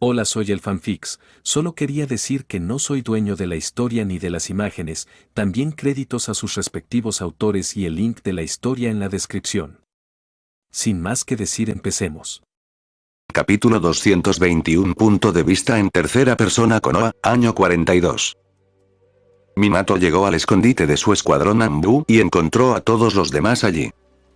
Hola, soy el fanfix, solo quería decir que no soy dueño de la historia ni de las imágenes, también créditos a sus respectivos autores y el link de la historia en la descripción. Sin más que decir, empecemos. Capítulo 221. Punto de vista en tercera persona. Konoha, año 42. Minato llegó al escondite de su escuadrón Anbu y encontró a todos los demás allí.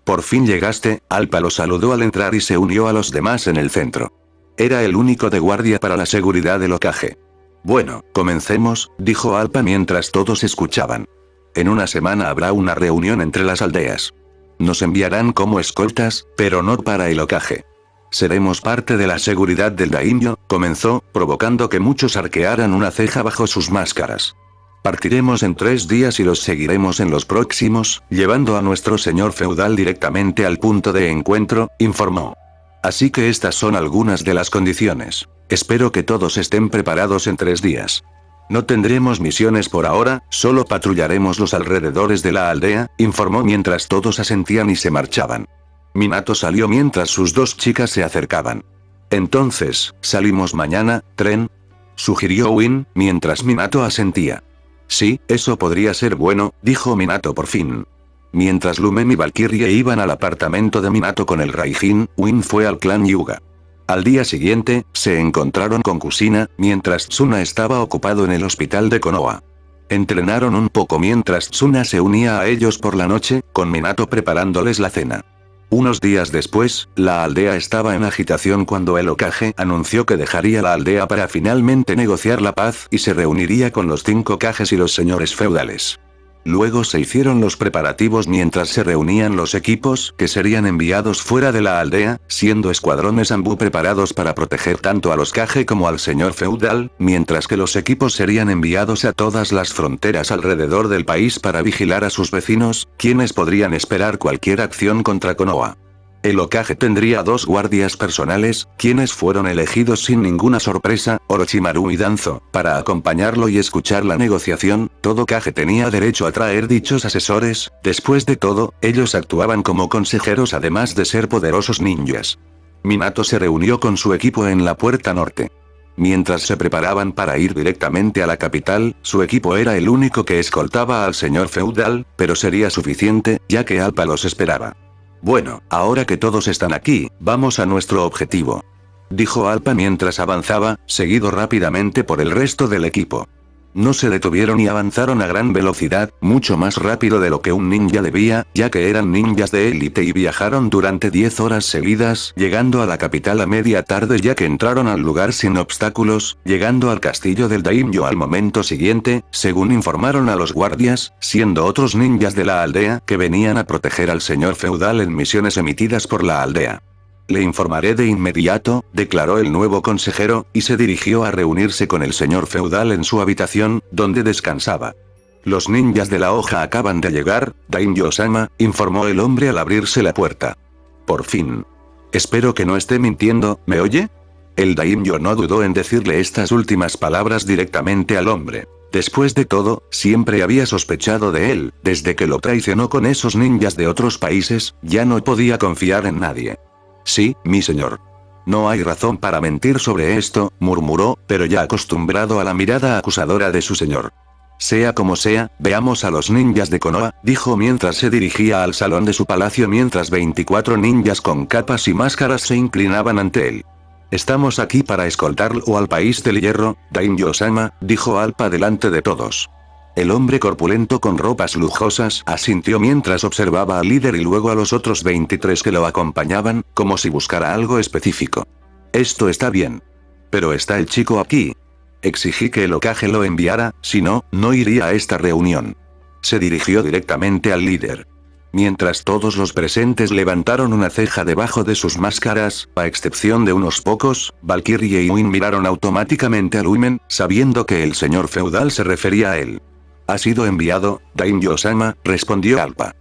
Por fin llegaste, Alpa lo saludó al entrar y se unió a los demás en el centro. Era el único de guardia para la seguridad del Hokage. Bueno, comencemos, dijo Alpa mientras todos escuchaban. En una semana habrá una reunión entre las aldeas. Nos enviarán como escoltas, pero no para el Hokage. Seremos parte de la seguridad del daimyo, comenzó, provocando que muchos arquearan una ceja bajo sus máscaras. Partiremos en 3 días y los seguiremos en los próximos, llevando a nuestro señor feudal directamente al punto de encuentro, informó. Así que estas son algunas de las condiciones. Espero que todos estén preparados en 3 días. No tendremos misiones por ahora, solo patrullaremos los alrededores de la aldea, informó mientras todos asentían y se marchaban. Minato salió mientras sus 2 chicas se acercaban. Entonces, ¿salimos mañana, tren?, sugirió Win, mientras Minato asentía. Sí, eso podría ser bueno, dijo Minato por fin. Mientras Lumen y Valkyrie iban al apartamento de Minato con el Raijin, Win fue al clan Hyuga. Al día siguiente, se encontraron con Kusina, mientras Tsuna estaba ocupado en el hospital de Konoha. Entrenaron un poco mientras Tsuna se unía a ellos por la noche, con Minato preparándoles la cena. Unos días después, la aldea estaba en agitación cuando el Hokage anunció que dejaría la aldea para finalmente negociar la paz y se reuniría con los 5 Hokages y los señores feudales. Luego se hicieron los preparativos mientras se reunían los equipos que serían enviados fuera de la aldea, siendo escuadrones Anbu preparados para proteger tanto a los Kage como al señor feudal, mientras que los equipos serían enviados a todas las fronteras alrededor del país para vigilar a sus vecinos, quienes podrían esperar cualquier acción contra Konoha. El Hokage tendría 2 guardias personales, quienes fueron elegidos sin ninguna sorpresa, Orochimaru y Danzo, para acompañarlo y escuchar la negociación. Todo Hokage tenía derecho a traer dichos asesores, después de todo, ellos actuaban como consejeros además de ser poderosos ninjas. Minato se reunió con su equipo en la puerta norte. Mientras se preparaban para ir directamente a la capital, su equipo era el único que escoltaba al señor feudal, pero sería suficiente, ya que Alpa los esperaba. Bueno, ahora que todos están aquí, vamos a nuestro objetivo, dijo Alpa mientras avanzaba, seguido rápidamente por el resto del equipo. No se detuvieron y avanzaron a gran velocidad, mucho más rápido de lo que un ninja debía, ya que eran ninjas de élite y viajaron durante 10 horas seguidas, llegando a la capital a media tarde ya que entraron al lugar sin obstáculos, llegando al castillo del daimyo al momento siguiente, según informaron a los guardias, siendo otros ninjas de la aldea que venían a proteger al señor feudal en misiones emitidas por la aldea. Le informaré de inmediato, declaró el nuevo consejero, y se dirigió a reunirse con el señor feudal en su habitación, donde descansaba. Los ninjas de la hoja acaban de llegar, Daimyo-sama, informó el hombre al abrirse la puerta. Por fin. Espero que no esté mintiendo, ¿me oye? El daimyo no dudó en decirle estas últimas palabras directamente al hombre. Después de todo, siempre había sospechado de él, desde que lo traicionó con esos ninjas de otros países, ya no podía confiar en nadie. Sí, mi señor. No hay razón para mentir sobre esto, murmuró, pero ya acostumbrado a la mirada acusadora de su señor. Sea como sea, veamos a los ninjas de Konoha, dijo mientras se dirigía al salón de su palacio mientras 24 ninjas con capas y máscaras se inclinaban ante él. Estamos aquí para escoltarlo al país del hierro, Daimyo-sama, dijo Alpa delante de todos. El hombre corpulento con ropas lujosas asintió mientras observaba al líder y luego a los otros 23 que lo acompañaban, como si buscara algo específico. Esto está bien. Pero está el chico aquí. Exigí que el Hokage lo enviara, si no, no iría a esta reunión. Se dirigió directamente al líder. Mientras todos los presentes levantaron una ceja debajo de sus máscaras, a excepción de unos pocos, Valkyrie y Win miraron automáticamente a Lumen, sabiendo que el señor feudal se refería a él. Ha sido enviado, Daimyo-sama, respondió Alpa.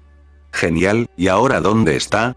Genial, ¿y ahora dónde está?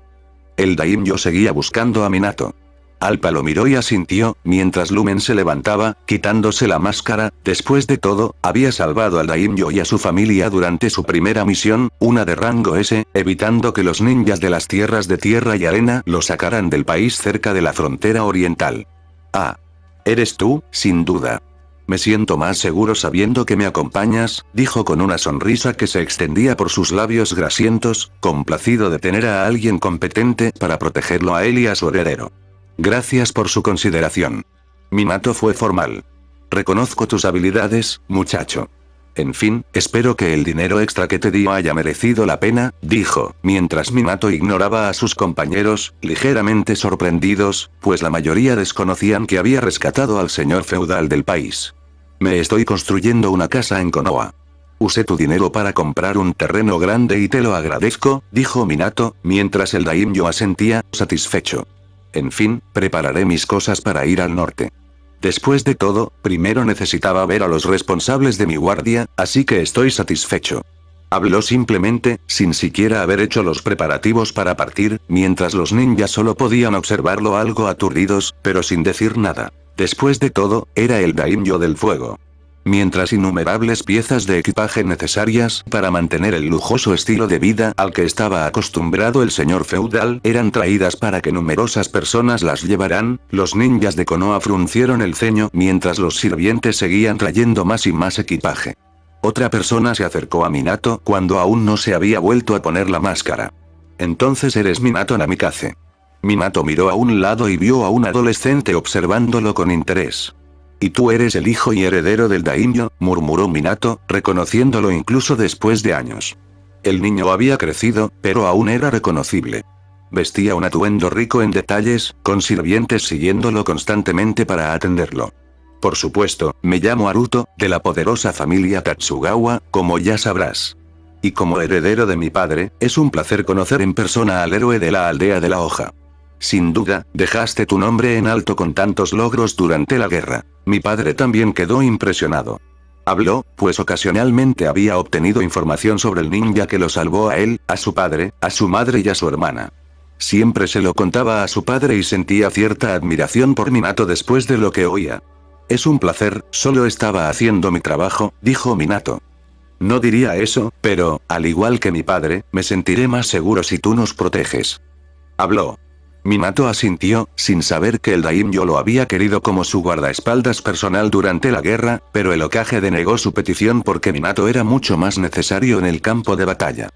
El daimyo seguía buscando a Minato. Alpa lo miró y asintió, mientras Lumen se levantaba, quitándose la máscara. Después de todo, había salvado al daimyo y a su familia durante su primera misión, una de rango S, evitando que los ninjas de las tierras de tierra y arena lo sacaran del país cerca de la frontera oriental. Ah. Eres tú, sin duda. Me siento más seguro sabiendo que me acompañas, dijo con una sonrisa que se extendía por sus labios grasientos, complacido de tener a alguien competente para protegerlo a él y a su heredero. Gracias por su consideración. Minato fue formal. Reconozco tus habilidades, muchacho. En fin, espero que el dinero extra que te dio haya merecido la pena, dijo, mientras Minato ignoraba a sus compañeros, ligeramente sorprendidos, pues la mayoría desconocían que había rescatado al señor feudal del país. Me estoy construyendo una casa en Konoha. Usé tu dinero para comprar un terreno grande y te lo agradezco, dijo Minato, mientras el daimyo asentía, satisfecho. En fin, prepararé mis cosas para ir al norte. Después de todo, primero necesitaba ver a los responsables de mi guardia, así que estoy satisfecho. Habló simplemente, sin siquiera haber hecho los preparativos para partir, mientras los ninjas solo podían observarlo algo aturdidos, pero sin decir nada. Después de todo, era el daimyo del fuego. Mientras innumerables piezas de equipaje necesarias para mantener el lujoso estilo de vida al que estaba acostumbrado el señor feudal eran traídas para que numerosas personas las llevaran, los ninjas de Konoha fruncieron el ceño mientras los sirvientes seguían trayendo más y más equipaje. Otra persona se acercó a Minato cuando aún no se había vuelto a poner la máscara. Entonces eres Minato Namikaze. Minato miró a un lado y vio a un adolescente observándolo con interés. «Y tú eres el hijo y heredero del daimyo», murmuró Minato, reconociéndolo incluso después de años. El niño había crecido, pero aún era reconocible. Vestía un atuendo rico en detalles, con sirvientes siguiéndolo constantemente para atenderlo. Por supuesto, me llamo Haruto, de la poderosa familia Tatsugawa, como ya sabrás. Y como heredero de mi padre, es un placer conocer en persona al héroe de la aldea de la hoja. Sin duda, dejaste tu nombre en alto con tantos logros durante la guerra. Mi padre también quedó impresionado. Habló, pues ocasionalmente había obtenido información sobre el ninja que lo salvó a él, a su padre, a su madre y a su hermana. Siempre se lo contaba a su padre y sentía cierta admiración por Minato después de lo que oía. Es un placer, solo estaba haciendo mi trabajo, dijo Minato. No diría eso, pero, al igual que mi padre, me sentiré más seguro si tú nos proteges. Habló. Minato asintió, sin saber que el daimyo lo había querido como su guardaespaldas personal durante la guerra, pero el Hokage denegó su petición porque Minato era mucho más necesario en el campo de batalla.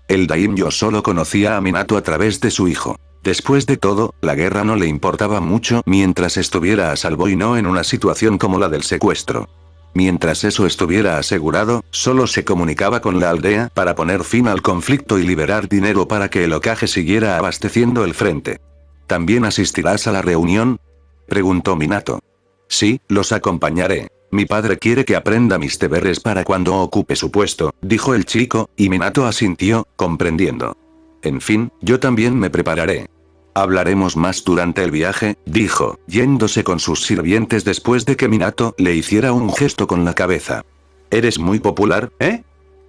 El daimyo solo conocía a Minato a través de su hijo. Después de todo, la guerra no le importaba mucho mientras estuviera a salvo y no en una situación como la del secuestro. Mientras eso estuviera asegurado, solo se comunicaba con la aldea para poner fin al conflicto y liberar dinero para que el Hokage siguiera abasteciendo el frente. ¿También asistirás a la reunión?, preguntó Minato. Sí, los acompañaré. Mi padre quiere que aprenda mis deberes para cuando ocupe su puesto, dijo el chico, y Minato asintió, comprendiendo. En fin, yo también me prepararé. Hablaremos más durante el viaje, dijo, yéndose con sus sirvientes después de que Minato le hiciera un gesto con la cabeza. ¿Eres muy popular, eh?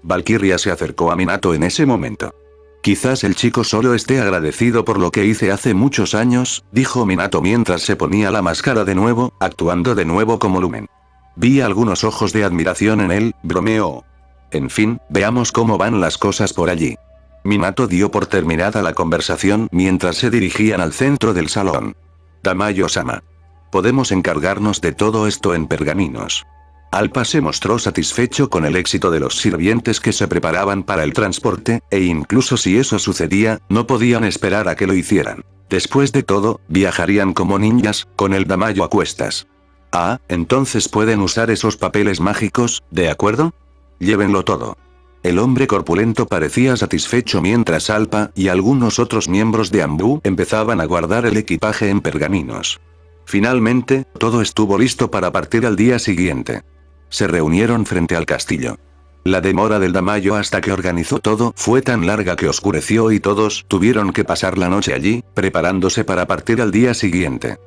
Valkyria se acercó a Minato en ese momento. Quizás el chico solo esté agradecido por lo que hice hace muchos años, dijo Minato mientras se ponía la máscara de nuevo, actuando de nuevo como Lumen. Vi algunos ojos de admiración en él, bromeó. En fin, veamos cómo van las cosas por allí. Minato dio por terminada la conversación mientras se dirigían al centro del salón. Tamayo-sama. Podemos encargarnos de todo esto en pergaminos. Alpa se mostró satisfecho con el éxito de los sirvientes que se preparaban para el transporte, e incluso si eso sucedía, no podían esperar a que lo hicieran. Después de todo, viajarían como ninjas, con el Tamayo a cuestas. Ah, entonces pueden usar esos papeles mágicos, ¿de acuerdo? Llévenlo todo. El hombre corpulento parecía satisfecho mientras Alpa y algunos otros miembros de Anbu empezaban a guardar el equipaje en pergaminos. Finalmente, todo estuvo listo para partir al día siguiente. Se reunieron frente al castillo. La demora del Tamayo hasta que organizó todo fue tan larga que oscureció y todos tuvieron que pasar la noche allí, preparándose para partir al día siguiente.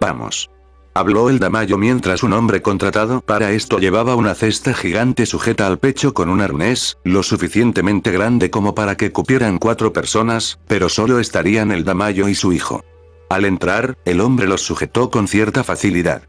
Vamos. Habló el Tamayo mientras un hombre contratado para esto llevaba una cesta gigante sujeta al pecho con un arnés, lo suficientemente grande como para que cupieran 4 personas, pero solo estarían el Tamayo y su hijo. Al entrar, el hombre los sujetó con cierta facilidad.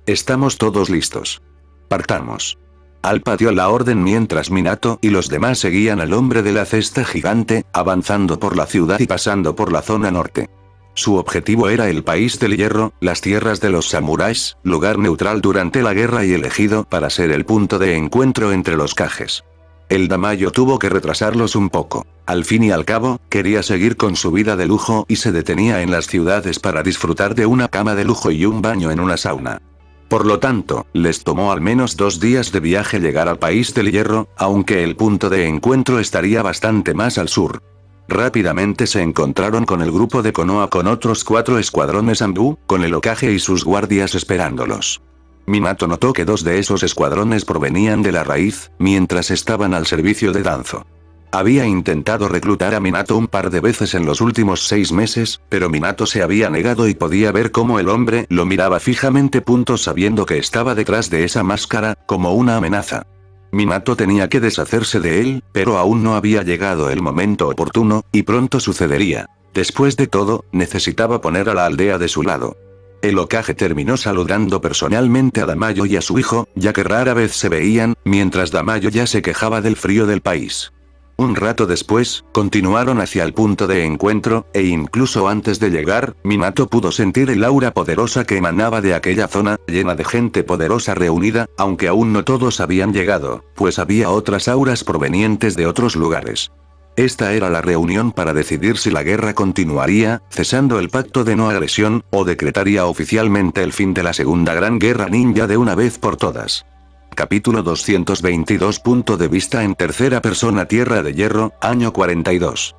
Estamos todos listos. Partamos. Alpa dio la orden mientras Minato y los demás seguían al hombre de la cesta gigante, avanzando por la ciudad y pasando por la zona norte. Su objetivo era el país del hierro, las tierras de los samuráis, lugar neutral durante la guerra y elegido para ser el punto de encuentro entre los Kages. El Damayo tuvo que retrasarlos un poco. Al fin y al cabo, quería seguir con su vida de lujo y se detenía en las ciudades para disfrutar de una cama de lujo y un baño en una sauna. Por lo tanto, les tomó al menos 2 días de viaje llegar al país del hierro, aunque el punto de encuentro estaría bastante más al sur. Rápidamente se encontraron con el grupo de Konoha con otros 4 escuadrones Anbu, con el Hokage y sus guardias esperándolos. Minato notó que 2 de esos escuadrones provenían de la raíz, mientras estaban al servicio de Danzo. Había intentado reclutar a Minato un par de veces en los últimos 6 meses, pero Minato se había negado y podía ver cómo el hombre lo miraba fijamente, sabiendo que estaba detrás de esa máscara, como una amenaza. Minato tenía que deshacerse de él, pero aún no había llegado el momento oportuno, y pronto sucedería. Después de todo, necesitaba poner a la aldea de su lado. El Hokage terminó saludando personalmente a Damayo y a su hijo, ya que rara vez se veían, mientras Damayo ya se quejaba del frío del país. Un rato después, continuaron hacia el punto de encuentro, e incluso antes de llegar, Minato pudo sentir el aura poderosa que emanaba de aquella zona, llena de gente poderosa reunida, aunque aún no todos habían llegado, pues había otras auras provenientes de otros lugares. Esta era la reunión para decidir si la guerra continuaría, cesando el pacto de no agresión, o decretaría oficialmente el fin de la Segunda Gran Guerra Ninja de una vez por todas. Capítulo 222. Punto de vista en tercera persona. Tierra de Hierro, año 42.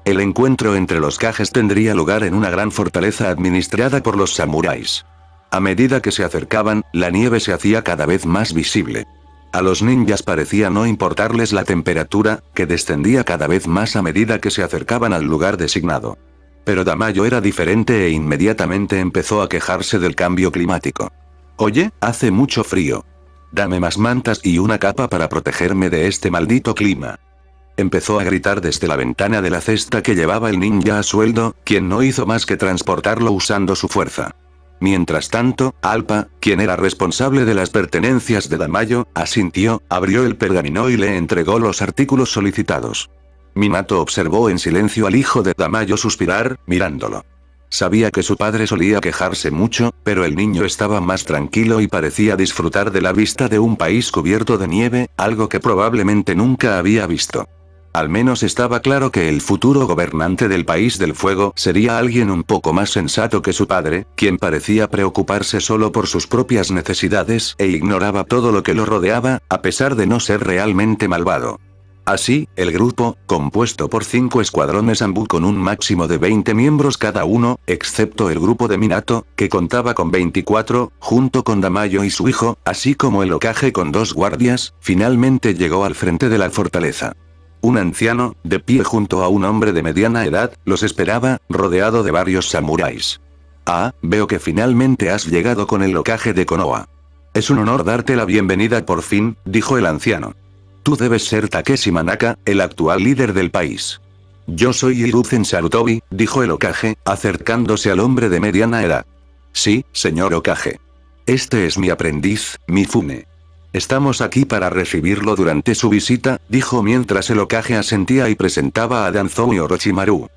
El encuentro entre los Kages tendría lugar en una gran fortaleza administrada por los samuráis. A medida que se acercaban, la nieve se hacía cada vez más visible. A los ninjas parecía no importarles la temperatura, que descendía cada vez más a medida que se acercaban al lugar designado. Pero Damayo era diferente e inmediatamente empezó a quejarse del cambio climático. «Oye, hace mucho frío. Dame más mantas y una capa para protegerme de este maldito clima». Empezó a gritar desde la ventana de la cesta que llevaba el ninja a sueldo, quien no hizo más que transportarlo usando su fuerza. Mientras tanto, Alpa, quien era responsable de las pertenencias de Damayo, asintió, abrió el pergamino y le entregó los artículos solicitados. Minato observó en silencio al hijo de Damayo suspirar, mirándolo. Sabía que su padre solía quejarse mucho, pero el niño estaba más tranquilo y parecía disfrutar de la vista de un país cubierto de nieve, algo que probablemente nunca había visto. Al menos estaba claro que el futuro gobernante del país del fuego sería alguien un poco más sensato que su padre, quien parecía preocuparse solo por sus propias necesidades e ignoraba todo lo que lo rodeaba, a pesar de no ser realmente malvado. Así, el grupo, compuesto por 5 escuadrones Anbu con un máximo de 20 miembros cada uno, excepto el grupo de Minato, que contaba con 24, junto con Damayo y su hijo, así como el Hokage con 2 guardias, finalmente llegó al frente de la fortaleza. Un anciano, de pie junto a un hombre de mediana edad, los esperaba, rodeado de varios samuráis. «Ah, veo que finalmente has llegado con el Hokage de Konoha. Es un honor darte la bienvenida por fin», dijo el anciano. «Tú debes ser Takeshi Manaka, el actual líder del país». «Yo soy Hiruzen Sarutobi», dijo el Hokage, acercándose al hombre de mediana edad. «Sí, señor Hokage. Este es mi aprendiz, Mifune. Estamos aquí para recibirlo durante su visita», dijo mientras el Hokage asentía y presentaba a Danzo y Orochimaru.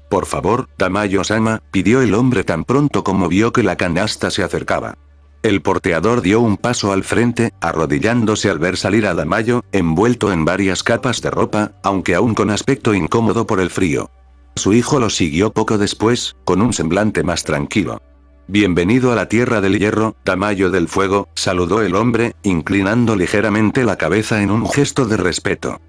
«Por favor, Damayo-sama», pidió el hombre tan pronto como vio que la canasta se acercaba. El porteador dio un paso al frente, arrodillándose al ver salir a Damayo, envuelto en varias capas de ropa, aunque aún con aspecto incómodo por el frío. Su hijo lo siguió poco después, con un semblante más tranquilo. «Bienvenido a la Tierra del Hierro, Damayo del Fuego», saludó el hombre, inclinando ligeramente la cabeza en un gesto de respeto.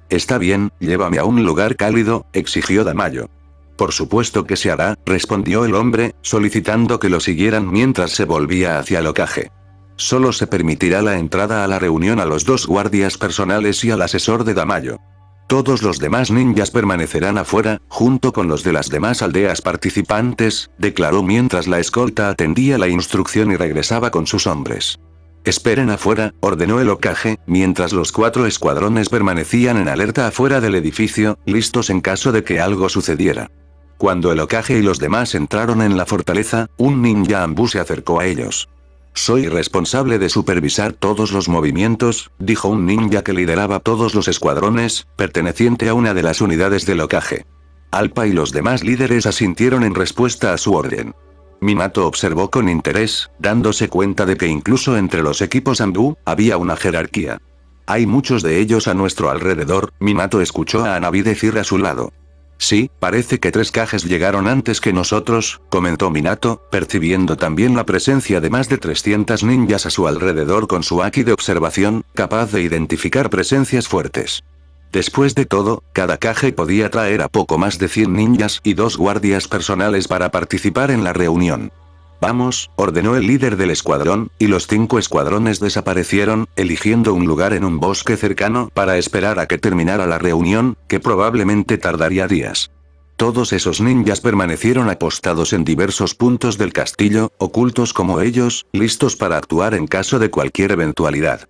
«Está bien, llévame a un lugar cálido», exigió Damayo. «Por supuesto que se hará», respondió el hombre, solicitando que lo siguieran mientras se volvía hacia el Hokage. «Solo se permitirá la entrada a la reunión a los 2 guardias personales y al asesor de Damayo. Todos los demás ninjas permanecerán afuera, junto con los de las demás aldeas participantes», declaró mientras la escolta atendía la instrucción y regresaba con sus hombres. «Esperen afuera», ordenó el Hokage, mientras los 4 escuadrones permanecían en alerta afuera del edificio, listos en caso de que algo sucediera. Cuando el Hokage y los demás entraron en la fortaleza, un ninja Anbu se acercó a ellos. «Soy responsable de supervisar todos los movimientos», dijo un ninja que lideraba todos los escuadrones, perteneciente a una de las unidades del Hokage. Alpa y los demás líderes asintieron en respuesta a su orden. Minato observó con interés, dándose cuenta de que incluso entre los equipos Anbu, había una jerarquía. Hay muchos de ellos a nuestro alrededor, Minato escuchó a Hanabi decir a su lado. Sí, parece que 3 Kages llegaron antes que nosotros, comentó Minato, percibiendo también la presencia de más de 300 ninjas a su alrededor con su haki de observación, capaz de identificar presencias fuertes. Después de todo, cada Kage podía traer a poco más de 100 ninjas y 2 guardias personales para participar en la reunión. Vamos, ordenó el líder del escuadrón, y los 5 escuadrones desaparecieron, eligiendo un lugar en un bosque cercano para esperar a que terminara la reunión, que probablemente tardaría días. Todos esos ninjas permanecieron apostados en diversos puntos del castillo, ocultos como ellos, listos para actuar en caso de cualquier eventualidad.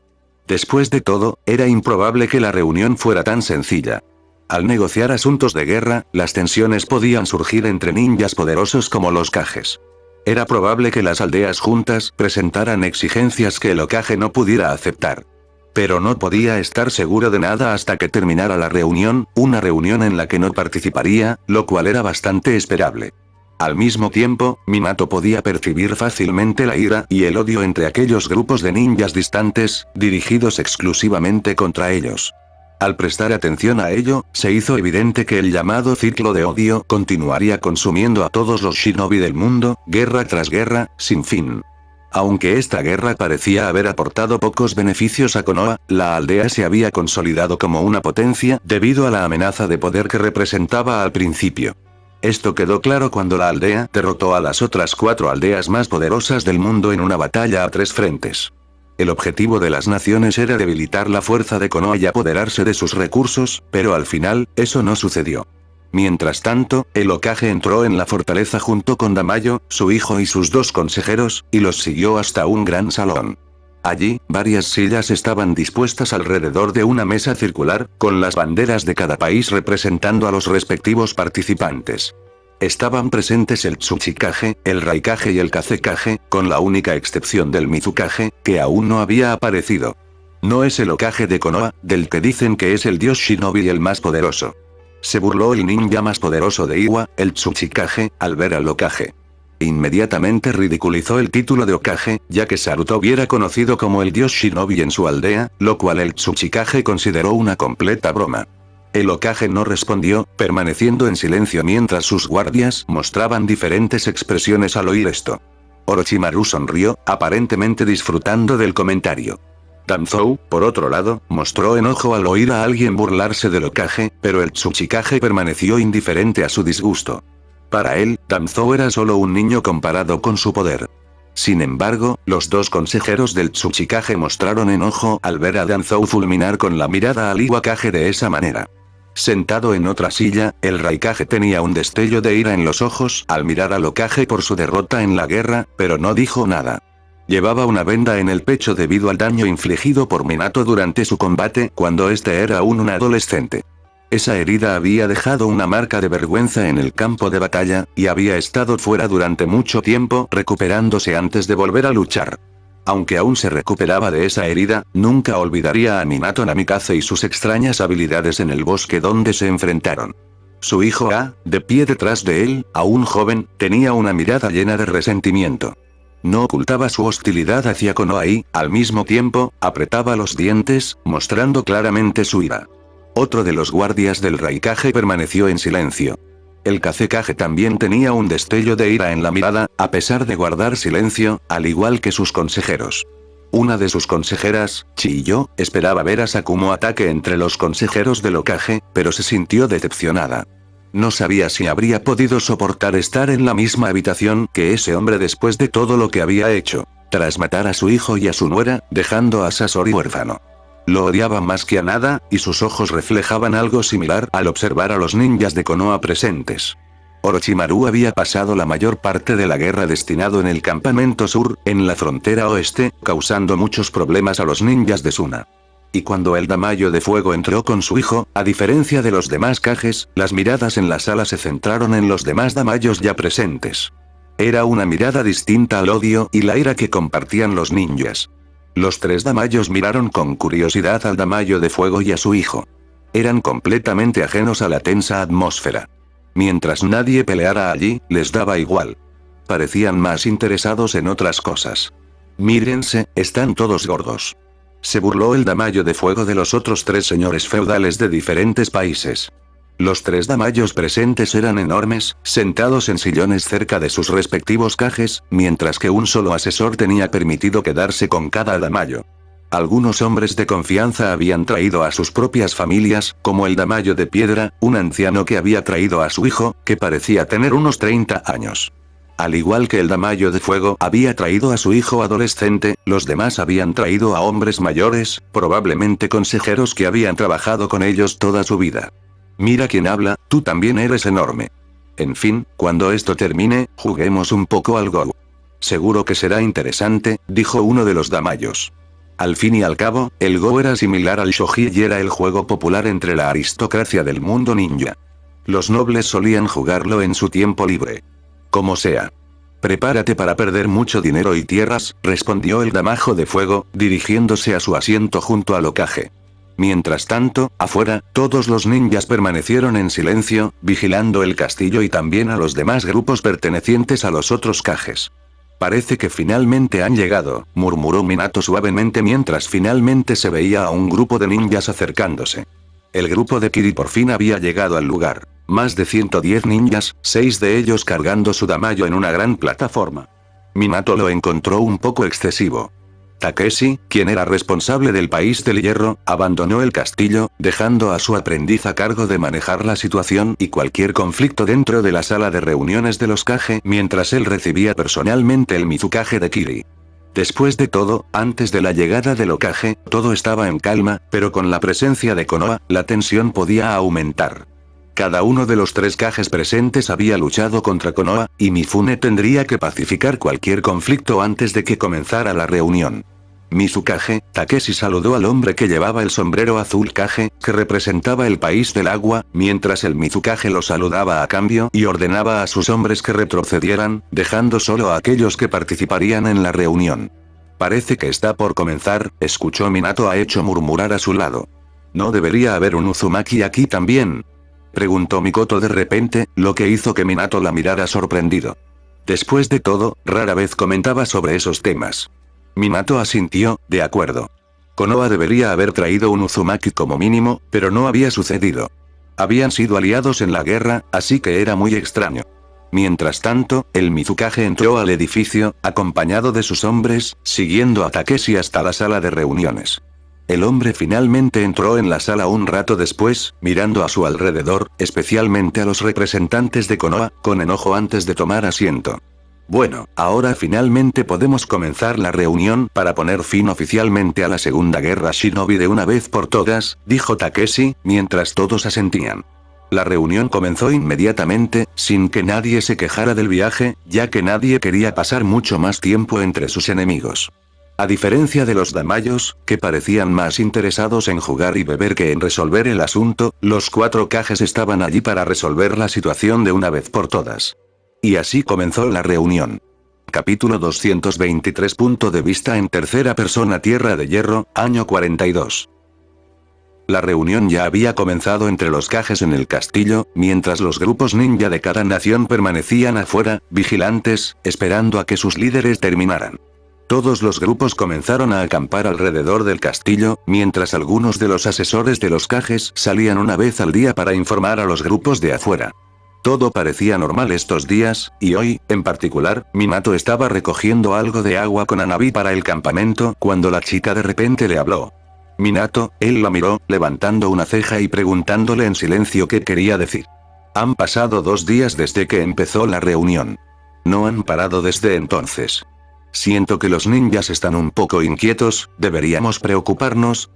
Después de todo, era improbable que la reunión fuera tan sencilla. Al negociar asuntos de guerra, las tensiones podían surgir entre ninjas poderosos como los Kages. Era probable que las aldeas juntas presentaran exigencias que el Hokage no pudiera aceptar. Pero no podía estar seguro de nada hasta que terminara la reunión, una reunión en la que no participaría, lo cual era bastante esperable. Al mismo tiempo, Minato podía percibir fácilmente la ira y el odio entre aquellos grupos de ninjas distantes, dirigidos exclusivamente contra ellos. Al prestar atención a ello, se hizo evidente que el llamado ciclo de odio continuaría consumiendo a todos los shinobi del mundo, guerra tras guerra, sin fin. Aunque esta guerra parecía haber aportado pocos beneficios a Konoha, la aldea se había consolidado como una potencia debido a la amenaza de poder que representaba al principio. Esto quedó claro cuando la aldea derrotó a las otras 4 aldeas más poderosas del mundo en una batalla a 3 frentes. El objetivo de las naciones era debilitar la fuerza de Konoha y apoderarse de sus recursos, pero al final, eso no sucedió. Mientras tanto, el Hokage entró en la fortaleza junto con Damayo, su hijo y sus 2 consejeros, y los siguió hasta un gran salón. Allí, varias sillas estaban dispuestas alrededor de una mesa circular, con las banderas de cada país representando a los respectivos participantes. Estaban presentes el Tsuchikage, el Raikage y el Kazekage, con la única excepción del Mizukage, que aún no había aparecido. No es el Hokage de Konoha, del que dicen que es el dios shinobi y el más poderoso. Se burló el ninja más poderoso de Iwa, el Tsuchikage, al ver al Hokage. Inmediatamente ridiculizó el título de Hokage, ya que Sarutobi era conocido como el dios shinobi en su aldea, lo cual el Tsuchikage consideró una completa broma. El Hokage no respondió, permaneciendo en silencio mientras sus guardias mostraban diferentes expresiones al oír esto. Orochimaru sonrió, aparentemente disfrutando del comentario. Danzou, por otro lado, mostró enojo al oír a alguien burlarse del Hokage, pero el Tsuchikage permaneció indiferente a su disgusto. Para él, Danzou era solo un niño comparado con su poder. Sin embargo, los 2 consejeros del Tsuchikage mostraron enojo al ver a Danzou fulminar con la mirada al Iwakage de esa manera. Sentado en otra silla, el Raikage tenía un destello de ira en los ojos al mirar al Hokage por su derrota en la guerra, pero no dijo nada. Llevaba una venda en el pecho debido al daño infligido por Minato durante su combate cuando este era aún un adolescente. Esa herida había dejado una marca de vergüenza en el campo de batalla, y había estado fuera durante mucho tiempo recuperándose antes de volver a luchar. Aunque aún se recuperaba de esa herida, nunca olvidaría a Minato Namikaze y sus extrañas habilidades en el bosque donde se enfrentaron. Su hijo A, de pie detrás de él, aún joven, tenía una mirada llena de resentimiento. No ocultaba su hostilidad hacia Konoha y, al mismo tiempo, apretaba los dientes, mostrando claramente su ira. Otro de los guardias del Raikage permaneció en silencio. El Kazekage también tenía un destello de ira en la mirada, a pesar de guardar silencio, al igual que sus consejeros. Una de sus consejeras, Chiyo, esperaba ver a Sakumo ataque entre los consejeros del Hokage, pero se sintió decepcionada. No sabía si habría podido soportar estar en la misma habitación que ese hombre después de todo lo que había hecho, tras matar a su hijo y a su nuera, dejando a Sasori huérfano. Lo odiaba más que a nada, y sus ojos reflejaban algo similar al observar a los ninjas de Konoha presentes. Orochimaru había pasado la mayor parte de la guerra destinado en el campamento sur, en la frontera oeste, causando muchos problemas a los ninjas de Suna. Y cuando el Damayo de Fuego entró con su hijo, a diferencia de los demás Kages, las miradas en la sala se centraron en los demás Damayos ya presentes. Era una mirada distinta al odio y la ira que compartían los ninjas. Los 3 Damayos miraron con curiosidad al Damayo de Fuego y a su hijo. Eran completamente ajenos a la tensa atmósfera. Mientras nadie peleara allí, les daba igual. Parecían más interesados en otras cosas. Mírense, están todos gordos. Se burló el Damayo de Fuego de los otros 3 señores feudales de diferentes países. Los 3 damayos presentes eran enormes, sentados en sillones cerca de sus respectivos cajes, mientras que un solo asesor tenía permitido quedarse con cada damayo. Algunos hombres de confianza habían traído a sus propias familias, como el Damayo de Piedra, un anciano que había traído a su hijo, que parecía tener unos 30 años. Al igual que el Damayo de Fuego había traído a su hijo adolescente, los demás habían traído a hombres mayores, probablemente consejeros que habían trabajado con ellos toda su vida. Mira quién habla, tú también eres enorme. En fin, cuando esto termine, juguemos un poco al Go. Seguro que será interesante, dijo uno de los damayos. Al fin y al cabo, el Go era similar al shogi y era el juego popular entre la aristocracia del mundo ninja. Los nobles solían jugarlo en su tiempo libre. Como sea. Prepárate para perder mucho dinero y tierras, respondió el Damajo de Fuego, dirigiéndose a su asiento junto al ocaje. Mientras tanto, afuera, todos los ninjas permanecieron en silencio, vigilando el castillo y también a los demás grupos pertenecientes a los otros cajes. Parece que finalmente han llegado, murmuró Minato suavemente mientras finalmente se veía a un grupo de ninjas acercándose. El grupo de Kiri por fin había llegado al lugar. Más de 110 ninjas, 6 de ellos cargando su damayo en una gran plataforma. Minato lo encontró un poco excesivo. Takeshi, quien era responsable del país del hierro, abandonó el castillo, dejando a su aprendiz a cargo de manejar la situación y cualquier conflicto dentro de la sala de reuniones de los Kage mientras él recibía personalmente el Mizukage de Kiri. Después de todo, antes de la llegada del Hokage, todo estaba en calma, pero con la presencia de Konoha, la tensión podía aumentar. Cada uno de los 3 Kages presentes había luchado contra Konoha, y Mifune tendría que pacificar cualquier conflicto antes de que comenzara la reunión. Mizukage, Takeshi saludó al hombre que llevaba el sombrero azul Kage, que representaba el país del agua, mientras el Mizukage lo saludaba a cambio y ordenaba a sus hombres que retrocedieran, dejando solo a aquellos que participarían en la reunión. Parece que está por comenzar, escuchó Minato a Echo murmurar a su lado. ¿No debería haber un Uzumaki aquí también?, preguntó Mikoto de repente, lo que hizo que Minato la mirara sorprendido. Después de todo, rara vez comentaba sobre esos temas. Minato asintió, de acuerdo. Konoha debería haber traído un Uzumaki como mínimo, pero no había sucedido. Habían sido aliados en la guerra, así que era muy extraño. Mientras tanto, el Mizukage entró al edificio, acompañado de sus hombres, siguiendo a Takeshi hasta la sala de reuniones. El hombre finalmente entró en la sala un rato después, mirando a su alrededor, especialmente a los representantes de Konoha, con enojo antes de tomar asiento. Bueno, ahora finalmente podemos comenzar la reunión para poner fin oficialmente a la Segunda Guerra Shinobi de una vez por todas, dijo Takeshi, mientras todos asentían. La reunión comenzó inmediatamente, sin que nadie se quejara del viaje, ya que nadie quería pasar mucho más tiempo entre sus enemigos. A diferencia de los damayos, que parecían más interesados en jugar y beber que en resolver el asunto, los 4 Kages estaban allí para resolver la situación de una vez por todas. Y así comenzó la reunión. Capítulo 223. Punto de vista en tercera persona. Tierra de Hierro, año 42. La reunión ya había comenzado entre los Kages en el castillo, mientras los grupos ninja de cada nación permanecían afuera, vigilantes, esperando a que sus líderes terminaran. Todos los grupos comenzaron a acampar alrededor del castillo, mientras algunos de los asesores de los Kages salían una vez al día para informar a los grupos de afuera. Todo parecía normal estos días, y hoy, en particular, Minato estaba recogiendo algo de agua con Hanabi para el campamento cuando la chica de repente le habló. Minato, él la miró, levantando una ceja y preguntándole en silencio qué quería decir. Han pasado 2 días desde que empezó la reunión. No han parado desde entonces. Siento que los ninjas están un poco inquietos, ¿deberíamos preocuparnos?,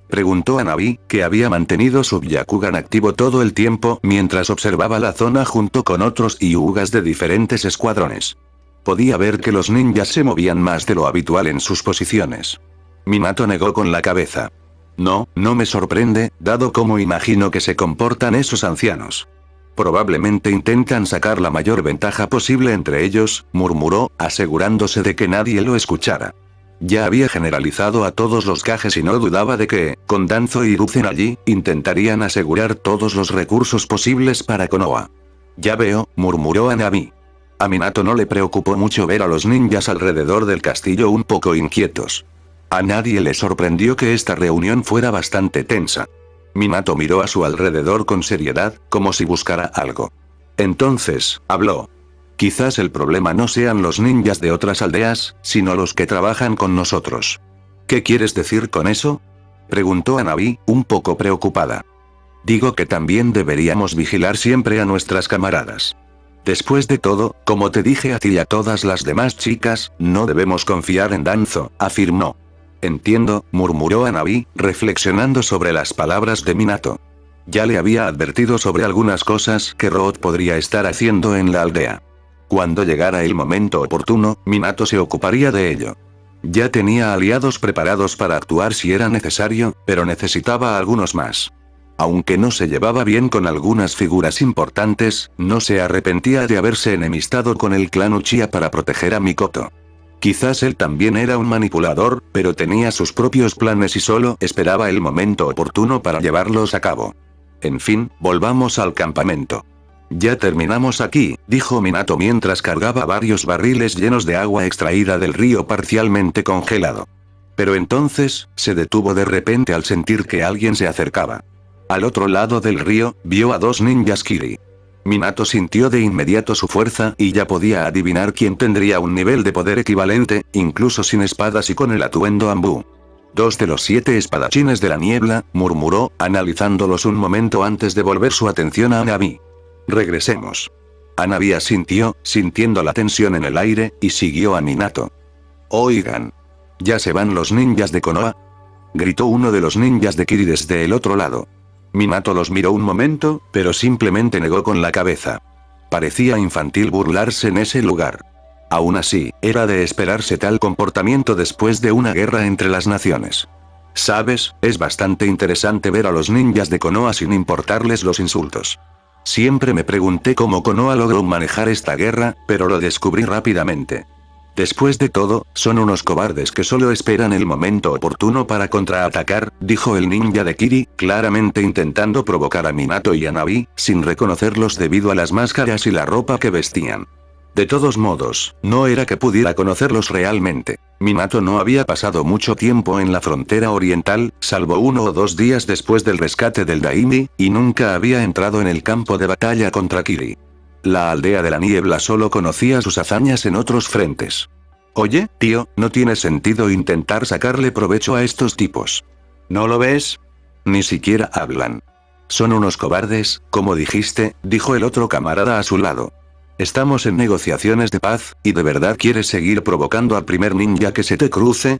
preguntó Hanabi, que había mantenido su Byakugan activo todo el tiempo mientras observaba la zona junto con otros Hyugas de diferentes escuadrones. Podía ver que los ninjas se movían más de lo habitual en sus posiciones. Minato negó con la cabeza. No me sorprende, dado cómo imagino que se comportan esos ancianos. Probablemente intentan sacar la mayor ventaja posible entre ellos, murmuró, asegurándose de que nadie lo escuchara. Ya había generalizado a todos los Kages y no dudaba de que, con Danzo y Hiruzen allí, intentarían asegurar todos los recursos posibles para Konoha. Ya veo, murmuró Hanabi. A Minato no le preocupó mucho ver a los ninjas alrededor del castillo un poco inquietos. A nadie le sorprendió que esta reunión fuera bastante tensa. Minato miró a su alrededor con seriedad, como si buscara algo. Entonces, habló. Quizás el problema no sean los ninjas de otras aldeas, sino los que trabajan con nosotros. ¿Qué quieres decir con eso?, preguntó Hanabi, un poco preocupada. Digo que también deberíamos vigilar siempre a nuestras camaradas. Después de todo, como te dije a ti y a todas las demás chicas, no debemos confiar en Danzo, afirmó. Entiendo, murmuró Hanabi, reflexionando sobre las palabras de Minato. Ya le había advertido sobre algunas cosas que Root podría estar haciendo en la aldea. Cuando llegara el momento oportuno, Minato se ocuparía de ello. Ya tenía aliados preparados para actuar si era necesario, pero necesitaba algunos más. Aunque no se llevaba bien con algunas figuras importantes, no se arrepentía de haberse enemistado con el clan Uchiha para proteger a Mikoto. Quizás él también era un manipulador, pero tenía sus propios planes y solo esperaba el momento oportuno para llevarlos a cabo. En fin, volvamos al campamento. Ya terminamos aquí, dijo Minato mientras cargaba varios barriles llenos de agua extraída del río parcialmente congelado. Pero entonces, se detuvo de repente al sentir que alguien se acercaba. Al otro lado del río, vio a dos ninjas Kiri. Minato sintió de inmediato su fuerza y ya podía adivinar quién tendría un nivel de poder equivalente, incluso sin espadas y con el atuendo Anbu. 2 de los 7 espadachines de la niebla, murmuró, analizándolos un momento antes de volver su atención a Hanabi. Regresemos. Hanabi asintió, sintiendo la tensión en el aire, y siguió a Minato. Oigan. ¿Ya se van los ninjas de Konoha?, gritó uno de los ninjas de Kiri desde el otro lado. Minato los miró un momento, pero simplemente negó con la cabeza. Parecía infantil burlarse en ese lugar. Aún así, era de esperarse tal comportamiento después de una guerra entre las naciones. ¿Sabes? Es bastante interesante ver a los ninjas de Konoha sin importarles los insultos. Siempre me pregunté cómo Konoha logró manejar esta guerra, pero lo descubrí rápidamente. Después de todo, son unos cobardes que solo esperan el momento oportuno para contraatacar, dijo el ninja de Kiri, claramente intentando provocar a Minato y a Hanabi, sin reconocerlos debido a las máscaras y la ropa que vestían. De todos modos, no era que pudiera conocerlos realmente. Minato no había pasado mucho tiempo en la frontera oriental, salvo 1 o 2 días después del rescate del Daini, y nunca había entrado en el campo de batalla contra Kiri. La aldea de la niebla solo conocía sus hazañas en otros frentes. Oye, tío, no tiene sentido intentar sacarle provecho a estos tipos. ¿No lo ves? Ni siquiera hablan. Son unos cobardes, como dijiste, dijo el otro camarada a su lado. Estamos en negociaciones de paz, ¿y de verdad quieres seguir provocando al primer ninja que se te cruce?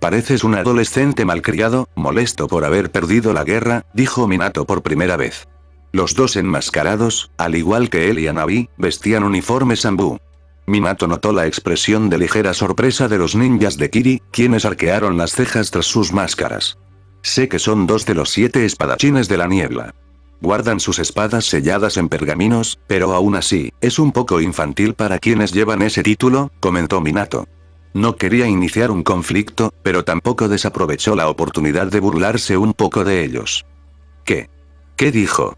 Pareces un adolescente malcriado, molesto por haber perdido la guerra, dijo Minato por primera vez. Los dos enmascarados, al igual que él y Hanabi, vestían uniformes Anbu. Minato notó la expresión de ligera sorpresa de los ninjas de Kiri, quienes arquearon las cejas tras sus máscaras. Sé que son 2 de los 7 espadachines de la niebla. Guardan sus espadas selladas en pergaminos, pero aún así, es un poco infantil para quienes llevan ese título, comentó Minato. No quería iniciar un conflicto, pero tampoco desaprovechó la oportunidad de burlarse un poco de ellos. ¿Qué? ¿Qué dijo?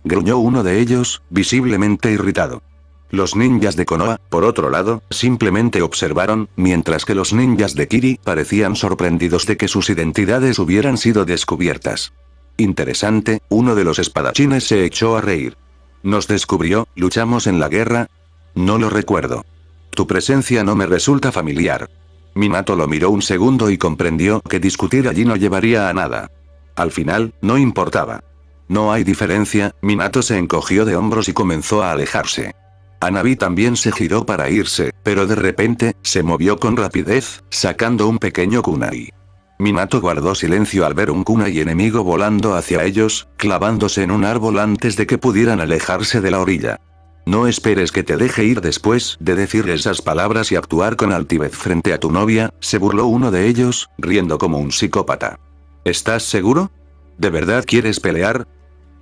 Gruñó uno de ellos, visiblemente irritado. Los ninjas de Konoha, por otro lado, simplemente observaron, mientras que los ninjas de Kiri parecían sorprendidos de que sus identidades hubieran sido descubiertas. Interesante, uno de los espadachines se echó a reír. ¿Nos descubrió? ¿Luchamos en la guerra? No lo recuerdo. Tu presencia no me resulta familiar. Minato lo miró un segundo y comprendió que discutir allí no llevaría a nada. Al final, no importaba. No hay diferencia, Minato se encogió de hombros y comenzó a alejarse. Hanabi también se giró para irse, pero de repente, se movió con rapidez, sacando un pequeño kunai. Minato guardó silencio al ver un kunai enemigo volando hacia ellos, clavándose en un árbol antes de que pudieran alejarse de la orilla. No esperes que te deje ir después de decir esas palabras y actuar con altivez frente a tu novia, se burló uno de ellos, riendo como un psicópata. ¿Estás seguro? ¿De verdad quieres pelear?,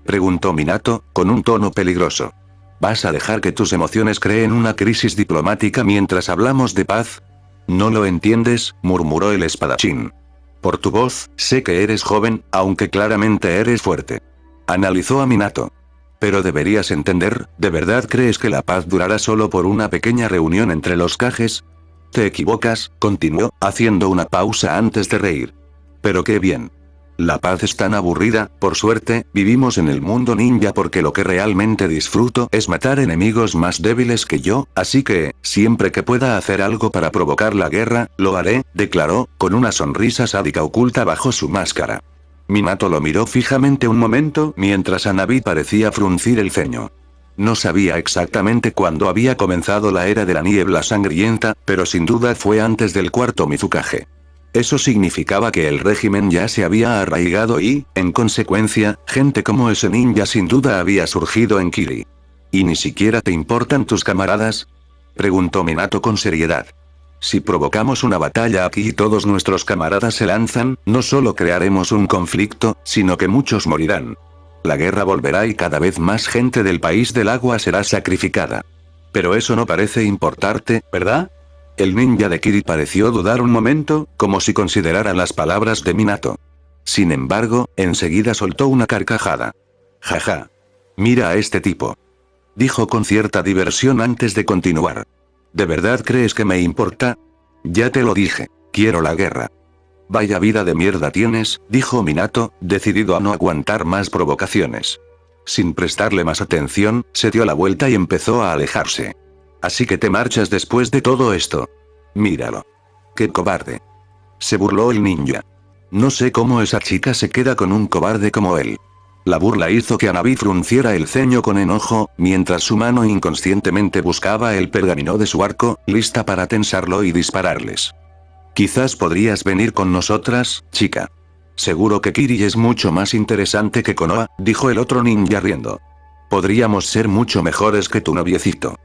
preguntó Minato, con un tono peligroso. ¿Vas a dejar que tus emociones creen una crisis diplomática mientras hablamos de paz? No lo entiendes, murmuró el espadachín. Por tu voz, sé que eres joven, aunque claramente eres fuerte. Analizó a Minato. Pero deberías entender, ¿de verdad crees que la paz durará solo por una pequeña reunión entre los Kages? Te equivocas, continuó, haciendo una pausa antes de reír. Pero qué bien. La paz es tan aburrida, por suerte, vivimos en el mundo ninja porque lo que realmente disfruto es matar enemigos más débiles que yo, así que, siempre que pueda hacer algo para provocar la guerra, lo haré, declaró, con una sonrisa sádica oculta bajo su máscara. Minato lo miró fijamente un momento mientras Hanabi parecía fruncir el ceño. No sabía exactamente cuándo había comenzado la era de la niebla sangrienta, pero sin duda fue antes del cuarto Mizukage. Eso significaba que el régimen ya se había arraigado y, en consecuencia, gente como ese ninja sin duda había surgido en Kiri. ¿Y ni siquiera te importan tus camaradas? Preguntó Minato con seriedad. Si provocamos una batalla aquí y todos nuestros camaradas se lanzan, no solo crearemos un conflicto, sino que muchos morirán. La guerra volverá y cada vez más gente del país del agua será sacrificada. Pero eso no parece importarte, ¿verdad? El ninja de Kiri pareció dudar un momento, como si considerara las palabras de Minato. Sin embargo, enseguida soltó una carcajada. Jaja. Mira a este tipo. Dijo con cierta diversión antes de continuar. ¿De verdad crees que me importa? Ya te lo dije, quiero la guerra. Vaya vida de mierda tienes, dijo Minato, decidido a no aguantar más provocaciones. Sin prestarle más atención, se dio la vuelta y empezó a alejarse. Así que te marchas después de todo esto. Míralo. ¡Qué cobarde! Se burló el ninja. No sé cómo esa chica se queda con un cobarde como él. La burla hizo que Hanabi frunciera el ceño con enojo, mientras su mano inconscientemente buscaba el pergamino de su arco, lista para tensarlo y dispararles. Quizás podrías venir con nosotras, chica. Seguro que Kiri es mucho más interesante que Konoha, dijo el otro ninja riendo. Podríamos ser mucho mejores que tu noviecito.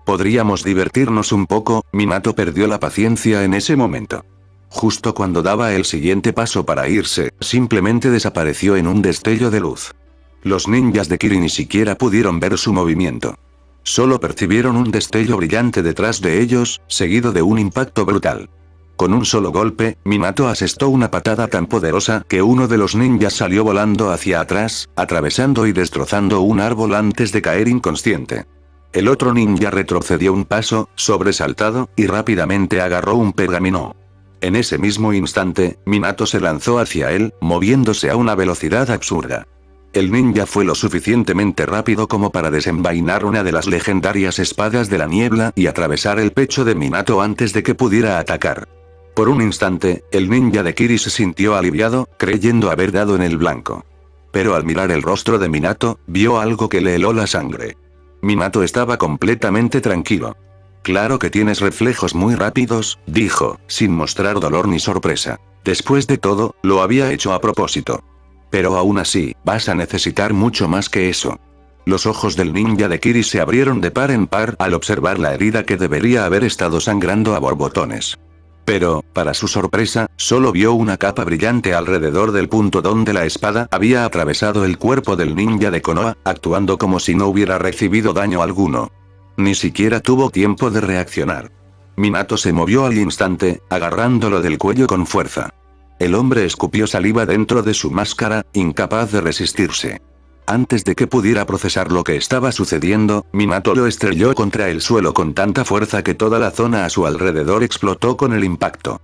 Podríamos divertirnos un poco. Minato perdió la paciencia en ese momento. Justo cuando daba el siguiente paso para irse, simplemente desapareció en un destello de luz. Los ninjas de Kiri ni siquiera pudieron ver su movimiento. Solo percibieron un destello brillante detrás de ellos, seguido de un impacto brutal. Con un solo golpe, Minato asestó una patada tan poderosa que uno de los ninjas salió volando hacia atrás, atravesando y destrozando un árbol antes de caer inconsciente. El otro ninja retrocedió un paso, sobresaltado, y rápidamente agarró un pergamino. En ese mismo instante, Minato se lanzó hacia él, moviéndose a una velocidad absurda. El ninja fue lo suficientemente rápido como para desenvainar una de las legendarias espadas de la niebla y atravesar el pecho de Minato antes de que pudiera atacar. Por un instante, el ninja de Kiri se sintió aliviado, creyendo haber dado en el blanco. Pero al mirar el rostro de Minato, vio algo que le heló la sangre. Minato estaba completamente tranquilo. Claro que tienes reflejos muy rápidos, dijo, sin mostrar dolor ni sorpresa. Después de todo, lo había hecho a propósito. Pero aún así, vas a necesitar mucho más que eso. Los ojos del ninja de Kiri se abrieron de par en par al observar la herida que debería haber estado sangrando a borbotones. Pero, para su sorpresa, solo vio una capa brillante alrededor del punto donde la espada había atravesado el cuerpo del ninja de Konoha, actuando como si no hubiera recibido daño alguno. Ni siquiera tuvo tiempo de reaccionar. Minato se movió al instante, agarrándolo del cuello con fuerza. El hombre escupió saliva dentro de su máscara, incapaz de resistirse. Antes de que pudiera procesar lo que estaba sucediendo, Minato lo estrelló contra el suelo con tanta fuerza que toda la zona a su alrededor explotó con el impacto.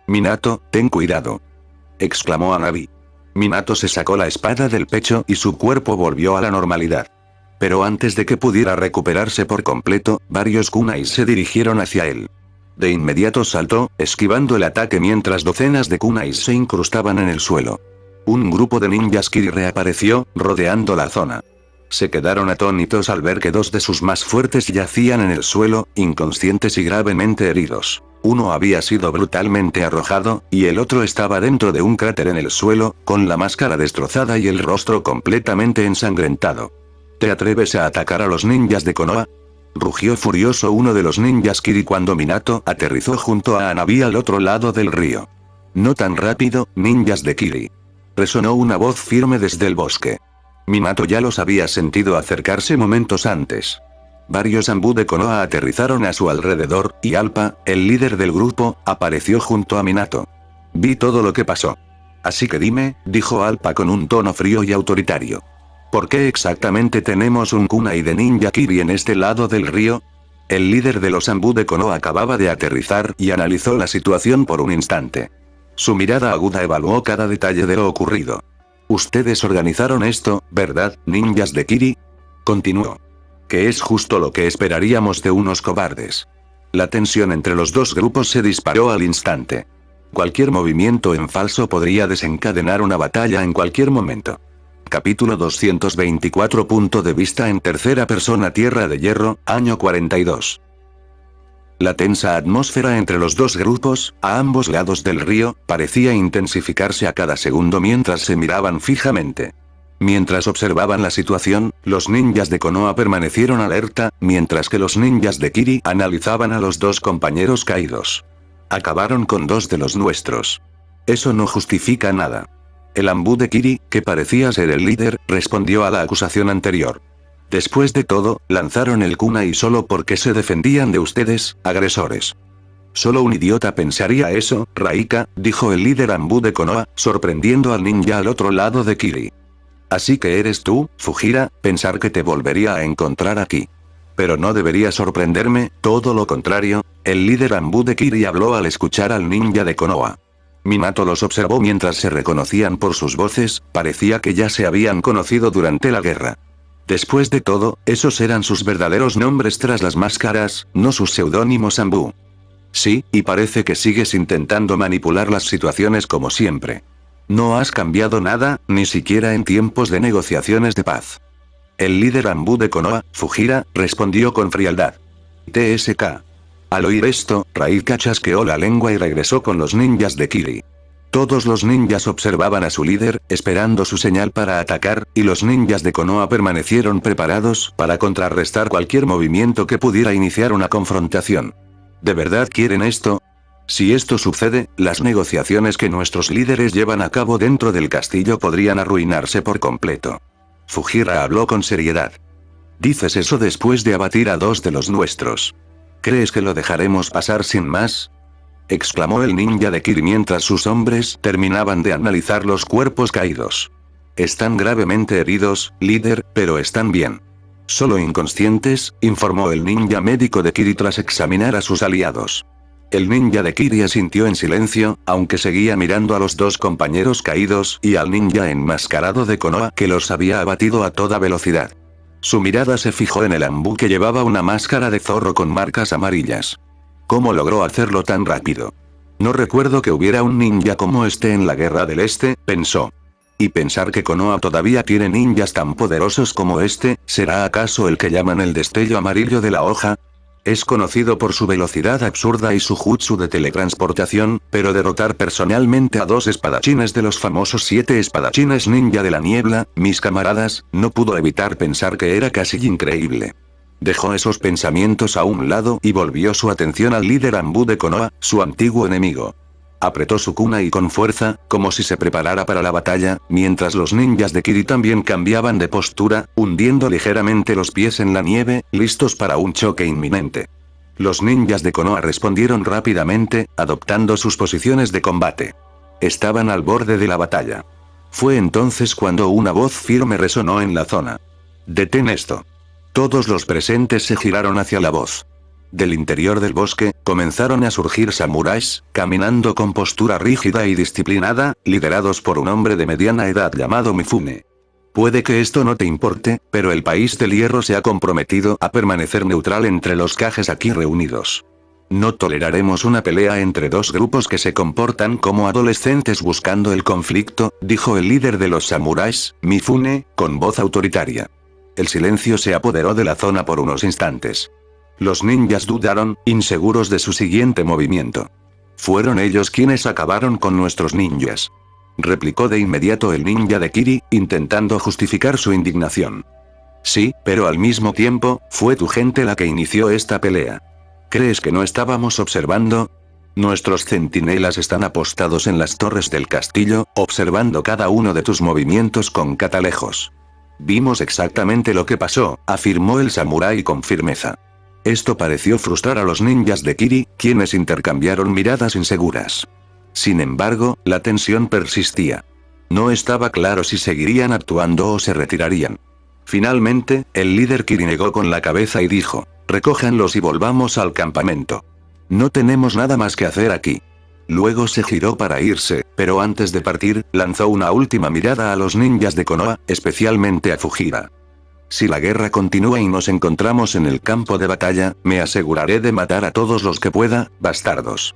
«Minato, ten cuidado», exclamó Hanabi. Minato se sacó la espada del pecho y su cuerpo volvió a la normalidad. Pero antes de que pudiera recuperarse por completo, varios kunais se dirigieron hacia él. De inmediato saltó, esquivando el ataque mientras docenas de kunais se incrustaban en el suelo. Un grupo de ninjas Kiri reapareció, rodeando la zona. Se quedaron atónitos al ver que dos de sus más fuertes yacían en el suelo, inconscientes y gravemente heridos. Uno había sido brutalmente arrojado, y el otro estaba dentro de un cráter en el suelo, con la máscara destrozada y el rostro completamente ensangrentado. ¿Te atreves a atacar a los ninjas de Konoha?, rugió furioso uno de los ninjas Kiri cuando Minato aterrizó junto a Hanabi al otro lado del río. «No tan rápido, ninjas de Kiri», resonó una voz firme desde el bosque. Minato ya los había sentido acercarse momentos antes. Varios Anbu de Konoha aterrizaron a su alrededor, y Alpa, el líder del grupo, apareció junto a Minato. «Vi todo lo que pasó. Así que dime», dijo Alpa con un tono frío y autoritario. ¿Por qué exactamente tenemos un kunai de Ninja Kiri en este lado del río? El líder de los Anbu de Konoha acababa de aterrizar y analizó la situación por un instante. Su mirada aguda evaluó cada detalle de lo ocurrido. Ustedes organizaron esto, ¿verdad, ninjas de Kiri? Continuó. Que es justo lo que esperaríamos de unos cobardes. La tensión entre los dos grupos se disparó al instante. Cualquier movimiento en falso podría desencadenar una batalla en cualquier momento. Capítulo 224. Punto de vista en tercera persona. Tierra de Hierro, año 42. La tensa atmósfera entre los dos grupos, a ambos lados del río, parecía intensificarse a cada segundo mientras se miraban fijamente. Mientras observaban la situación, los ninjas de Konoha permanecieron alerta, mientras que los ninjas de Kiri analizaban a los dos compañeros caídos. Acabaron con dos de los nuestros. Eso no justifica nada. El Anbu de Kiri, que parecía ser el líder, respondió a la acusación anterior. Después de todo, lanzaron el kunai solo porque se defendían de ustedes, agresores. Solo un idiota pensaría eso, Raika, dijo el líder Anbu de Konoha, sorprendiendo al ninja al otro lado de Kiri. Así que eres tú, Fujira, pensar que te volvería a encontrar aquí. Pero no debería sorprenderme, todo lo contrario, el líder Anbu de Kiri habló al escuchar al ninja de Konoha. Minato los observó mientras se reconocían por sus voces, parecía que ya se habían conocido durante la guerra. Después de todo, esos eran sus verdaderos nombres tras las máscaras, no sus seudónimos Anbu. Sí, y parece que sigues intentando manipular las situaciones como siempre. No has cambiado nada, ni siquiera en tiempos de negociaciones de paz. El líder Anbu de Konoha, Fujira, respondió con frialdad. TSK. Al oír esto, Raika chasqueó la lengua y regresó con los ninjas de Kiri. Todos los ninjas observaban a su líder, esperando su señal para atacar, y los ninjas de Konoha permanecieron preparados para contrarrestar cualquier movimiento que pudiera iniciar una confrontación. ¿De verdad quieren esto? Si esto sucede, las negociaciones que nuestros líderes llevan a cabo dentro del castillo podrían arruinarse por completo. Fujira habló con seriedad. ¿Dices eso después de abatir a dos de los nuestros? ¿Crees que lo dejaremos pasar sin más? Exclamó el ninja de Kiri mientras sus hombres terminaban de analizar los cuerpos caídos. Están gravemente heridos, líder, pero están bien. Solo inconscientes, informó el ninja médico de Kiri tras examinar a sus aliados. El ninja de Kiri asintió en silencio, aunque seguía mirando a los dos compañeros caídos y al ninja enmascarado de Konoha que los había abatido a toda velocidad. Su mirada se fijó en el Anbu que llevaba una máscara de zorro con marcas amarillas. ¿Cómo logró hacerlo tan rápido? No recuerdo que hubiera un ninja como este en la Guerra del Este, pensó. Y pensar que Konoha todavía tiene ninjas tan poderosos como este, ¿será acaso el que llaman el destello amarillo de la hoja? Es conocido por su velocidad absurda y su jutsu de teletransportación, pero derrotar personalmente a dos espadachines de los famosos 7 espadachines ninja de la niebla, mis camaradas, no pudo evitar pensar que era casi increíble. Dejó esos pensamientos a un lado y volvió su atención al líder Anbu de Konoha, su antiguo enemigo. Apretó su kunai con fuerza, como si se preparara para la batalla, mientras los ninjas de Kiri también cambiaban de postura, hundiendo ligeramente los pies en la nieve, listos para un choque inminente. Los ninjas de Konoha respondieron rápidamente, adoptando sus posiciones de combate. Estaban al borde de la batalla. Fue entonces cuando una voz firme resonó en la zona. «Detén esto». Todos los presentes se giraron hacia la voz. Del interior del bosque, comenzaron a surgir samuráis, caminando con postura rígida y disciplinada, liderados por un hombre de mediana edad llamado Mifune. Puede que esto no te importe, pero el país del hierro se ha comprometido a permanecer neutral entre los Kages aquí reunidos. No toleraremos una pelea entre dos grupos que se comportan como adolescentes buscando el conflicto, dijo el líder de los samuráis, Mifune, con voz autoritaria. El silencio se apoderó de la zona por unos instantes. Los ninjas dudaron, inseguros de su siguiente movimiento. Fueron ellos quienes acabaron con nuestros ninjas. Replicó de inmediato el ninja de Kiri, intentando justificar su indignación. Sí, pero al mismo tiempo, fue tu gente la que inició esta pelea. ¿Crees que no estábamos observando? Nuestros centinelas están apostados en las torres del castillo, observando cada uno de tus movimientos con catalejos. Vimos exactamente lo que pasó, afirmó el samurái con firmeza. Esto pareció frustrar a los ninjas de Kiri, quienes intercambiaron miradas inseguras. Sin embargo, la tensión persistía. No estaba claro si seguirían actuando o se retirarían. Finalmente, el líder Kiri negó con la cabeza y dijo, recójanlos y volvamos al campamento. No tenemos nada más que hacer aquí. Luego se giró para irse, pero antes de partir, lanzó una última mirada a los ninjas de Konoha, especialmente a Fujira. Si la guerra continúa y nos encontramos en el campo de batalla, me aseguraré de matar a todos los que pueda, bastardos.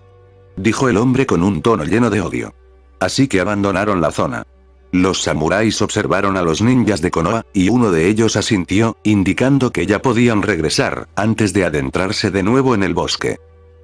Dijo el hombre con un tono lleno de odio. Así que abandonaron la zona. Los samuráis observaron a los ninjas de Konoha, y uno de ellos asintió, indicando que ya podían regresar, antes de adentrarse de nuevo en el bosque.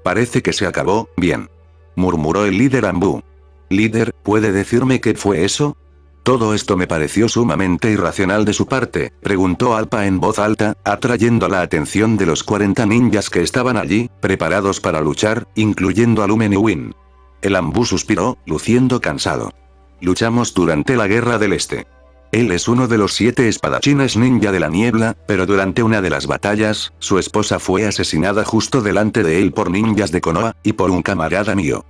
Parece que se acabó, bien. Murmuró el líder Anbu. Líder, ¿puede decirme qué fue eso? Todo esto me pareció sumamente irracional de su parte, preguntó Alpa en voz alta, atrayendo la atención de los 40 ninjas que estaban allí, preparados para luchar, incluyendo a Lumen y Win. El Anbu suspiró, luciendo cansado. Luchamos durante la Guerra del Este. Él es uno de los 7 espadachines ninja de la niebla, pero durante una de las batallas, su esposa fue asesinada justo delante de él por ninjas de Konoha, y por un camarada mío.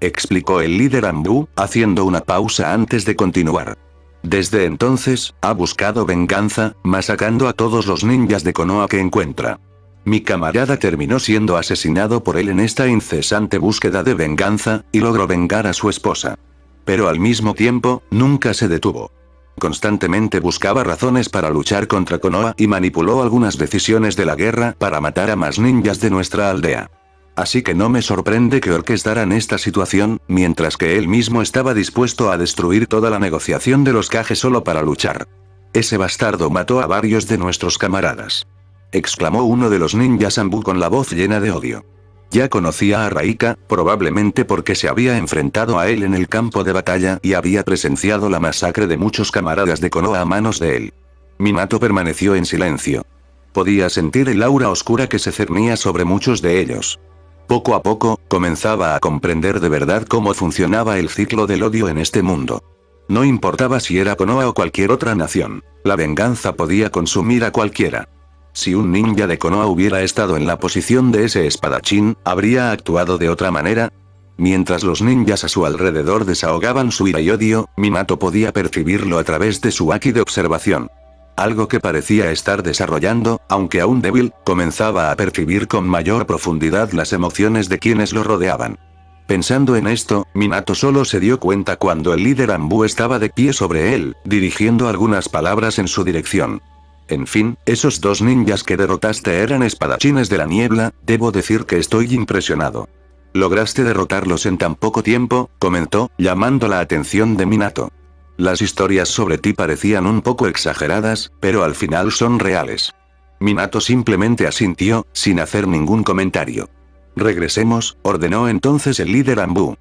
Explicó el líder Anbu, haciendo una pausa antes de continuar. Desde entonces, ha buscado venganza, masacrando a todos los ninjas de Konoha que encuentra. Mi camarada terminó siendo asesinado por él en esta incesante búsqueda de venganza, y logró vengar a su esposa. Pero al mismo tiempo, nunca se detuvo. Constantemente buscaba razones para luchar contra Konoha y manipuló algunas decisiones de la guerra para matar a más ninjas de nuestra aldea. Así que no me sorprende que orquestaran esta situación, mientras que él mismo estaba dispuesto a destruir toda la negociación de los Kage solo para luchar. Ese bastardo mató a varios de nuestros camaradas. Exclamó uno de los ninjas Anbu con la voz llena de odio. Ya conocía a Raika, probablemente porque se había enfrentado a él en el campo de batalla y había presenciado la masacre de muchos camaradas de Konoha a manos de él. Minato permaneció en silencio. Podía sentir el aura oscura que se cernía sobre muchos de ellos. Poco a poco, comenzaba a comprender de verdad cómo funcionaba el ciclo del odio en este mundo. No importaba si era Konoha o cualquier otra nación, la venganza podía consumir a cualquiera. Si un ninja de Konoha hubiera estado en la posición de ese espadachín, ¿habría actuado de otra manera? Mientras los ninjas a su alrededor desahogaban su ira y odio, Minato podía percibirlo a través de su haki de observación. Algo que parecía estar desarrollando, aunque aún débil, comenzaba a percibir con mayor profundidad las emociones de quienes lo rodeaban. Pensando en esto, Minato solo se dio cuenta cuando el líder Anbu estaba de pie sobre él, dirigiendo algunas palabras en su dirección. En fin, esos 2 ninjas que derrotaste eran espadachines de la niebla, debo decir que estoy impresionado. Lograste derrotarlos en tan poco tiempo, comentó, llamando la atención de Minato. Las historias sobre ti parecían un poco exageradas, pero al final son reales. Minato simplemente asintió, sin hacer ningún comentario. Regresemos, ordenó entonces el líder Anbu.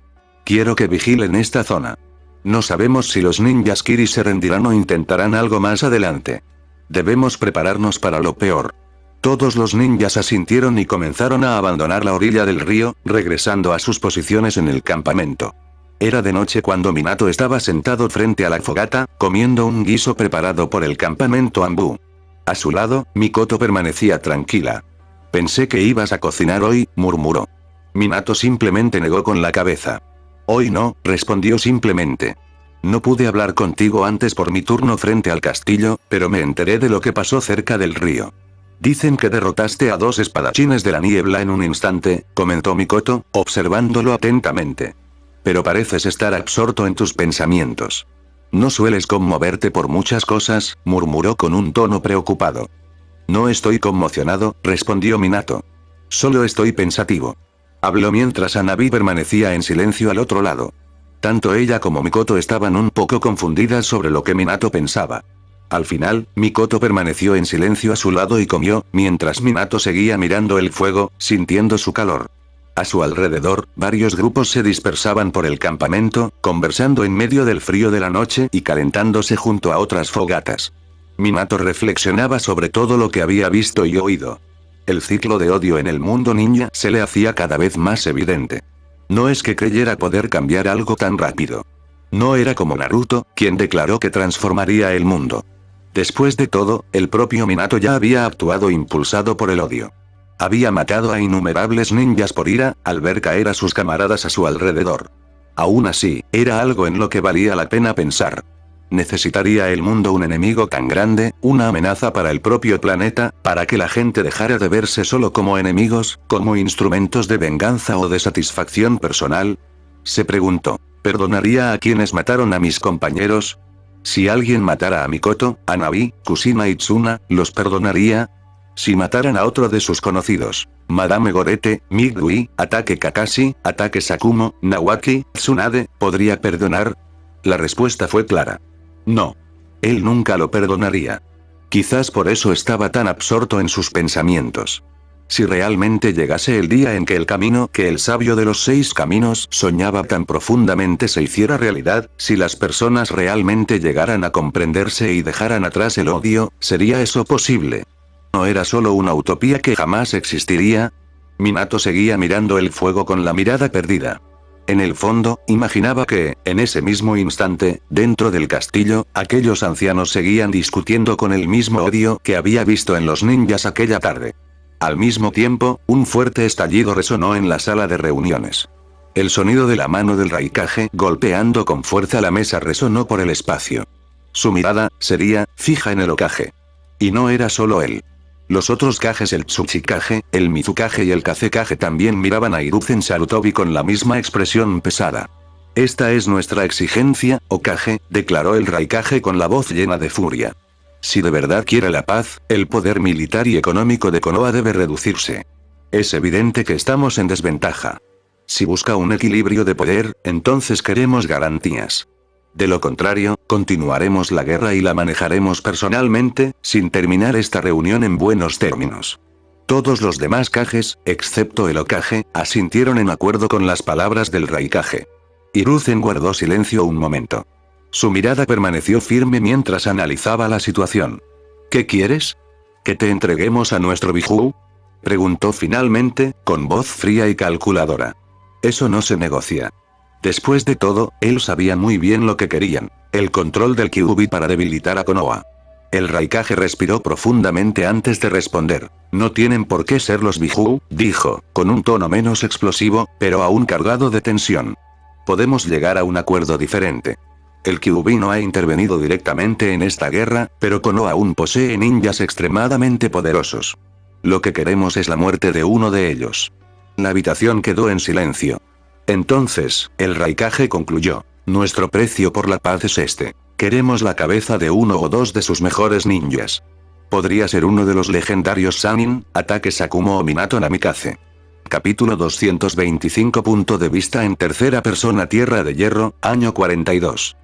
Quiero que vigilen esta zona. No sabemos si los ninjas Kiri se rendirán o intentarán algo más adelante. Debemos prepararnos para lo peor. Todos los ninjas asintieron y comenzaron a abandonar la orilla del río, regresando a sus posiciones en el campamento. Era de noche cuando Minato estaba sentado frente a la fogata, comiendo un guiso preparado por el campamento Anbu. A su lado, Mikoto permanecía tranquila. Pensé que ibas a cocinar hoy, murmuró. Minato simplemente negó con la cabeza. Hoy no, respondió simplemente. No pude hablar contigo antes por mi turno frente al castillo, pero me enteré de lo que pasó cerca del río. Dicen que derrotaste a 2 espadachines de la niebla en un instante, comentó Mikoto, observándolo atentamente. Pero pareces estar absorto en tus pensamientos. No sueles conmoverte por muchas cosas, murmuró con un tono preocupado. No estoy conmocionado, respondió Minato. Solo estoy pensativo. Habló mientras Hanabi permanecía en silencio al otro lado. Tanto ella como Mikoto estaban un poco confundidas sobre lo que Minato pensaba. Al final, Mikoto permaneció en silencio a su lado y comió, mientras Minato seguía mirando el fuego, sintiendo su calor. A su alrededor, varios grupos se dispersaban por el campamento, conversando en medio del frío de la noche y calentándose junto a otras fogatas. Minato reflexionaba sobre todo lo que había visto y oído. El ciclo de odio en el mundo ninja se le hacía cada vez más evidente. No es que creyera poder cambiar algo tan rápido. No era como Naruto, quien declaró que transformaría el mundo. Después de todo, el propio Minato ya había actuado impulsado por el odio. Había matado a innumerables ninjas por ira, al ver caer a sus camaradas a su alrededor. Aún así, era algo en lo que valía la pena pensar. ¿Necesitaría el mundo un enemigo tan grande, una amenaza para el propio planeta, para que la gente dejara de verse solo como enemigos, como instrumentos de venganza o de satisfacción personal? Se preguntó. ¿Perdonaría a quienes mataron a mis compañeros? Si alguien matara a Mikoto, a Nabi, Kusina y Tsuna, ¿los perdonaría? Si mataran a otro de sus conocidos, Madame Gorete, Migui, Ataque Kakashi, Ataque Sakumo, Nawaki, Tsunade, ¿podría perdonar? La respuesta fue clara. No. Él nunca lo perdonaría. Quizás por eso estaba tan absorto en sus pensamientos. Si realmente llegase el día en que el camino que el sabio de los 6 caminos soñaba tan profundamente se hiciera realidad, si las personas realmente llegaran a comprenderse y dejaran atrás el odio, ¿sería eso posible? ¿No era solo una utopía que jamás existiría? Minato seguía mirando el fuego con la mirada perdida. En el fondo, imaginaba que, en ese mismo instante, dentro del castillo, aquellos ancianos seguían discutiendo con el mismo odio que había visto en los ninjas aquella tarde. Al mismo tiempo, un fuerte estallido resonó en la sala de reuniones. El sonido de la mano del Raikage golpeando con fuerza la mesa resonó por el espacio. Su mirada, sería, fija en el Hokage. Y no era solo él. Los otros Kages, el Tsuchikage, el Mizukage y el Kazekage también miraban a Hiruzen Sarutobi con la misma expresión pesada. Esta es nuestra exigencia, Hokage, declaró el Raikage con la voz llena de furia. Si de verdad quiere la paz, el poder militar y económico de Konoha debe reducirse. Es evidente que estamos en desventaja. Si busca un equilibrio de poder, entonces queremos garantías. De lo contrario, continuaremos la guerra y la manejaremos personalmente, sin terminar esta reunión en buenos términos. Todos los demás Kages, excepto el Hokage, asintieron en acuerdo con las palabras del Raikage. Hiruzen guardó silencio un momento. Su mirada permaneció firme mientras analizaba la situación. ¿Qué quieres? ¿Que te entreguemos a nuestro Biju? Preguntó finalmente, con voz fría y calculadora. Eso no se negocia. Después de todo, él sabía muy bien lo que querían, el control del Kyuubi para debilitar a Konoha. El Raikage respiró profundamente antes de responder. No tienen por qué ser los Biju, dijo, con un tono menos explosivo, pero aún cargado de tensión. Podemos llegar a un acuerdo diferente. El Kyuubi no ha intervenido directamente en esta guerra, pero Konoha aún posee ninjas extremadamente poderosos. Lo que queremos es la muerte de uno de ellos. La habitación quedó en silencio. Entonces, el Raikage concluyó. Nuestro precio por la paz es este. Queremos la cabeza de uno o dos de sus mejores ninjas. Podría ser uno de los legendarios Sannin, Ataque Sakumo o Minato Namikaze. Capítulo 225. Punto de vista en tercera persona. Tierra de Hierro, año 42.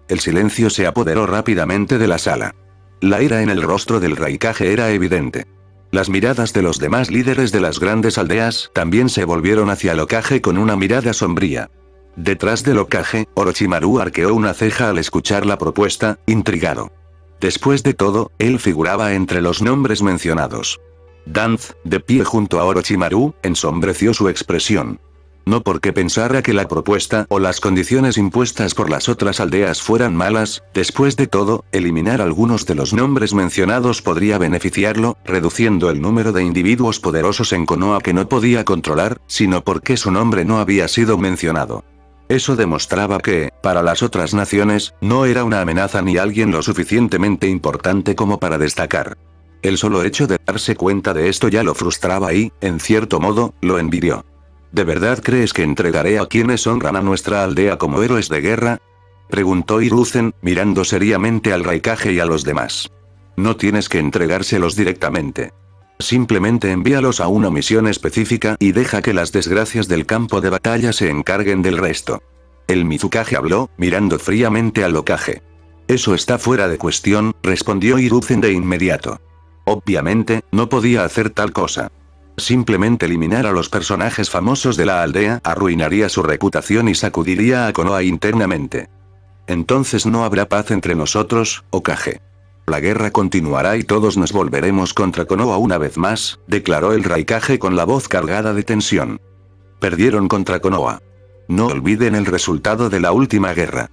El silencio se apoderó rápidamente de la sala. La ira en el rostro del Raikage era evidente. Las miradas de los demás líderes de las grandes aldeas también se volvieron hacia el Hokage con una mirada sombría. Detrás del Hokage, Orochimaru arqueó una ceja al escuchar la propuesta, intrigado. Después de todo, él figuraba entre los nombres mencionados. Danz, de pie junto a Orochimaru, ensombreció su expresión. No porque pensara que la propuesta o las condiciones impuestas por las otras aldeas fueran malas, después de todo, eliminar algunos de los nombres mencionados podría beneficiarlo, reduciendo el número de individuos poderosos en Konoha que no podía controlar, sino porque su nombre no había sido mencionado. Eso demostraba que, para las otras naciones, no era una amenaza ni alguien lo suficientemente importante como para destacar. El solo hecho de darse cuenta de esto ya lo frustraba y, en cierto modo, lo envidió. ¿De verdad crees que entregaré a quienes honran a nuestra aldea como héroes de guerra? Preguntó Hiruzen, mirando seriamente al Raikage y a los demás. No tienes que entregárselos directamente. Simplemente envíalos a una misión específica y deja que las desgracias del campo de batalla se encarguen del resto. El Mizukage habló, mirando fríamente al Hokage. Eso está fuera de cuestión, respondió Hiruzen de inmediato. Obviamente, no podía hacer tal cosa. Simplemente eliminar a los personajes famosos de la aldea arruinaría su reputación y sacudiría a Konoha internamente. Entonces no habrá paz entre nosotros, Hokage. La guerra continuará y todos nos volveremos contra Konoha una vez más, declaró el Raikage con la voz cargada de tensión. Perdieron contra Konoha. No olviden el resultado de la última guerra.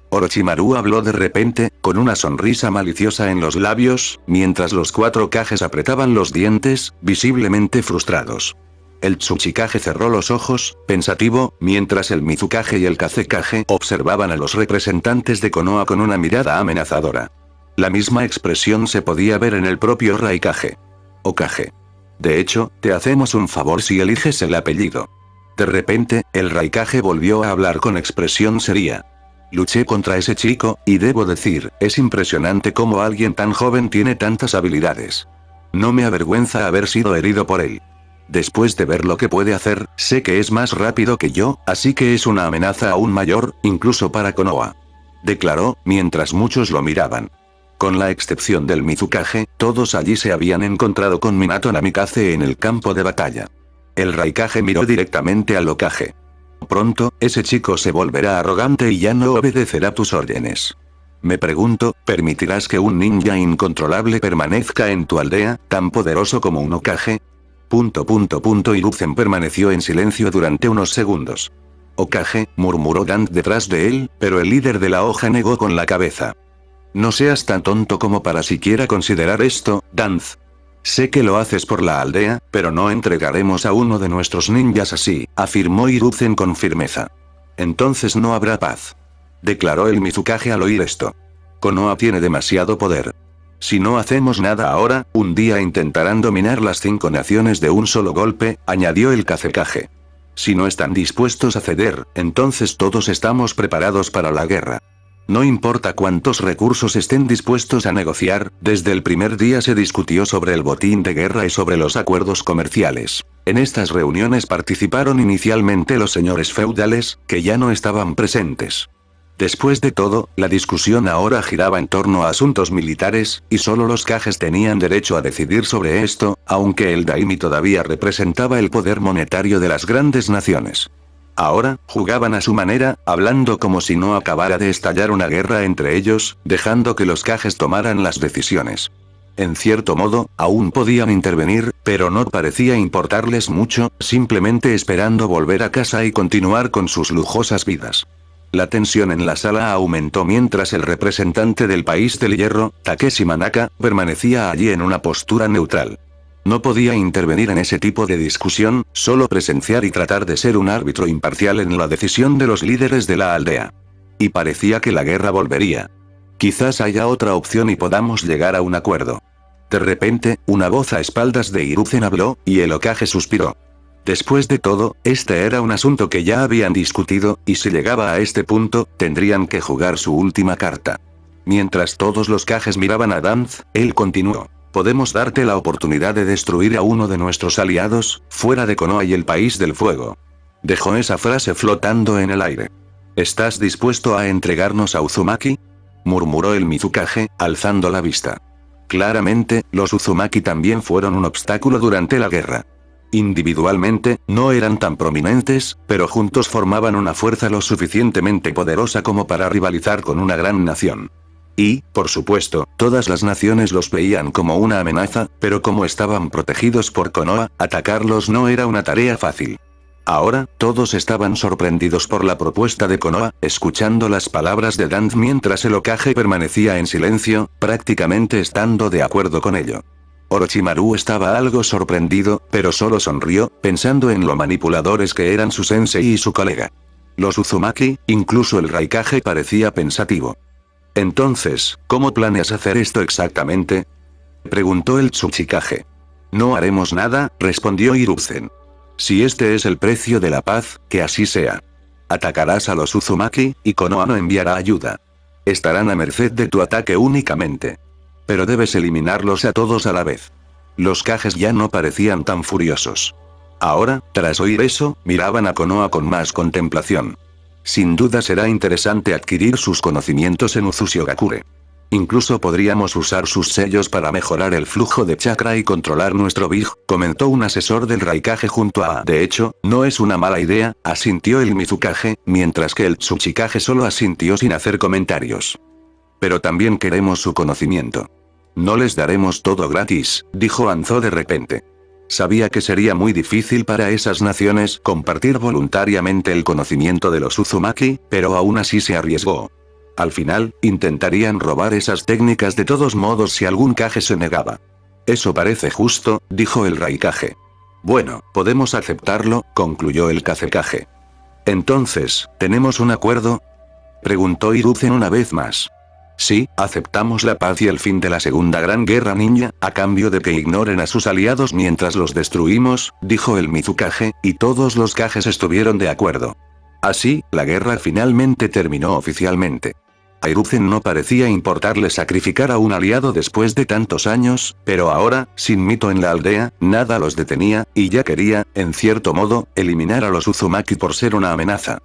Orochimaru habló de repente, con una sonrisa maliciosa en los labios, mientras los 4 Kages apretaban los dientes, visiblemente frustrados. El Tsuchikage cerró los ojos, pensativo, mientras el Mizukage y el Kazekage observaban a los representantes de Konoha con una mirada amenazadora. La misma expresión se podía ver en el propio Raikage. Hokage. De hecho, te hacemos un favor si eliges el apellido. De repente, el Raikage volvió a hablar con expresión seria. Luché contra ese chico, y debo decir, es impresionante cómo alguien tan joven tiene tantas habilidades. No me avergüenza haber sido herido por él. Después de ver lo que puede hacer, sé que es más rápido que yo, así que es una amenaza aún mayor, incluso para Konoha. Declaró, mientras muchos lo miraban. Con la excepción del Mizukage, todos allí se habían encontrado con Minato Namikaze en el campo de batalla. El Raikage miró directamente al Hokage. Pronto, ese chico se volverá arrogante y ya no obedecerá tus órdenes. Me pregunto, ¿permitirás que un ninja incontrolable permanezca en tu aldea, tan poderoso como un Hokage? Hiruzen permaneció en silencio durante unos segundos. Hokage, murmuró Danth detrás de él, pero el líder de la hoja negó con la cabeza. No seas tan tonto como para siquiera considerar esto, Danth. Sé que lo haces por la aldea, pero no entregaremos a uno de nuestros ninjas así, afirmó Hiruzen con firmeza. Entonces no habrá paz. Declaró el Mizukage al oír esto. Konoha tiene demasiado poder. Si no hacemos nada ahora, un día intentarán dominar las 5 naciones de un solo golpe, añadió el Kazekage. Si no están dispuestos a ceder, entonces todos estamos preparados para la guerra. No importa cuántos recursos estén dispuestos a negociar, desde el primer día se discutió sobre el botín de guerra y sobre los acuerdos comerciales. En estas reuniones participaron inicialmente los señores feudales, que ya no estaban presentes. Después de todo, la discusión ahora giraba en torno a asuntos militares, y solo los Kages tenían derecho a decidir sobre esto, aunque el Daimi todavía representaba el poder monetario de las grandes naciones. Ahora, jugaban a su manera, hablando como si no acabara de estallar una guerra entre ellos, dejando que los Kages tomaran las decisiones. En cierto modo, aún podían intervenir, pero no parecía importarles mucho, simplemente esperando volver a casa y continuar con sus lujosas vidas. La tensión en la sala aumentó mientras el representante del país del hierro, Takeshi Manaka, permanecía allí en una postura neutral. No podía intervenir en ese tipo de discusión, solo presenciar y tratar de ser un árbitro imparcial en la decisión de los líderes de la aldea. Y parecía que la guerra volvería. Quizás haya otra opción y podamos llegar a un acuerdo. De repente, una voz a espaldas de Hiruzen habló, y el Hokage suspiró. Después de todo, este era un asunto que ya habían discutido, y si llegaba a este punto, tendrían que jugar su última carta. Mientras todos los Kages miraban a Danth, él continuó. Podemos darte la oportunidad de destruir a uno de nuestros aliados, fuera de Konoha y el País del Fuego. Dejó esa frase flotando en el aire. ¿Estás dispuesto a entregarnos a Uzumaki? Murmuró el Mizukage, alzando la vista. Claramente, los Uzumaki también fueron un obstáculo durante la guerra. Individualmente, no eran tan prominentes, pero juntos formaban una fuerza lo suficientemente poderosa como para rivalizar con una gran nación. Y, por supuesto, todas las naciones los veían como una amenaza, pero como estaban protegidos por Konoha, atacarlos no era una tarea fácil. Ahora, todos estaban sorprendidos por la propuesta de Konoha, escuchando las palabras de Danth mientras el Hokage permanecía en silencio, prácticamente estando de acuerdo con ello. Orochimaru estaba algo sorprendido, pero solo sonrió, pensando en lo manipuladores que eran su sensei y su colega. Los Uzumaki, incluso el Raikage parecía pensativo. Entonces, ¿cómo planeas hacer esto exactamente? Preguntó el Tsuchikage. No haremos nada, respondió Hiruzen. Si este es el precio de la paz, que así sea. Atacarás a los Uzumaki, y Konoha no enviará ayuda. Estarán a merced de tu ataque únicamente. Pero debes eliminarlos a todos a la vez. Los Kages ya no parecían tan furiosos. Ahora, tras oír eso, miraban a Konoha con más contemplación. Sin duda será interesante adquirir sus conocimientos en Uzushigakure. Incluso podríamos usar sus sellos para mejorar el flujo de chakra y controlar nuestro Big, comentó un asesor del Raikage junto a. De hecho, no es una mala idea, asintió el Mizukage, mientras que el Tsuchikage solo asintió sin hacer comentarios. Pero también queremos su conocimiento. No les daremos todo gratis, dijo Anzo de repente. Sabía que sería muy difícil para esas naciones compartir voluntariamente el conocimiento de los Uzumaki, pero aún así se arriesgó. Al final, intentarían robar esas técnicas de todos modos si algún Kage se negaba. Eso parece justo, dijo el Raikage. Bueno, podemos aceptarlo, concluyó el Kazekage. Entonces, ¿tenemos un acuerdo?, preguntó Hiruzen una vez más. Sí, aceptamos la paz y el fin de la Segunda Gran Guerra Ninja, a cambio de que ignoren a sus aliados mientras los destruimos, dijo el Mizukage, y todos los Kages estuvieron de acuerdo. Así, la guerra finalmente terminó oficialmente. A Hiruzen no parecía importarle sacrificar a un aliado después de tantos años, pero ahora, sin Mito en la aldea, nada los detenía, y ya quería, en cierto modo, eliminar a los Uzumaki por ser una amenaza.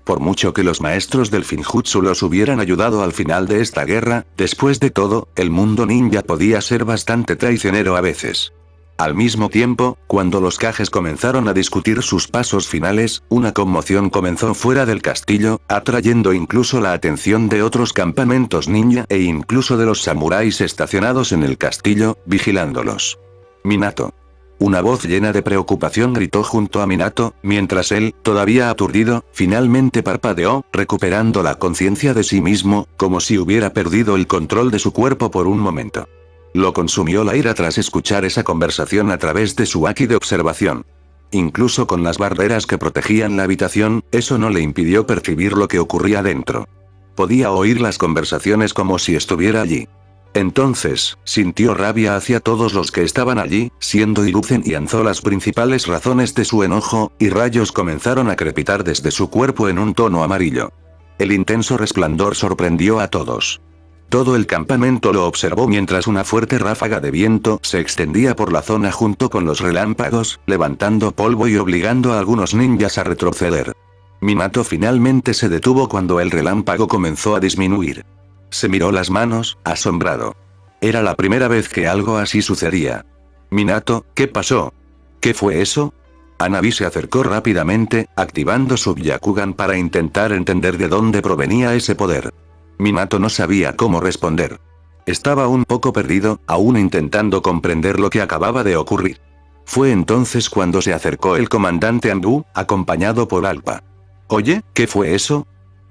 Por mucho que los maestros del Finjutsu los hubieran ayudado al final de esta guerra, después de todo, el mundo ninja podía ser bastante traicionero a veces. Al mismo tiempo, cuando los Kages comenzaron a discutir sus pasos finales, una conmoción comenzó fuera del castillo, atrayendo incluso la atención de otros campamentos ninja e incluso de los samuráis estacionados en el castillo, vigilándolos. Minato. Una voz llena de preocupación gritó junto a Minato, mientras él, todavía aturdido, finalmente parpadeó, recuperando la conciencia de sí mismo, como si hubiera perdido el control de su cuerpo por un momento. Lo consumió la ira tras escuchar esa conversación a través de su haki de observación. Incluso con las barreras que protegían la habitación, eso no le impidió percibir lo que ocurría dentro. Podía oír las conversaciones como si estuviera allí. Entonces, sintió rabia hacia todos los que estaban allí, siendo Hiruzen, y lanzó las principales razones de su enojo, y rayos comenzaron a crepitar desde su cuerpo en un tono amarillo. El intenso resplandor sorprendió a todos. Todo el campamento lo observó mientras una fuerte ráfaga de viento se extendía por la zona junto con los relámpagos, levantando polvo y obligando a algunos ninjas a retroceder. Minato finalmente se detuvo cuando el relámpago comenzó a disminuir. Se miró las manos, asombrado. Era la primera vez que algo así sucedía. Minato, ¿qué pasó? ¿Qué fue eso? Hanabi se acercó rápidamente, activando su Byakugan para intentar entender de dónde provenía ese poder. Minato no sabía cómo responder. Estaba un poco perdido, aún intentando comprender lo que acababa de ocurrir. Fue entonces cuando se acercó el comandante Anbu, acompañado por Alpa. Oye, ¿qué fue eso?,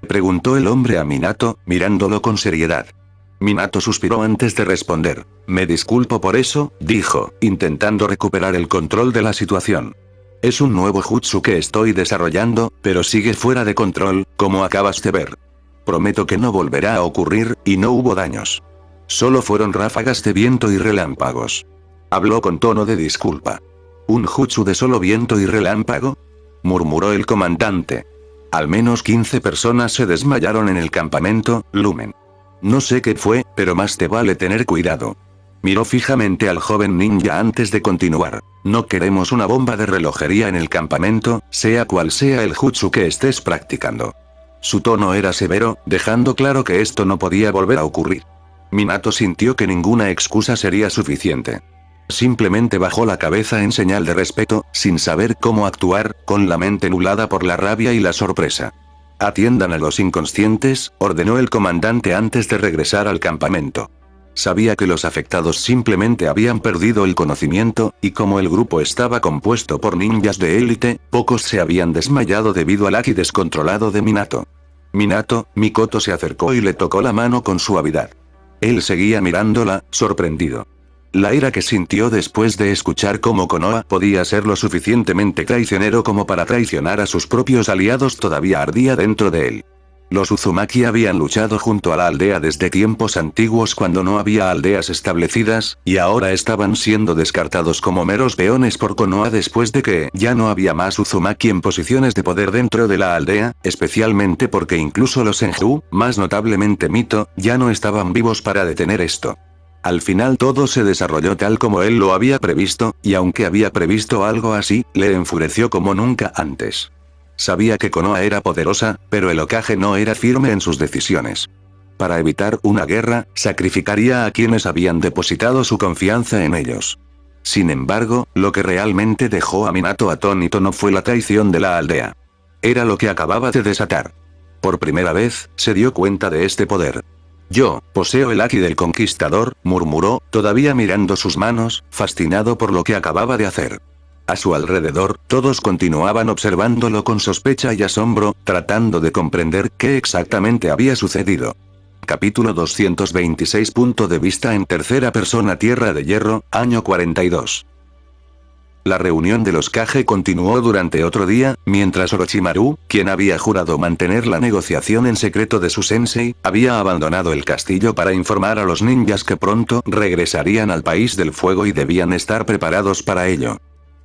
preguntó el hombre a Minato, mirándolo con seriedad. Minato suspiró antes de responder. Me disculpo por eso, dijo, intentando recuperar el control de la situación. Es un nuevo jutsu que estoy desarrollando, pero sigue fuera de control, como acabas de ver. Prometo que no volverá a ocurrir, y no hubo daños. Solo fueron ráfagas de viento y relámpagos. Habló con tono de disculpa. ¿Un jutsu de solo viento y relámpago?, murmuró el comandante. Al menos 15 personas se desmayaron en el campamento, Lumen. No sé qué fue, pero más te vale tener cuidado. Miró fijamente al joven ninja antes de continuar. No queremos una bomba de relojería en el campamento, sea cual sea el jutsu que estés practicando. Su tono era severo, dejando claro que esto no podía volver a ocurrir. Minato sintió que ninguna excusa sería suficiente. Simplemente bajó la cabeza en señal de respeto, sin saber cómo actuar, con la mente nublada por la rabia y la sorpresa. Atiendan a los inconscientes, ordenó el comandante antes de regresar al campamento. Sabía que los afectados simplemente habían perdido el conocimiento, y como el grupo estaba compuesto por ninjas de élite, pocos se habían desmayado debido al haki descontrolado de Minato. Minato, Mikoto se acercó y le tocó la mano con suavidad. Él seguía mirándola, sorprendido. La ira que sintió después de escuchar cómo Konoha podía ser lo suficientemente traicionero como para traicionar a sus propios aliados todavía ardía dentro de él. Los Uzumaki habían luchado junto a la aldea desde tiempos antiguos cuando no había aldeas establecidas, y ahora estaban siendo descartados como meros peones por Konoha después de que ya no había más Uzumaki en posiciones de poder dentro de la aldea, especialmente porque incluso los Senju, más notablemente Mito, ya no estaban vivos para detener esto. Al final todo se desarrolló tal como él lo había previsto, y aunque había previsto algo así, le enfureció como nunca antes. Sabía que Konoha era poderosa, pero el Hokage no era firme en sus decisiones. Para evitar una guerra, sacrificaría a quienes habían depositado su confianza en ellos. Sin embargo, lo que realmente dejó a Minato atónito no fue la traición de la aldea. Era lo que acababa de desatar. Por primera vez, se dio cuenta de este poder. Yo, poseo el haki del conquistador, murmuró, todavía mirando sus manos, fascinado por lo que acababa de hacer. A su alrededor, todos continuaban observándolo con sospecha y asombro, tratando de comprender qué exactamente había sucedido. Capítulo 226. Punto de vista en tercera persona. Tierra de Hierro, año 42. La reunión de los Kage continuó durante otro día, mientras Orochimaru, quien había jurado mantener la negociación en secreto de su sensei, había abandonado el castillo para informar a los ninjas que pronto regresarían al país del fuego y debían estar preparados para ello.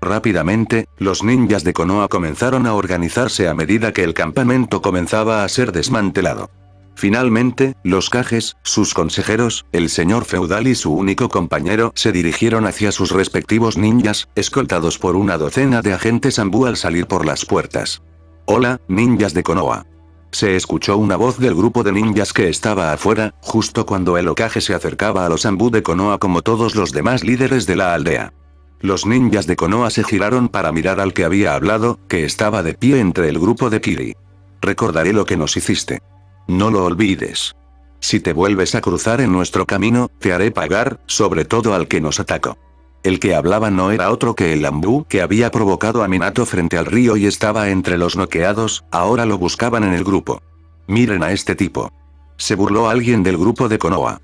Rápidamente, los ninjas de Konoha comenzaron a organizarse a medida que el campamento comenzaba a ser desmantelado. Finalmente, los Kages, sus consejeros, el señor feudal y su único compañero se dirigieron hacia sus respectivos ninjas, escoltados por una docena de agentes Anbu al salir por las puertas. «Hola, ninjas de Konoha». Se escuchó una voz del grupo de ninjas que estaba afuera, justo cuando el Hokage se acercaba a los Anbu de Konoha como todos los demás líderes de la aldea. Los ninjas de Konoha se giraron para mirar al que había hablado, que estaba de pie entre el grupo de Kiri. «Recordaré lo que nos hiciste. No lo olvides. Si te vuelves a cruzar en nuestro camino, te haré pagar, sobre todo al que nos atacó». El que hablaba no era otro que el Anbu que había provocado a Minato frente al río y estaba entre los noqueados, ahora lo buscaban en el grupo. «Miren a este tipo». Se burló alguien del grupo de Konoha.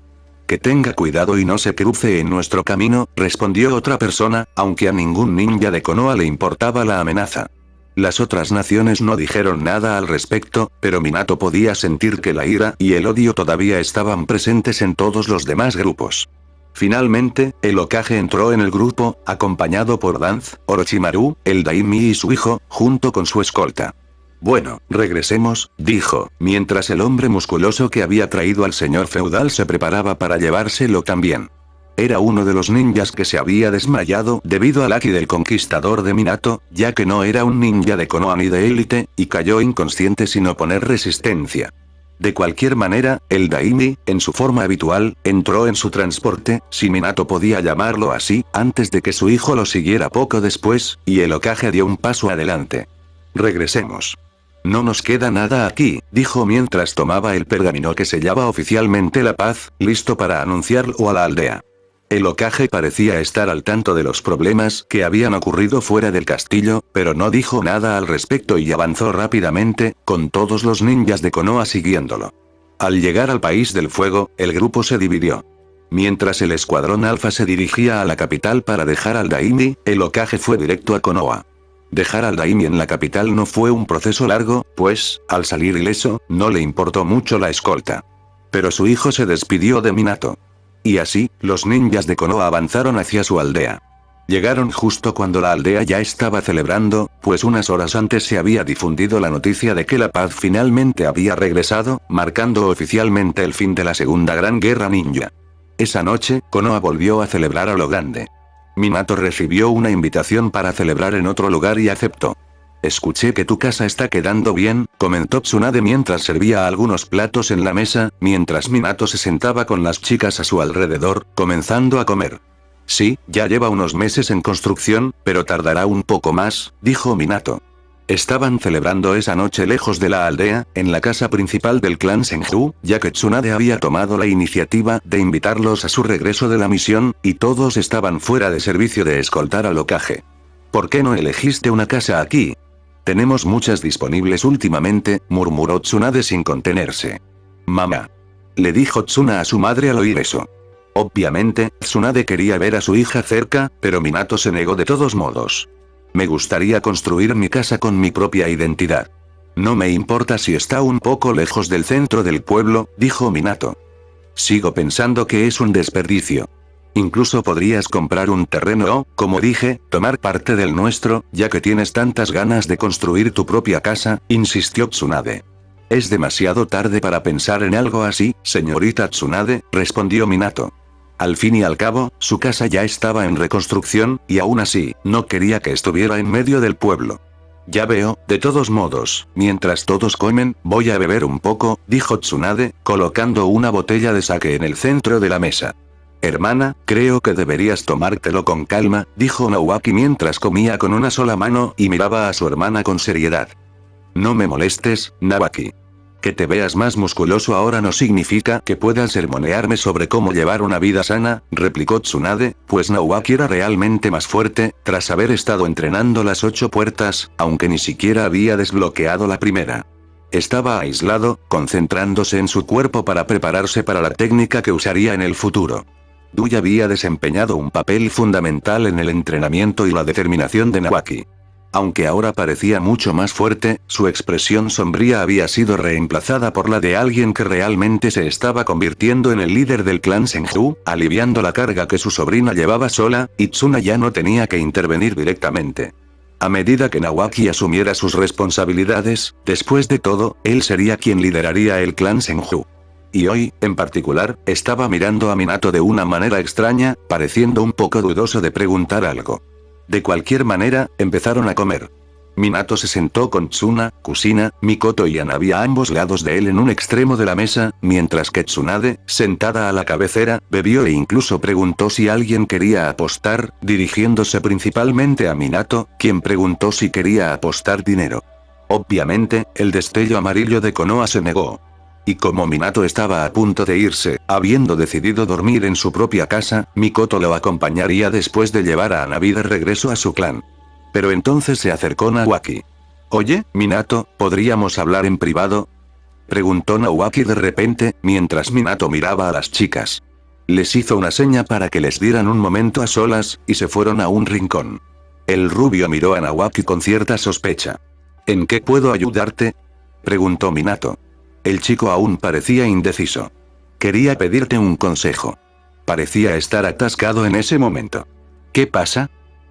«Que tenga cuidado y no se cruce en nuestro camino», respondió otra persona, aunque a ningún ninja de Konoha le importaba la amenaza. Las otras naciones no dijeron nada al respecto, pero Minato podía sentir que la ira y el odio todavía estaban presentes en todos los demás grupos. Finalmente, el Hokage entró en el grupo, acompañado por Danzo, Orochimaru, el Daimi y su hijo, junto con su escolta. «Bueno, regresemos», dijo, mientras el hombre musculoso que había traído al señor feudal se preparaba para llevárselo también. Era uno de los ninjas que se había desmayado debido al haki del conquistador de Minato, ya que no era un ninja de Konoha ni de élite, y cayó inconsciente sin oponer resistencia. De cualquier manera, el Daimi, en su forma habitual, entró en su transporte, si Minato podía llamarlo así, antes de que su hijo lo siguiera poco después, y el Hokage dio un paso adelante. «Regresemos. No nos queda nada aquí», dijo mientras tomaba el pergamino que sellaba oficialmente la paz, listo para anunciarlo a la aldea. El Hokage parecía estar al tanto de los problemas que habían ocurrido fuera del castillo, pero no dijo nada al respecto y avanzó rápidamente, con todos los ninjas de Konoha siguiéndolo. Al llegar al país del fuego, el grupo se dividió. Mientras el escuadrón alfa se dirigía a la capital para dejar al Daimi, el Hokage fue directo a Konoha. Dejar al Daimi en la capital no fue un proceso largo, pues, al salir ileso, no le importó mucho la escolta. Pero su hijo se despidió de Minato. Y así, los ninjas de Konoha avanzaron hacia su aldea. Llegaron justo cuando la aldea ya estaba celebrando, pues unas horas antes se había difundido la noticia de que la paz finalmente había regresado, marcando oficialmente el fin de la Segunda Gran Guerra Ninja. Esa noche, Konoha volvió a celebrar a lo grande. Minato recibió una invitación para celebrar en otro lugar y aceptó. «Escuché que tu casa está quedando bien», comentó Tsunade mientras servía algunos platos en la mesa, mientras Minato se sentaba con las chicas a su alrededor, comenzando a comer. «Sí, ya lleva unos meses en construcción, pero tardará un poco más», dijo Minato. Estaban celebrando esa noche lejos de la aldea, en la casa principal del clan Senju, ya que Tsunade había tomado la iniciativa de invitarlos a su regreso de la misión, y todos estaban fuera de servicio de escoltar al Hokage. «¿Por qué no elegiste una casa aquí? Tenemos muchas disponibles últimamente», murmuró Tsunade sin contenerse. «Mamá», le dijo Tsuna a su madre al oír eso. Obviamente, Tsunade quería ver a su hija cerca, pero Minato se negó de todos modos. «Me gustaría construir mi casa con mi propia identidad. No me importa si está un poco lejos del centro del pueblo», dijo Minato. «Sigo pensando que es un desperdicio. Incluso podrías comprar un terreno o, como dije, tomar parte del nuestro, ya que tienes tantas ganas de construir tu propia casa», insistió Tsunade. «Es demasiado tarde para pensar en algo así, señorita Tsunade», respondió Minato. Al fin y al cabo, su casa ya estaba en reconstrucción, y aún así, no quería que estuviera en medio del pueblo. «Ya veo, de todos modos, mientras todos comen, voy a beber un poco», dijo Tsunade, colocando una botella de sake en el centro de la mesa. «Hermana, creo que deberías tomártelo con calma», dijo Naoaki mientras comía con una sola mano y miraba a su hermana con seriedad. «No me molestes, Naoaki. Que te veas más musculoso ahora no significa que puedas sermonearme sobre cómo llevar una vida sana», replicó Tsunade, pues Naoaki era realmente más fuerte, tras haber estado entrenando las 8 puertas, aunque ni siquiera había desbloqueado la primera. Estaba aislado, concentrándose en su cuerpo para prepararse para la técnica que usaría en el futuro. Dui había desempeñado un papel fundamental en el entrenamiento y la determinación de Nawaki. Aunque ahora parecía mucho más fuerte, su expresión sombría había sido reemplazada por la de alguien que realmente se estaba convirtiendo en el líder del clan Senju, aliviando la carga que su sobrina llevaba sola, y Tsuna ya no tenía que intervenir directamente. A medida que Nawaki asumiera sus responsabilidades, después de todo, él sería quien lideraría el clan Senju. Y hoy, en particular, estaba mirando a Minato de una manera extraña, pareciendo un poco dudoso de preguntar algo. De cualquier manera, empezaron a comer. Minato se sentó con Tsuna, Kusina, Mikoto y Hanabi a ambos lados de él en un extremo de la mesa, mientras que Tsunade, sentada a la cabecera, bebió e incluso preguntó si alguien quería apostar, dirigiéndose principalmente a Minato, quien preguntó si quería apostar dinero. Obviamente, el destello amarillo de Konoha se negó. Y como Minato estaba a punto de irse, habiendo decidido dormir en su propia casa, Mikoto lo acompañaría después de llevar a Hanabi de regreso a su clan. Pero entonces se acercó Nawaki. «Oye, Minato, ¿podríamos hablar en privado?», preguntó Nawaki de repente, mientras Minato miraba a las chicas. Les hizo una seña para que les dieran un momento a solas, y se fueron a un rincón. El rubio miró a Nawaki con cierta sospecha. «¿En qué puedo ayudarte?», preguntó Minato. El chico aún parecía indeciso. «Quería pedirte un consejo». Parecía estar atascado en ese momento. «¿Qué pasa?»,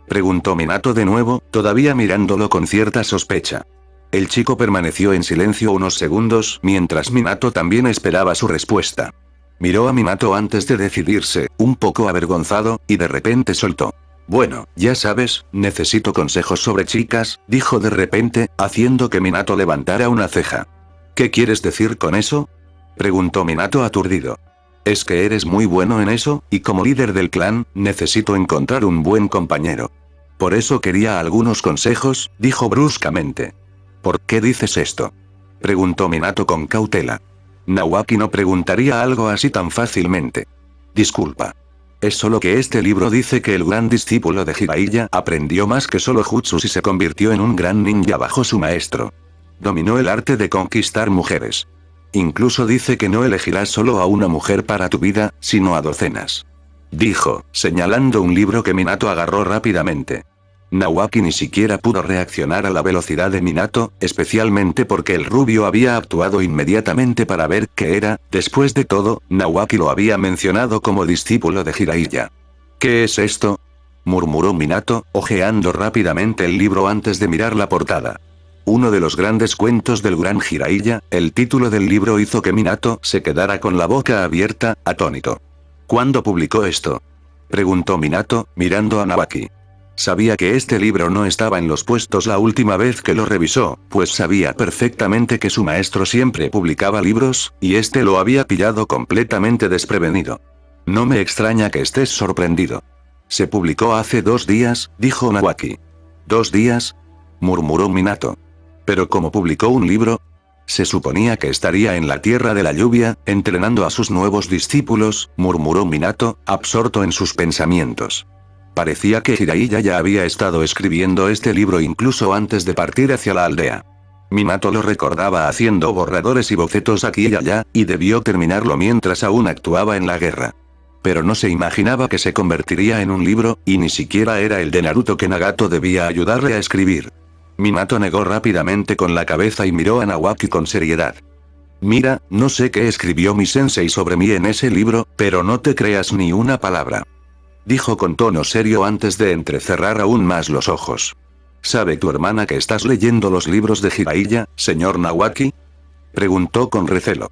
preguntó Minato de nuevo, todavía mirándolo con cierta sospecha. El chico permaneció en silencio unos segundos, mientras Minato también esperaba su respuesta. Miró a Minato antes de decidirse, un poco avergonzado, y de repente soltó. «Bueno, ya sabes, necesito consejos sobre chicas», dijo de repente, haciendo que Minato levantara una ceja. «¿Qué quieres decir con eso?», preguntó Minato aturdido. «Es que eres muy bueno en eso, y como líder del clan, necesito encontrar un buen compañero. Por eso quería algunos consejos», dijo bruscamente. «¿Por qué dices esto?», preguntó Minato con cautela. Nawaki no preguntaría algo así tan fácilmente. «Disculpa. Es solo que este libro dice que el gran discípulo de Jiraiya aprendió más que solo jutsus y se convirtió en un gran ninja bajo su maestro. Dominó el arte de conquistar mujeres. Incluso dice que no elegirás solo a una mujer para tu vida, sino a docenas», dijo, señalando un libro que Minato agarró rápidamente. Nawaki ni siquiera pudo reaccionar a la velocidad de Minato, especialmente porque el rubio había actuado inmediatamente para ver qué era. Después de todo, Nawaki lo había mencionado como discípulo de Jiraiya. «¿Qué es esto?», murmuró Minato, hojeando rápidamente el libro antes de mirar la portada. Uno de los grandes cuentos del gran Jiraiya, el título del libro hizo que Minato se quedara con la boca abierta, atónito. «¿Cuándo publicó esto?», preguntó Minato, mirando a Nawaki. Sabía que este libro no estaba en los puestos la última vez que lo revisó, pues sabía perfectamente que su maestro siempre publicaba libros, y este lo había pillado completamente desprevenido. «No me extraña que estés sorprendido. Se publicó hace 2 días», dijo Nawaki. «¿2 días?», murmuró Minato. «Pero como publicó un libro, se suponía que estaría en la tierra de la lluvia, entrenando a sus nuevos discípulos», murmuró Minato, absorto en sus pensamientos. Parecía que Jiraiya ya había estado escribiendo este libro incluso antes de partir hacia la aldea. Minato lo recordaba haciendo borradores y bocetos aquí y allá, y debió terminarlo mientras aún actuaba en la guerra. Pero no se imaginaba que se convertiría en un libro, y ni siquiera era el de Naruto que Nagato debía ayudarle a escribir. Minato negó rápidamente con la cabeza y miró a Nawaki con seriedad. «Mira, no sé qué escribió mi sensei sobre mí en ese libro, pero no te creas ni una palabra», dijo con tono serio antes de entrecerrar aún más los ojos. «¿Sabe tu hermana que estás leyendo los libros de Jiraiya, señor Nawaki?», preguntó con recelo.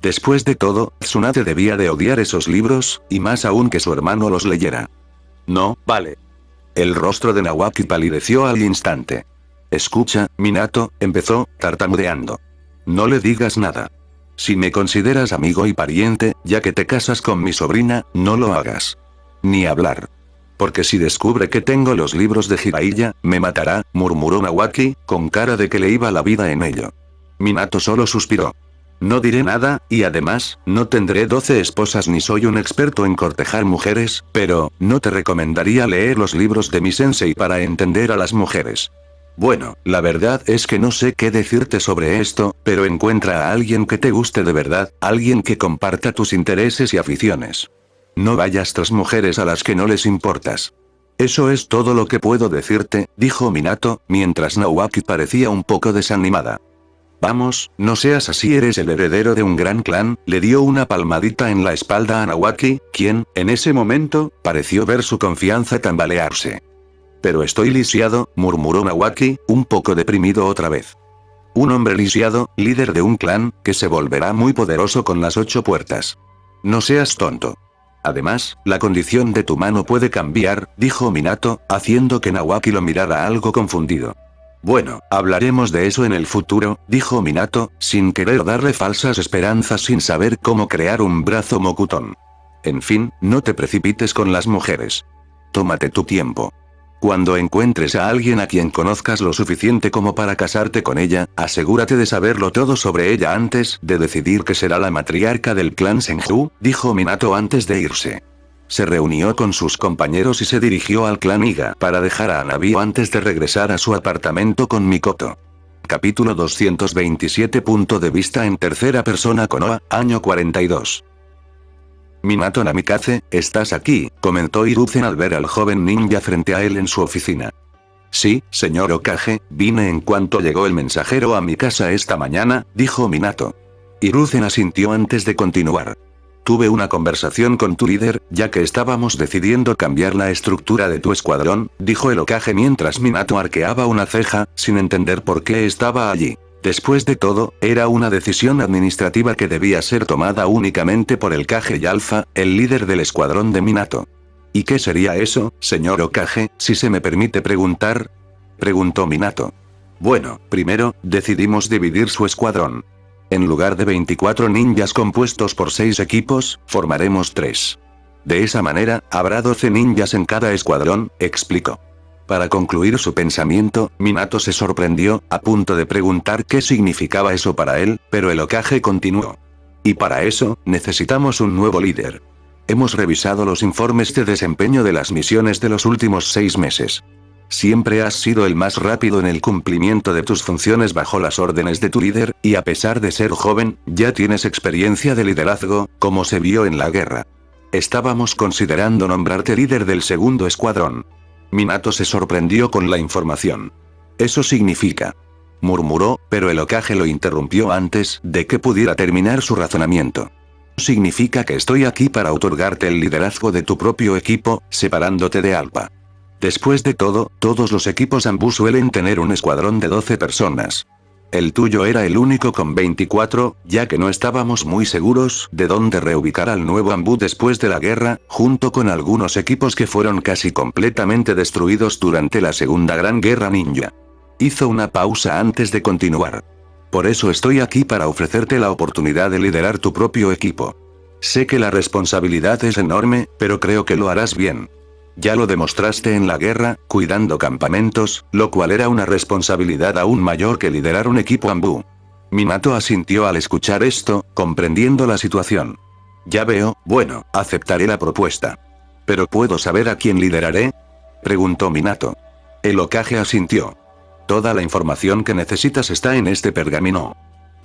Después de todo, Tsunade debía de odiar esos libros, y más aún que su hermano los leyera. «No, vale». El rostro de Nawaki palideció al instante. «Escucha, Minato», empezó, tartamudeando. «No le digas nada. Si me consideras amigo y pariente, ya que te casas con mi sobrina, no lo hagas. Ni hablar. Porque si descubre que tengo los libros de Jiraiya, me matará», murmuró Nawaki, con cara de que le iba la vida en ello. Minato solo suspiró. «No diré nada, y además, no tendré 12 esposas ni soy un experto en cortejar mujeres, pero, no te recomendaría leer los libros de mi sensei para entender a las mujeres. Bueno, la verdad es que no sé qué decirte sobre esto, pero encuentra a alguien que te guste de verdad, alguien que comparta tus intereses y aficiones. No vayas tras mujeres a las que no les importas. Eso es todo lo que puedo decirte, dijo Minato, mientras Naoaki parecía un poco desanimada. Vamos, no seas así, eres el heredero de un gran clan, le dio una palmadita en la espalda a Naoaki, quien, en ese momento, pareció ver su confianza tambalearse. Pero estoy lisiado, murmuró Naoaki, un poco deprimido otra vez. Un hombre lisiado, líder de un clan, que se volverá muy poderoso con las 8 puertas. No seas tonto. Además, la condición de tu mano puede cambiar, dijo Minato, haciendo que Naoaki lo mirara algo confundido. Bueno, hablaremos de eso en el futuro, dijo Minato, sin querer darle falsas esperanzas sin saber cómo crear un brazo Mokuton. En fin, no te precipites con las mujeres. Tómate tu tiempo. Cuando encuentres a alguien a quien conozcas lo suficiente como para casarte con ella, asegúrate de saberlo todo sobre ella antes de decidir que será la matriarca del clan Senju, dijo Minato antes de irse. Se reunió con sus compañeros y se dirigió al clan Iga para dejar a Nabio antes de regresar a su apartamento con Mikoto. Capítulo 227. Punto de vista en tercera persona. Konoha, año 42. Minato Namikaze, ¿estás aquí?, comentó Hiruzen al ver al joven ninja frente a él en su oficina. Sí, señor Hokage, vine en cuanto llegó el mensajero a mi casa esta mañana, dijo Minato. Hiruzen asintió antes de continuar. Tuve una conversación con tu líder, ya que estábamos decidiendo cambiar la estructura de tu escuadrón, dijo el Hokage mientras Minato arqueaba una ceja, sin entender por qué estaba allí. Después de todo, era una decisión administrativa que debía ser tomada únicamente por el Kage y Alpha, el líder del escuadrón de Minato. ¿Y qué sería eso, señor Hokage, si se me permite preguntar?, preguntó Minato. Bueno, primero, decidimos dividir su escuadrón. En lugar de 24 ninjas compuestos por 6 equipos, formaremos 3. De esa manera, habrá 12 ninjas en cada escuadrón, explicó. Para concluir su pensamiento, Minato se sorprendió, a punto de preguntar qué significaba eso para él, pero el Hokage continuó. Y para eso, necesitamos un nuevo líder. Hemos revisado los informes de desempeño de las misiones de los últimos 6 meses. Siempre has sido el más rápido en el cumplimiento de tus funciones bajo las órdenes de tu líder, y a pesar de ser joven, ya tienes experiencia de liderazgo, como se vio en la guerra. Estábamos considerando nombrarte líder del segundo escuadrón. Minato se sorprendió con la información. Eso significa, murmuró, pero el Hokage lo interrumpió antes de que pudiera terminar su razonamiento. Significa que estoy aquí para otorgarte el liderazgo de tu propio equipo, separándote de Alpha. Después de todo, todos los equipos Anbu suelen tener un escuadrón de 12 personas. El tuyo era el único con 24, ya que no estábamos muy seguros de dónde reubicar al nuevo Anbu después de la guerra, junto con algunos equipos que fueron casi completamente destruidos durante la Segunda Gran Guerra Ninja. Hizo una pausa antes de continuar. Por eso estoy aquí para ofrecerte la oportunidad de liderar tu propio equipo. Sé que la responsabilidad es enorme, pero creo que lo harás bien. Ya lo demostraste en la guerra, cuidando campamentos, lo cual era una responsabilidad aún mayor que liderar un equipo Anbu. Minato asintió al escuchar esto, comprendiendo la situación. Ya veo, bueno, aceptaré la propuesta. ¿Pero puedo saber a quién lideraré?, preguntó Minato. El Hokage asintió. Toda la información que necesitas está en este pergamino.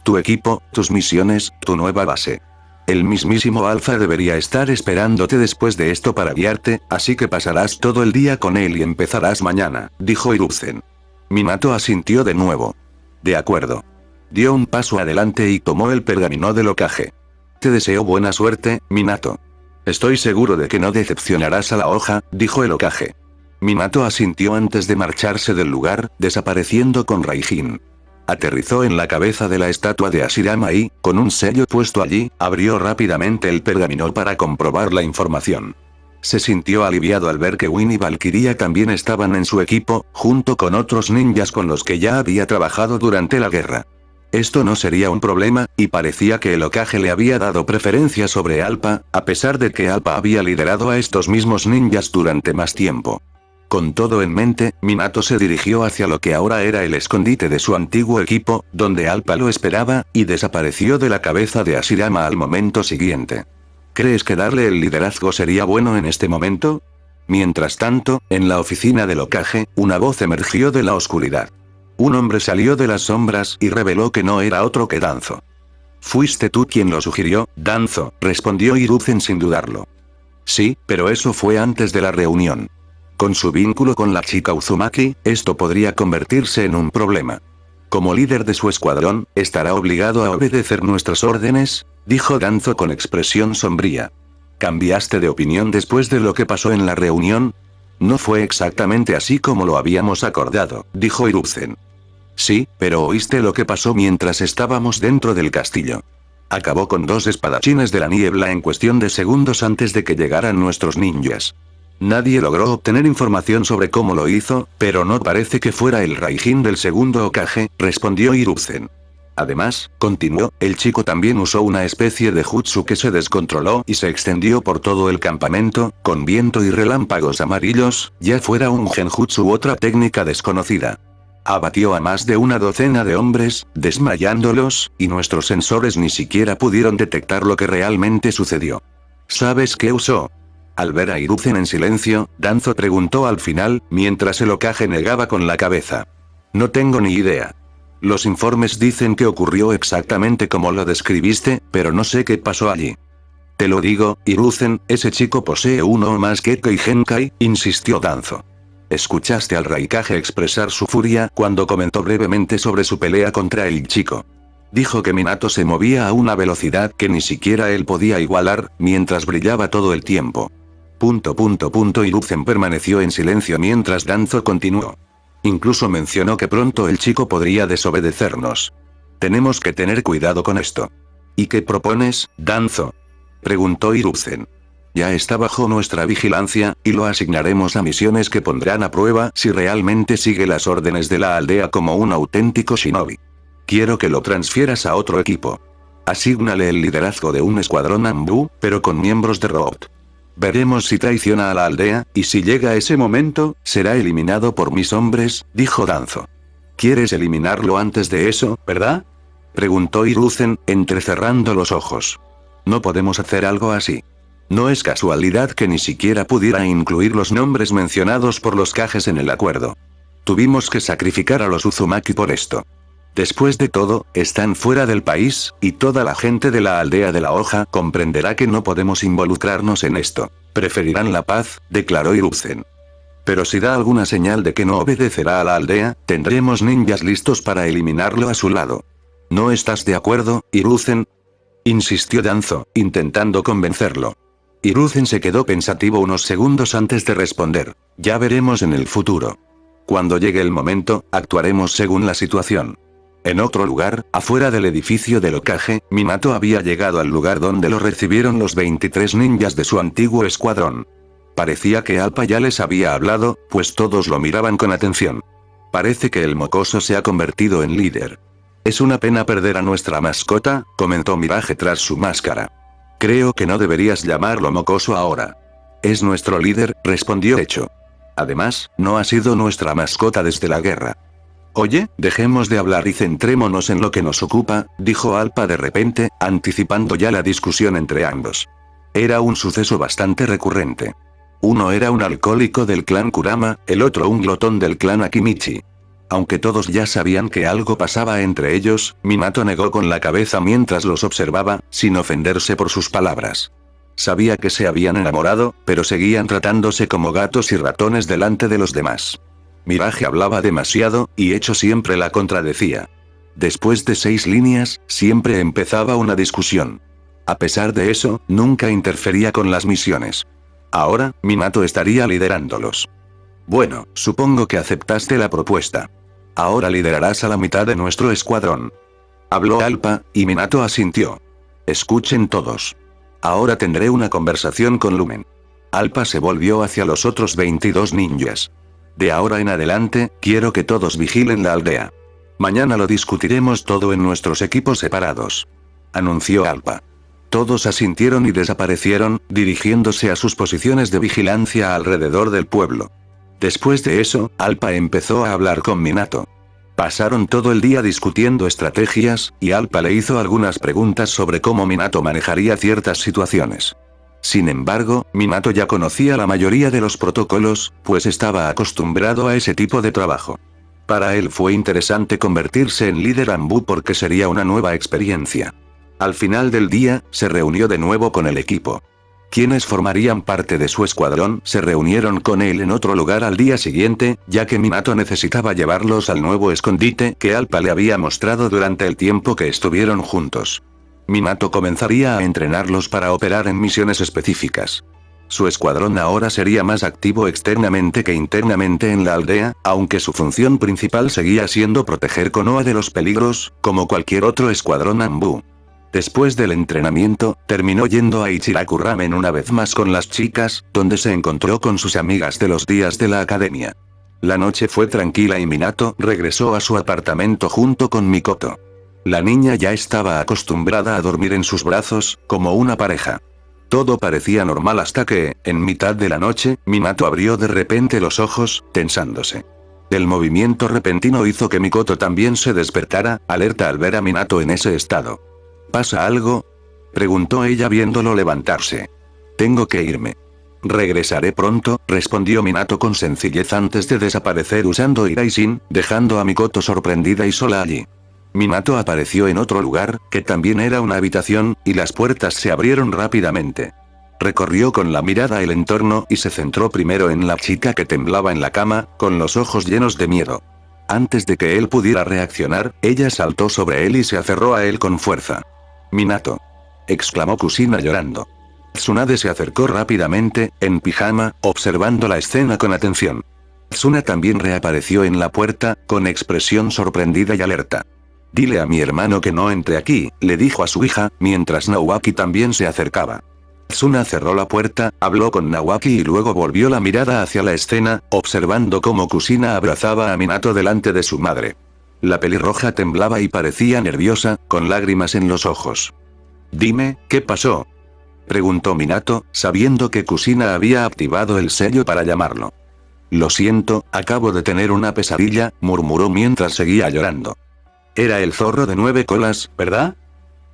Tu equipo, tus misiones, tu nueva base. El mismísimo Alpha debería estar esperándote después de esto para guiarte, así que pasarás todo el día con él y empezarás mañana, dijo Hiruzen. Minato asintió de nuevo. De acuerdo. Dio un paso adelante y tomó el pergamino del Hokage. Te deseo buena suerte, Minato. Estoy seguro de que no decepcionarás a la hoja, dijo el Hokage. Minato asintió antes de marcharse del lugar, desapareciendo con Raijin. Aterrizó en la cabeza de la estatua de Hashirama y, con un sello puesto allí, abrió rápidamente el pergamino para comprobar la información. Se sintió aliviado al ver que Win y Valkyria también estaban en su equipo, junto con otros ninjas con los que ya había trabajado durante la guerra. Esto no sería un problema, y parecía que el Hokage le había dado preferencia sobre Alpha, a pesar de que Alpha había liderado a estos mismos ninjas durante más tiempo. Con todo en mente, Minato se dirigió hacia lo que ahora era el escondite de su antiguo equipo, donde Alpha lo esperaba, y desapareció de la cabeza de Hashirama al momento siguiente. ¿Crees que darle el liderazgo sería bueno en este momento? Mientras tanto, en la oficina del Hokage, una voz emergió de la oscuridad. Un hombre salió de las sombras y reveló que no era otro que Danzo. ¿Fuiste tú quien lo sugirió, Danzo?, respondió Hiruzen sin dudarlo. Sí, pero eso fue antes de la reunión. Con su vínculo con la chica Uzumaki, esto podría convertirse en un problema. Como líder de su escuadrón, ¿estará obligado a obedecer nuestras órdenes?, dijo Danzo con expresión sombría. ¿Cambiaste de opinión después de lo que pasó en la reunión? No fue exactamente así como lo habíamos acordado, dijo Hiruzen. Sí, pero oíste lo que pasó mientras estábamos dentro del castillo. Acabó con 2 espadachines de la niebla en cuestión de segundos antes de que llegaran nuestros ninjas. Nadie logró obtener información sobre cómo lo hizo, pero no parece que fuera el Raijin del segundo Hokage, respondió Hiruzen. Además, continuó, el chico también usó una especie de jutsu que se descontroló y se extendió por todo el campamento, con viento y relámpagos amarillos, ya fuera un genjutsu u otra técnica desconocida. Abatió a más de una docena de hombres, desmayándolos, y nuestros sensores ni siquiera pudieron detectar lo que realmente sucedió. ¿Sabes qué usó? Al ver a Hiruzen en silencio, Danzo preguntó al final, mientras el Hokage negaba con la cabeza. No tengo ni idea. Los informes dicen que ocurrió exactamente como lo describiste, pero no sé qué pasó allí. Te lo digo, Hiruzen, ese chico posee uno o más Kekkei Genkai, insistió Danzo. ¿Escuchaste al Raikage expresar su furia cuando comentó brevemente sobre su pelea contra el chico? Dijo que Minato se movía a una velocidad que ni siquiera él podía igualar, mientras brillaba todo el tiempo. Hiruzen permaneció en silencio mientras Danzo continuó. Incluso mencionó que pronto el chico podría desobedecernos. Tenemos que tener cuidado con esto. ¿Y qué propones, Danzo?, preguntó Hiruzen. Ya está bajo nuestra vigilancia, y lo asignaremos a misiones que pondrán a prueba si realmente sigue las órdenes de la aldea como un auténtico shinobi. Quiero que lo transfieras a otro equipo. Asígnale el liderazgo de un escuadrón Anbu, pero con miembros de Root. Veremos si traiciona a la aldea, y si llega ese momento, será eliminado por mis hombres, dijo Danzo. ¿Quieres eliminarlo antes de eso, verdad?, preguntó Hiruzen, entrecerrando los ojos. No podemos hacer algo así. No es casualidad que ni siquiera pudiera incluir los nombres mencionados por los Kages en el acuerdo. Tuvimos que sacrificar a los Uzumaki por esto. Después de todo, están fuera del país, y toda la gente de la aldea de la hoja comprenderá que no podemos involucrarnos en esto. Preferirán la paz, declaró Hiruzen. Pero si da alguna señal de que no obedecerá a la aldea, tendremos ninjas listos para eliminarlo a su lado. ¿No estás de acuerdo, Hiruzen?, insistió Danzo, intentando convencerlo. Hiruzen se quedó pensativo unos segundos antes de responder. Ya veremos en el futuro. Cuando llegue el momento, actuaremos según la situación. En otro lugar, afuera del edificio del Hokage, Minato había llegado al lugar donde lo recibieron los 23 ninjas de su antiguo escuadrón. Parecía que Alpa ya les había hablado, pues todos lo miraban con atención. Parece que el mocoso se ha convertido en líder. Es una pena perder a nuestra mascota, comentó Mirage tras su máscara. Creo que no deberías llamarlo mocoso ahora. Es nuestro líder, respondió Echo. Además, no ha sido nuestra mascota desde la guerra. Oye, dejemos de hablar y centrémonos en lo que nos ocupa, dijo Alpa de repente, anticipando ya la discusión entre ambos. Era un suceso bastante recurrente. Uno era un alcohólico del clan Kurama, el otro un glotón del clan Akimichi. Aunque todos ya sabían que algo pasaba entre ellos, Minato negó con la cabeza mientras los observaba, sin ofenderse por sus palabras. Sabía que se habían enamorado, pero seguían tratándose como gatos y ratones delante de los demás. Mirage hablaba demasiado, y Echo siempre la contradecía. Después de 6 líneas, siempre empezaba una discusión. A pesar de eso, nunca interfería con las misiones. Ahora, Minato estaría liderándolos. Bueno, supongo que aceptaste la propuesta. Ahora liderarás a la mitad de nuestro escuadrón. Habló Alpa, y Minato asintió. Escuchen todos. Ahora tendré una conversación con Lumen. Alpa se volvió hacia los otros 22 ninjas. De ahora en adelante, quiero que todos vigilen la aldea. Mañana lo discutiremos todo en nuestros equipos separados. Anunció Alpa. Todos asintieron y desaparecieron, dirigiéndose a sus posiciones de vigilancia alrededor del pueblo. Después de eso, Alpa empezó a hablar con Minato. Pasaron todo el día discutiendo estrategias, y Alpa le hizo algunas preguntas sobre cómo Minato manejaría ciertas situaciones. Sin embargo, Minato ya conocía la mayoría de los protocolos, pues estaba acostumbrado a ese tipo de trabajo. Para él fue interesante convertirse en líder Anbu porque sería una nueva experiencia. Al final del día, se reunió de nuevo con el equipo. Quienes formarían parte de su escuadrón se reunieron con él en otro lugar al día siguiente, ya que Minato necesitaba llevarlos al nuevo escondite que Appa le había mostrado durante el tiempo que estuvieron juntos. Minato comenzaría a entrenarlos para operar en misiones específicas. Su escuadrón ahora sería más activo externamente que internamente en la aldea, aunque su función principal seguía siendo proteger Konoha de los peligros, como cualquier otro escuadrón Anbu. Después del entrenamiento, terminó yendo a Ichiraku Ramen una vez más con las chicas, donde se encontró con sus amigas de los días de la academia. La noche fue tranquila y Minato regresó a su apartamento junto con Mikoto. La niña ya estaba acostumbrada a dormir en sus brazos, como una pareja. Todo parecía normal hasta que, en mitad de la noche, Minato abrió de repente los ojos, tensándose. El movimiento repentino hizo que Mikoto también se despertara, alerta al ver a Minato en ese estado. ¿Pasa algo?, preguntó ella viéndolo levantarse. Tengo que irme. Regresaré pronto, respondió Minato con sencillez antes de desaparecer usando Iraisin, dejando a Mikoto sorprendida y sola allí. Minato apareció en otro lugar, que también era una habitación, y las puertas se abrieron rápidamente. Recorrió con la mirada el entorno y se centró primero en la chica que temblaba en la cama, con los ojos llenos de miedo. Antes de que él pudiera reaccionar, ella saltó sobre él y se aferró a él con fuerza. «Minato», exclamó Kushina llorando. Tsunade se acercó rápidamente, en pijama, observando la escena con atención. Tsuna también reapareció en la puerta, con expresión sorprendida y alerta. «Dile a mi hermano que no entre aquí», le dijo a su hija, mientras Nawaki también se acercaba. Tsuna cerró la puerta, habló con Nawaki y luego volvió la mirada hacia la escena, observando cómo Kushina abrazaba a Minato delante de su madre. La pelirroja temblaba y parecía nerviosa, con lágrimas en los ojos. «Dime, ¿qué pasó?», preguntó Minato, sabiendo que Kushina había activado el sello para llamarlo. «Lo siento, acabo de tener una pesadilla», murmuró mientras seguía llorando. «Era el zorro de 9 colas, ¿verdad?»,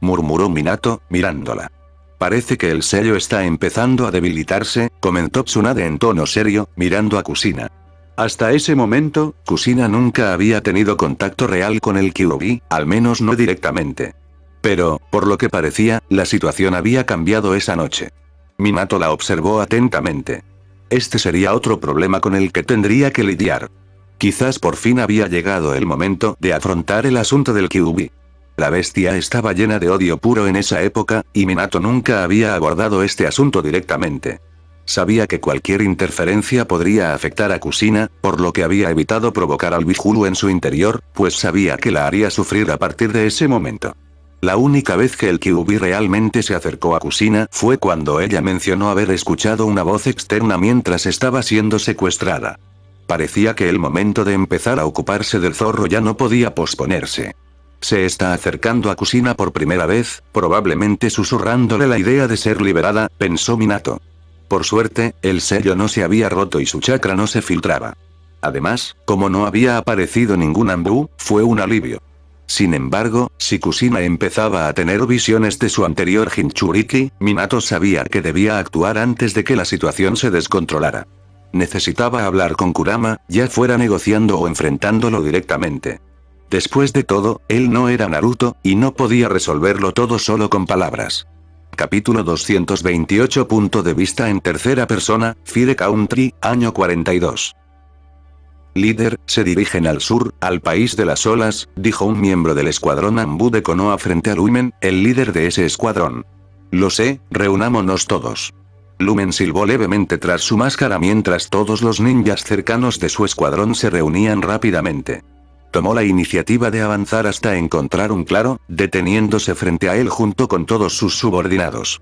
murmuró Minato, mirándola. «Parece que el sello está empezando a debilitarse», comentó Tsunade en tono serio, mirando a Kushina. Hasta ese momento, Kushina nunca había tenido contacto real con el Kyuubi, al menos no directamente. Pero, por lo que parecía, la situación había cambiado esa noche. Minato la observó atentamente. Este sería otro problema con el que tendría que lidiar. Quizás por fin había llegado el momento de afrontar el asunto del Kyuubi. La bestia estaba llena de odio puro en esa época, y Minato nunca había abordado este asunto directamente. Sabía que cualquier interferencia podría afectar a Kushina, por lo que había evitado provocar al Bihulu en su interior, pues sabía que la haría sufrir a partir de ese momento. La única vez que el Kyuubi realmente se acercó a Kushina fue cuando ella mencionó haber escuchado una voz externa mientras estaba siendo secuestrada. Parecía que el momento de empezar a ocuparse del zorro ya no podía posponerse. Se está acercando a Kushina por primera vez, probablemente susurrándole la idea de ser liberada, pensó Minato. Por suerte, el sello no se había roto y su chakra no se filtraba. Además, como no había aparecido ningún Anbu, fue un alivio. Sin embargo, si Kushina empezaba a tener visiones de su anterior Jinchuriki, Minato sabía que debía actuar antes de que la situación se descontrolara. Necesitaba hablar con Kurama, ya fuera negociando o enfrentándolo directamente. Después de todo, él no era Naruto, y no podía resolverlo todo solo con palabras. Capítulo 228. Punto de vista en tercera persona, Fire Country, año 42. Líder, se dirigen al sur, al país de las olas, dijo un miembro del escuadrón Anbu de Konoha frente a Lumen, el líder de ese escuadrón. Lo sé, reunámonos todos. Lumen silbó levemente tras su máscara mientras todos los ninjas cercanos de su escuadrón se reunían rápidamente. Tomó la iniciativa de avanzar hasta encontrar un claro, deteniéndose frente a él junto con todos sus subordinados.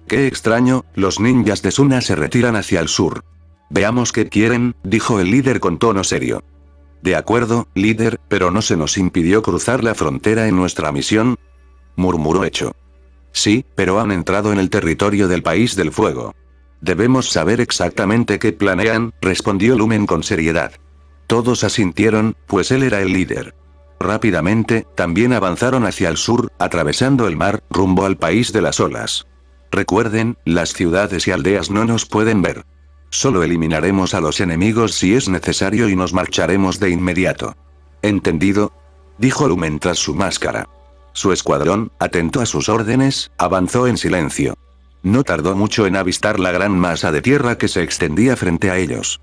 Qué extraño, los ninjas de Suna se retiran hacia el sur. Veamos qué quieren, dijo el líder con tono serio. De acuerdo, líder, pero no se nos impidió cruzar la frontera en nuestra misión, murmuró Echo. Sí, pero han entrado en el territorio del País del Fuego. Debemos saber exactamente qué planean, respondió Lumen con seriedad. Todos asintieron, pues él era el líder. Rápidamente, también avanzaron hacia el sur, atravesando el mar, rumbo al País de las Olas. Recuerden, las ciudades y aldeas no nos pueden ver. Solo eliminaremos a los enemigos si es necesario y nos marcharemos de inmediato. ¿Entendido?, dijo Lumen tras su máscara. Su escuadrón, atento a sus órdenes, avanzó en silencio. No tardó mucho en avistar la gran masa de tierra que se extendía frente a ellos.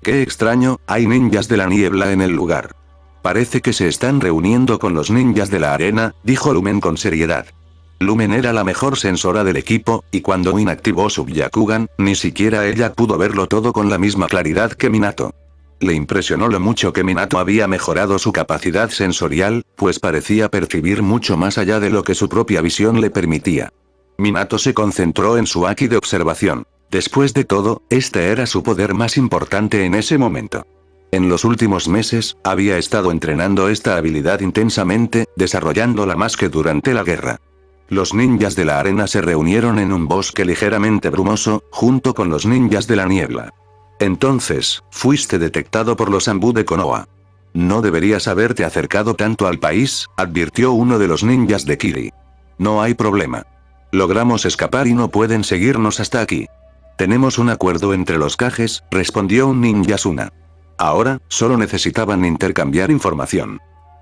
Qué extraño, hay ninjas de la niebla en el lugar. Parece que se están reuniendo con los ninjas de la arena, dijo Lumen con seriedad. Lumen era la mejor sensora del equipo, y cuando Win activó su Byakugan, ni siquiera ella pudo verlo todo con la misma claridad que Minato. Le impresionó lo mucho que Minato había mejorado su capacidad sensorial, pues parecía percibir mucho más allá de lo que su propia visión le permitía. Minato se concentró en su haki de observación. Después de todo, este era su poder más importante en ese momento. En los últimos meses, había estado entrenando esta habilidad intensamente, desarrollándola más que durante la guerra. Los ninjas de la arena se reunieron en un bosque ligeramente brumoso, junto con los ninjas de la niebla. Entonces, fuiste detectado por los Anbu de Konoha. No deberías haberte acercado tanto al país, advirtió uno de los ninjas de Kiri. No hay problema. Logramos escapar y no pueden seguirnos hasta aquí. Tenemos un acuerdo entre los Kages, respondió un ninja Suna. Ahora, solo necesitaban intercambiar información.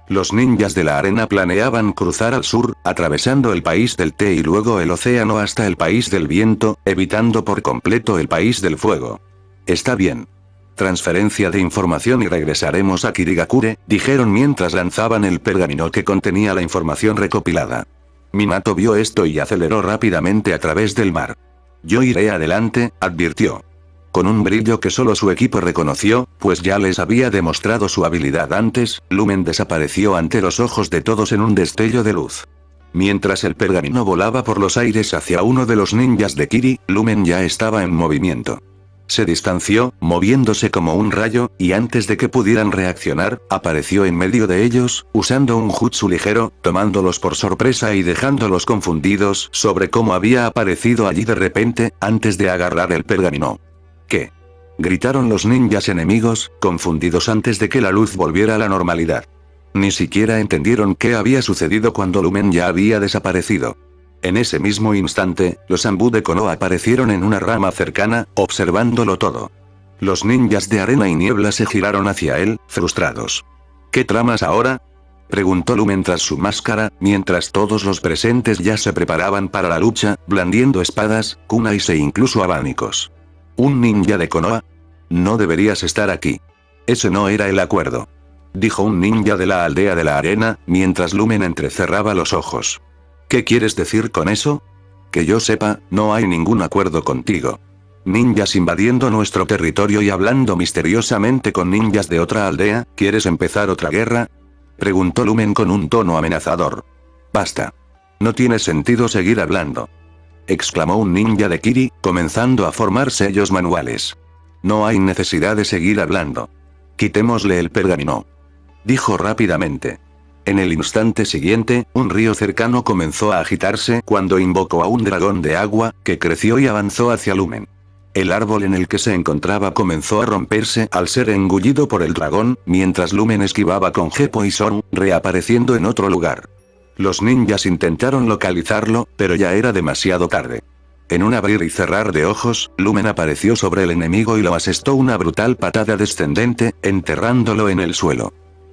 Los ninjas de la arena planeaban cruzar al sur, atravesando el país del té y luego el océano hasta el país del viento, evitando por completo el país del fuego. Está bien. Transferencia de información y regresaremos a Kirigakure, dijeron mientras lanzaban el pergamino que contenía la información recopilada. Minato vio esto y aceleró rápidamente a través del mar. Yo iré adelante, advirtió. Con un brillo que solo su equipo reconoció, pues ya les había demostrado su habilidad antes, Lumen desapareció ante los ojos de todos en un destello de luz. Mientras el pergamino volaba por los aires hacia uno de los ninjas de Kiri, Lumen ya estaba en movimiento. Se distanció, moviéndose como un rayo, y antes de que pudieran reaccionar, apareció en medio de ellos, usando un jutsu ligero, tomándolos por sorpresa y dejándolos confundidos sobre cómo había aparecido allí de repente, antes de agarrar el pergamino. ¿Qué? Gritaron los ninjas enemigos, confundidos antes de que la luz volviera a la normalidad. Ni siquiera entendieron qué había sucedido cuando Lumen ya había desaparecido. En ese mismo instante, los Anbu de Konoha aparecieron en una rama cercana, observándolo todo. Los ninjas de arena y niebla se giraron hacia él, frustrados. ¿Qué tramas ahora?, preguntó Lumen tras su máscara, mientras todos los presentes ya se preparaban para la lucha, blandiendo espadas, kunais e incluso abanicos. ¿Un ninja de Konoha? No deberías estar aquí. Ese no era el acuerdo, dijo un ninja de la aldea de la arena, mientras Lumen entrecerraba los ojos. ¿Qué quieres decir con eso? Que yo sepa, no hay ningún acuerdo contigo. Ninjas invadiendo nuestro territorio y hablando misteriosamente con ninjas de otra aldea, ¿quieres empezar otra guerra?, preguntó Lumen con un tono amenazador. Basta. No tiene sentido seguir hablando, exclamó un ninja de Kiri, comenzando a formar sellos manuales. No hay necesidad de seguir hablando. Quitémosle el pergamino, dijo rápidamente. En el instante siguiente, un río cercano comenzó a agitarse cuando invocó a un dragón de agua, que creció y avanzó hacia Lumen. El árbol en el que se encontraba comenzó a romperse al ser engullido por el dragón, mientras Lumen esquivaba con Heppo y Son, reapareciendo en otro lugar. Los ninjas intentaron localizarlo, pero ya era demasiado tarde. En un abrir y cerrar de ojos, Lumen apareció sobre el enemigo y lo asestó una brutal patada descendente, enterrándolo en el suelo.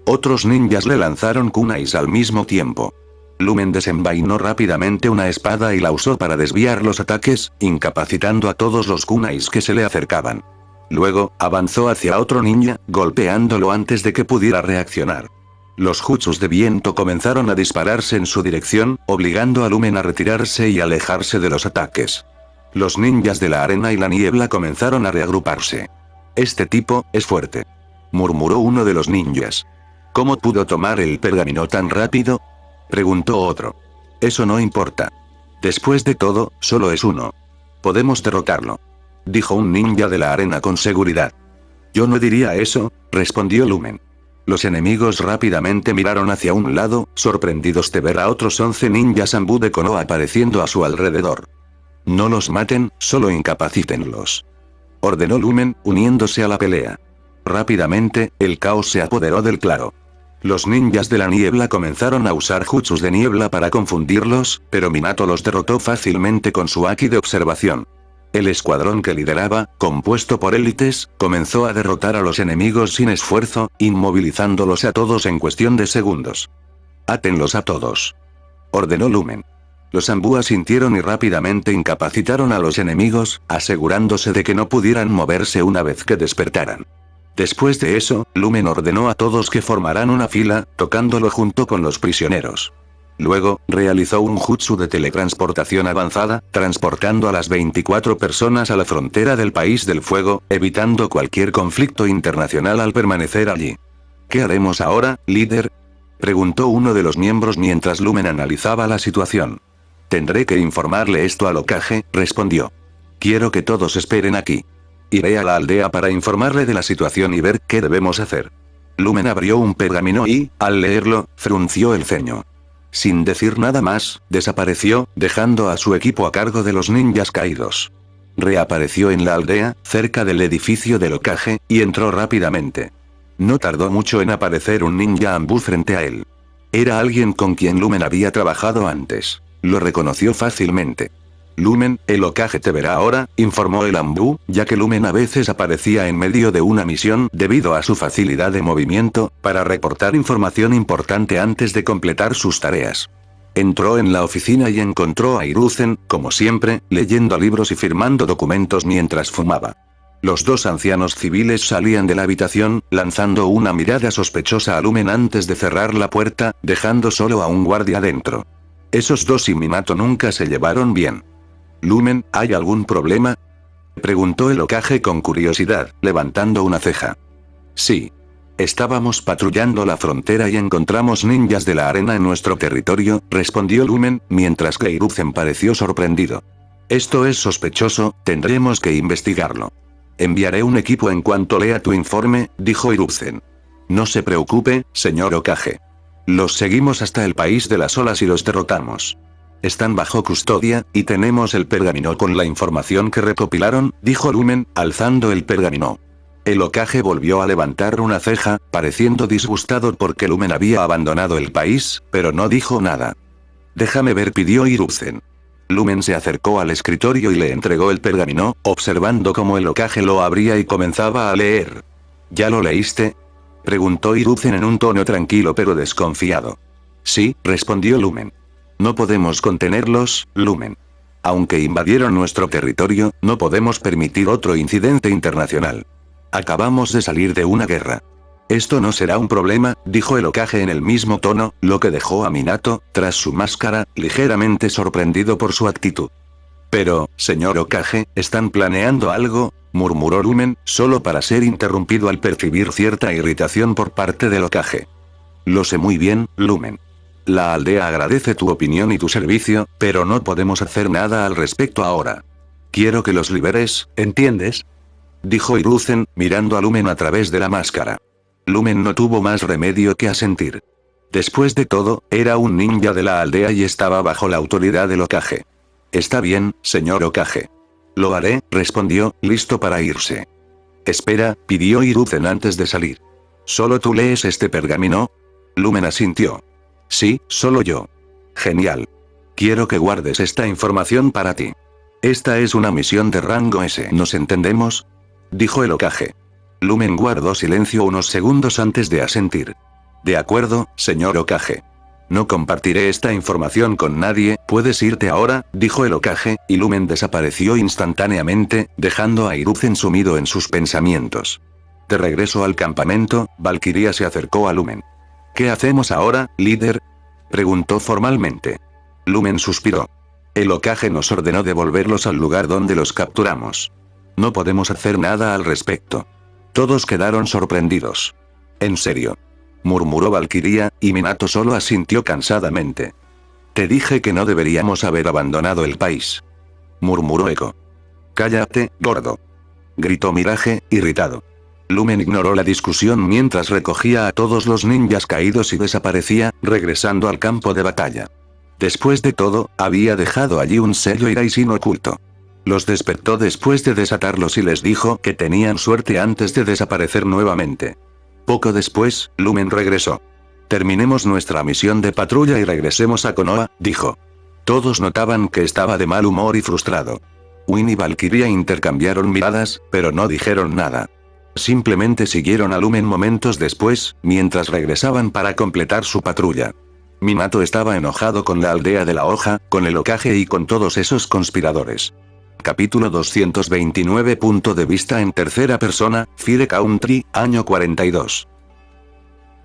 Otros ninjas le lanzaron kunais al mismo tiempo. Lumen desenvainó rápidamente una espada y la usó para desviar los ataques, incapacitando a todos los kunais que se le acercaban. Luego, avanzó hacia otro ninja, golpeándolo antes de que pudiera reaccionar. Los jutsus de viento comenzaron a dispararse en su dirección, obligando a Lumen a retirarse y alejarse de los ataques. Los ninjas de la arena y la niebla comenzaron a reagruparse. Este tipo es fuerte, murmuró uno de los ninjas. ¿Cómo pudo tomar el pergamino tan rápido?, preguntó otro. Eso no importa. Después de todo, solo es uno. Podemos derrotarlo, dijo un ninja de la arena con seguridad. Yo no diría eso, respondió Lumen. Los enemigos rápidamente miraron hacia un lado, sorprendidos de ver a otros 11 ninjas Anbu de Konoha apareciendo a su alrededor. No los maten, solo incapacítenlos, ordenó Lumen, uniéndose a la pelea. Rápidamente, el caos se apoderó del claro. Los ninjas de la niebla comenzaron a usar jutsus de niebla para confundirlos, pero Minato los derrotó fácilmente con su haki de observación. El escuadrón que lideraba, compuesto por élites, comenzó a derrotar a los enemigos sin esfuerzo, inmovilizándolos a todos en cuestión de segundos. Átenlos a todos, ordenó Lumen. Los Ambu asintieron y rápidamente incapacitaron a los enemigos, asegurándose de que no pudieran moverse una vez que despertaran. Después de eso, Lumen ordenó a todos que formaran una fila, tocándolo junto con los prisioneros. Luego, realizó un jutsu de teletransportación avanzada, transportando a las 24 personas a la frontera del País del Fuego, evitando cualquier conflicto internacional al permanecer allí. ¿Qué haremos ahora, líder?, preguntó uno de los miembros mientras Lumen analizaba la situación. Tendré que informarle esto al Hokage, respondió. Quiero que todos esperen aquí. Iré a la aldea para informarle de la situación y ver qué debemos hacer. Lumen abrió un pergamino y, al leerlo, frunció el ceño. Sin decir nada más, desapareció, dejando a su equipo a cargo de los ninjas caídos. Reapareció en la aldea, cerca del edificio del Hokage, y entró rápidamente. No tardó mucho en aparecer un ninja Ambu frente a él. Era alguien con quien Lumen había trabajado antes. Lo reconoció fácilmente. Lumen, el Hokage te verá ahora, informó el Ambu, ya que Lumen a veces aparecía en medio de una misión debido a su facilidad de movimiento, para reportar información importante antes de completar sus tareas. Entró en la oficina y encontró a Hiruzen, como siempre, leyendo libros y firmando documentos mientras fumaba. Los dos ancianos civiles salían de la habitación, lanzando una mirada sospechosa a Lumen antes de cerrar la puerta, dejando solo a un guardia dentro. Esos dos y Minato nunca se llevaron bien. Lumen, ¿hay algún problema?, preguntó el Hokage con curiosidad, levantando una ceja. Sí. Estábamos patrullando la frontera y encontramos ninjas de la arena en nuestro territorio, respondió Lumen, mientras que Hiruzen pareció sorprendido. Esto es sospechoso, tendremos que investigarlo. Enviaré un equipo en cuanto lea tu informe, dijo Hiruzen. No se preocupe, señor Hokage. Los seguimos hasta el país de las olas y los derrotamos. Están bajo custodia, y tenemos el pergamino con la información que recopilaron, dijo Lumen, alzando el pergamino. El Hokage volvió a levantar una ceja, pareciendo disgustado porque Lumen había abandonado el país, pero no dijo nada. Déjame ver, pidió Hiruzen. Lumen se acercó al escritorio y le entregó el pergamino, observando cómo el Hokage lo abría y comenzaba a leer. ¿Ya lo leíste?, preguntó Hiruzen en un tono tranquilo pero desconfiado. Sí, respondió Lumen. No podemos contenerlos, Lumen. Aunque invadieron nuestro territorio, no podemos permitir otro incidente internacional. Acabamos de salir de una guerra. Esto no será un problema, dijo el Hokage en el mismo tono, lo que dejó a Minato, tras su máscara, ligeramente sorprendido por su actitud. Pero, señor Hokage, ¿están planeando algo?, murmuró Lumen, solo para ser interrumpido al percibir cierta irritación por parte del Hokage. Lo sé muy bien, Lumen. La aldea agradece tu opinión y tu servicio, pero no podemos hacer nada al respecto ahora. Quiero que los liberes, ¿entiendes?, dijo Hiruzen, mirando a Lumen a través de la máscara. Lumen no tuvo más remedio que asentir. Después de todo, era un ninja de la aldea y estaba bajo la autoridad del Hokage. Está bien, señor Hokage. Lo haré, respondió, listo para irse. Espera, pidió Hiruzen antes de salir. ¿Solo tú lees este pergamino?, Lumen asintió. Sí, solo yo. Genial. Quiero que guardes esta información para ti. Esta es una misión de rango S. ¿Nos entendemos?, dijo el Hokage. Lumen guardó silencio unos segundos antes de asentir. De acuerdo, señor Hokage. No compartiré esta información con nadie, puedes irte ahora, dijo el Hokage, y Lumen desapareció instantáneamente, dejando a Hiruzen sumido en sus pensamientos. De regreso al campamento, Valkyria se acercó a Lumen. ¿Qué hacemos ahora, líder?, preguntó formalmente. Lumen suspiró. El Hokage nos ordenó devolverlos al lugar donde los capturamos. No podemos hacer nada al respecto. Todos quedaron sorprendidos. ¿En serio?, murmuró Valkyria, y Minato solo asintió cansadamente. Te dije que no deberíamos haber abandonado el país, murmuró Eko. Cállate, gordo, gritó Mirage, irritado. Lumen ignoró la discusión mientras recogía a todos los ninjas caídos y desaparecía, regresando al campo de batalla. Después de todo, había dejado allí un sello Iraishin oculto. Los despertó después de desatarlos y les dijo que tenían suerte antes de desaparecer nuevamente. Poco después, Lumen regresó. Terminemos nuestra misión de patrulla y regresemos a Konoha, dijo. Todos notaban que estaba de mal humor y frustrado. Win y Valkyria intercambiaron miradas, pero no dijeron nada. Simplemente siguieron a Lumen momentos después, mientras regresaban para completar su patrulla. Minato estaba enojado con la aldea de la hoja, con el Hokage y con todos esos conspiradores. Capítulo 229. Punto de vista en tercera persona, Fire Country, año 42.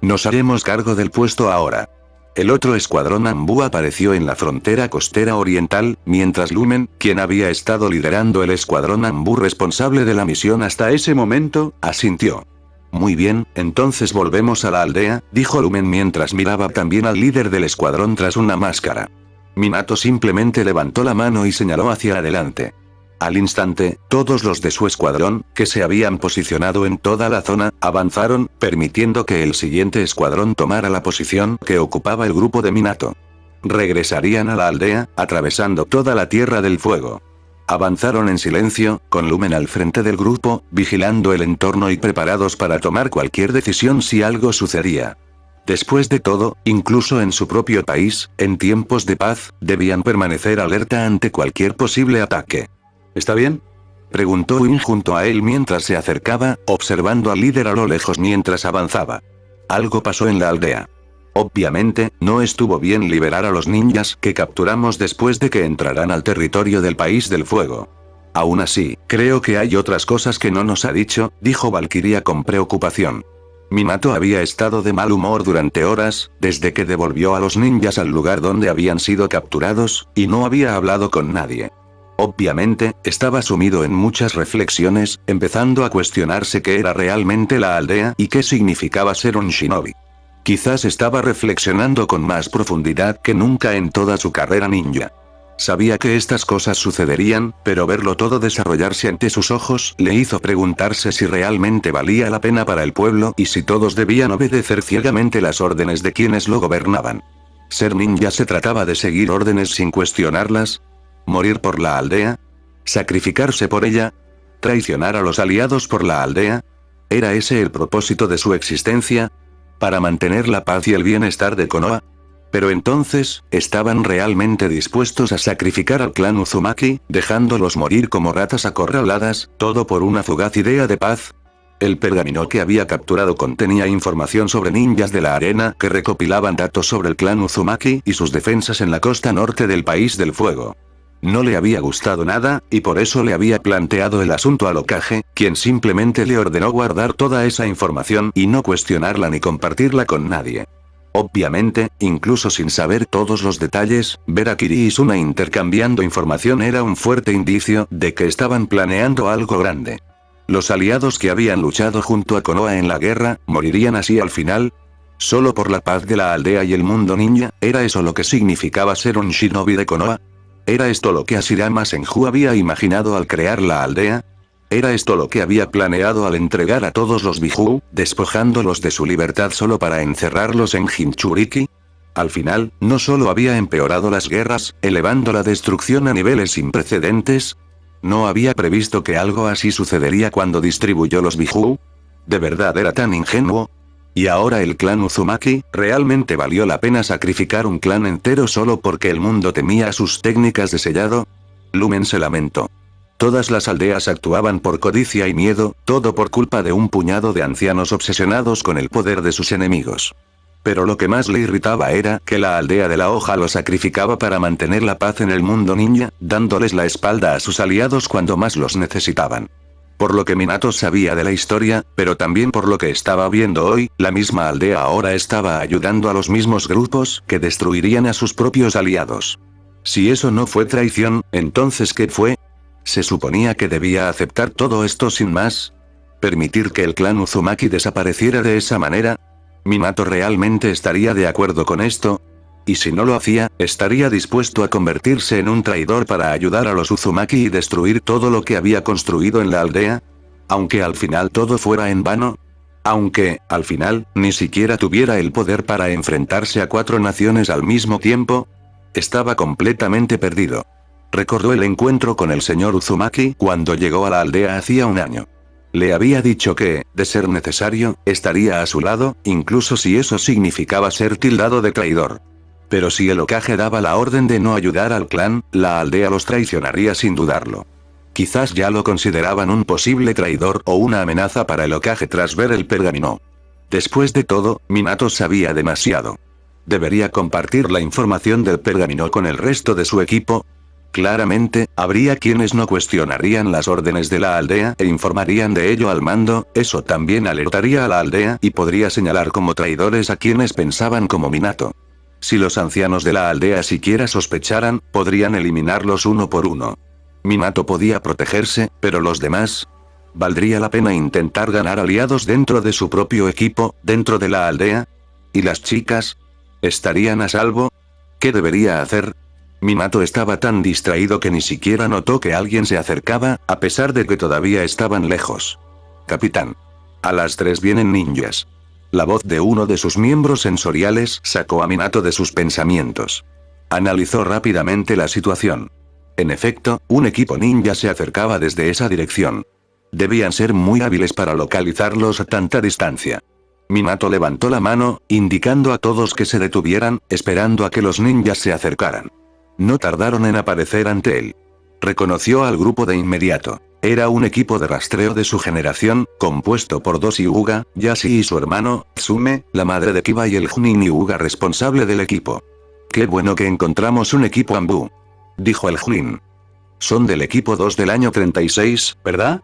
Nos haremos cargo del puesto ahora. El otro escuadrón Anbu apareció en la frontera costera oriental, mientras Lumen, quien había estado liderando el escuadrón Anbu responsable de la misión hasta ese momento, asintió. Muy bien, entonces volvemos a la aldea, dijo Lumen mientras miraba también al líder del escuadrón tras una máscara. Minato simplemente levantó la mano y señaló hacia adelante. Al instante, todos los de su escuadrón, que se habían posicionado en toda la zona, avanzaron, permitiendo que el siguiente escuadrón tomara la posición que ocupaba el grupo de Minato. Regresarían a la aldea, atravesando toda la Tierra del Fuego. Avanzaron en silencio, con Lumen al frente del grupo, vigilando el entorno y preparados para tomar cualquier decisión si algo sucedía. Después de todo, incluso en su propio país, en tiempos de paz, debían permanecer alerta ante cualquier posible ataque. ¿Está bien?, preguntó Win junto a él mientras se acercaba, observando al líder a lo lejos mientras avanzaba. Algo pasó en la aldea. Obviamente, no estuvo bien liberar a los ninjas que capturamos después de que entraran al territorio del País del Fuego. Aún así, creo que hay otras cosas que no nos ha dicho, dijo Valkyria con preocupación. Minato había estado de mal humor durante horas, desde que devolvió a los ninjas al lugar donde habían sido capturados, y no había hablado con nadie. Obviamente, estaba sumido en muchas reflexiones, empezando a cuestionarse qué era realmente la aldea y qué significaba ser un shinobi. Quizás estaba reflexionando con más profundidad que nunca en toda su carrera ninja. Sabía que estas cosas sucederían, pero verlo todo desarrollarse ante sus ojos le hizo preguntarse si realmente valía la pena para el pueblo y si todos debían obedecer ciegamente las órdenes de quienes lo gobernaban. ¿Ser ninja se trataba de seguir órdenes sin cuestionarlas? ¿Morir por la aldea? ¿Sacrificarse por ella? ¿Traicionar a los aliados por la aldea? ¿Era ese el propósito de su existencia? ¿Para mantener la paz y el bienestar de Konoha? Pero entonces, ¿estaban realmente dispuestos a sacrificar al clan Uzumaki, dejándolos morir como ratas acorraladas, todo por una fugaz idea de paz? El pergamino que había capturado contenía información sobre ninjas de la arena que recopilaban datos sobre el clan Uzumaki y sus defensas en la costa norte del País del Fuego. No le había gustado nada, y por eso le había planteado el asunto al Hokage, quien simplemente le ordenó guardar toda esa información y no cuestionarla ni compartirla con nadie. Obviamente, incluso sin saber todos los detalles, ver a Kiri y Suna intercambiando información era un fuerte indicio de que estaban planeando algo grande. Los aliados que habían luchado junto a Konoha en la guerra, ¿morirían así al final? ¿Solo por la paz de la aldea y el mundo ninja? ¿Era eso lo que significaba ser un shinobi de Konoha? ¿Era esto lo que Hashirama Senju había imaginado al crear la aldea? ¿Era esto lo que había planeado al entregar a todos los Biju, despojándolos de su libertad solo para encerrarlos en Jinchuriki? Al final, no solo había empeorado las guerras, elevando la destrucción a niveles sin precedentes. ¿No había previsto que algo así sucedería cuando distribuyó los Biju? ¿De verdad era tan ingenuo? ¿Y ahora el clan Uzumaki? ¿Realmente valió la pena sacrificar un clan entero solo porque el mundo temía sus técnicas de sellado? Lumen se lamentó. Todas las aldeas actuaban por codicia y miedo, todo por culpa de un puñado de ancianos obsesionados con el poder de sus enemigos. Pero lo que más le irritaba era que la aldea de la hoja lo sacrificaba para mantener la paz en el mundo ninja, dándoles la espalda a sus aliados cuando más los necesitaban. Por lo que Minato sabía de la historia, pero también por lo que estaba viendo hoy, la misma aldea ahora estaba ayudando a los mismos grupos que destruirían a sus propios aliados. Si eso no fue traición, entonces ¿qué fue? ¿Se suponía que debía aceptar todo esto sin más? ¿Permitir que el clan Uzumaki desapareciera de esa manera? ¿Minato realmente estaría de acuerdo con esto? Y si no lo hacía, ¿estaría dispuesto a convertirse en un traidor para ayudar a los Uzumaki y destruir todo lo que había construido en la aldea? Aunque al final todo fuera en vano. Aunque, al final, ni siquiera tuviera el poder para enfrentarse a 4 naciones al mismo tiempo. Estaba completamente perdido. Recordó el encuentro con el señor Uzumaki cuando llegó a la aldea hacía un año. Le había dicho que, de ser necesario, estaría a su lado, incluso si eso significaba ser tildado de traidor. Pero si el Hokage daba la orden de no ayudar al clan, la aldea los traicionaría sin dudarlo. Quizás ya lo consideraban un posible traidor o una amenaza para el Hokage tras ver el pergamino. Después de todo, Minato sabía demasiado. ¿Debería compartir la información del pergamino con el resto de su equipo? Claramente, habría quienes no cuestionarían las órdenes de la aldea e informarían de ello al mando, eso también alertaría a la aldea y podría señalar como traidores a quienes pensaban como Minato. Si los ancianos de la aldea siquiera sospecharan, podrían eliminarlos uno por uno. Minato podía protegerse, pero los demás... ¿Valdría la pena intentar ganar aliados dentro de su propio equipo, dentro de la aldea? ¿Y las chicas? ¿Estarían a salvo? ¿Qué debería hacer? Minato estaba tan distraído que ni siquiera notó que alguien se acercaba, a pesar de que todavía estaban lejos. Capitán. A las 3 vienen ninjas. La voz de uno de sus miembros sensoriales sacó a Minato de sus pensamientos. Analizó rápidamente la situación. En efecto, un equipo ninja se acercaba desde esa dirección. Debían ser muy hábiles para localizarlos a tanta distancia. Minato levantó la mano, indicando a todos que se detuvieran, esperando a que los ninjas se acercaran. No tardaron en aparecer ante él. Reconoció al grupo de inmediato. Era un equipo de rastreo de su generación, compuesto por 2 Hyuga, Yashi y su hermano, Tsume, la madre de Kiba y el Junin Hyuga responsable del equipo. «Qué bueno que encontramos un equipo Anbu», dijo el Junin. «Son del equipo 2 del año 36, ¿verdad?»,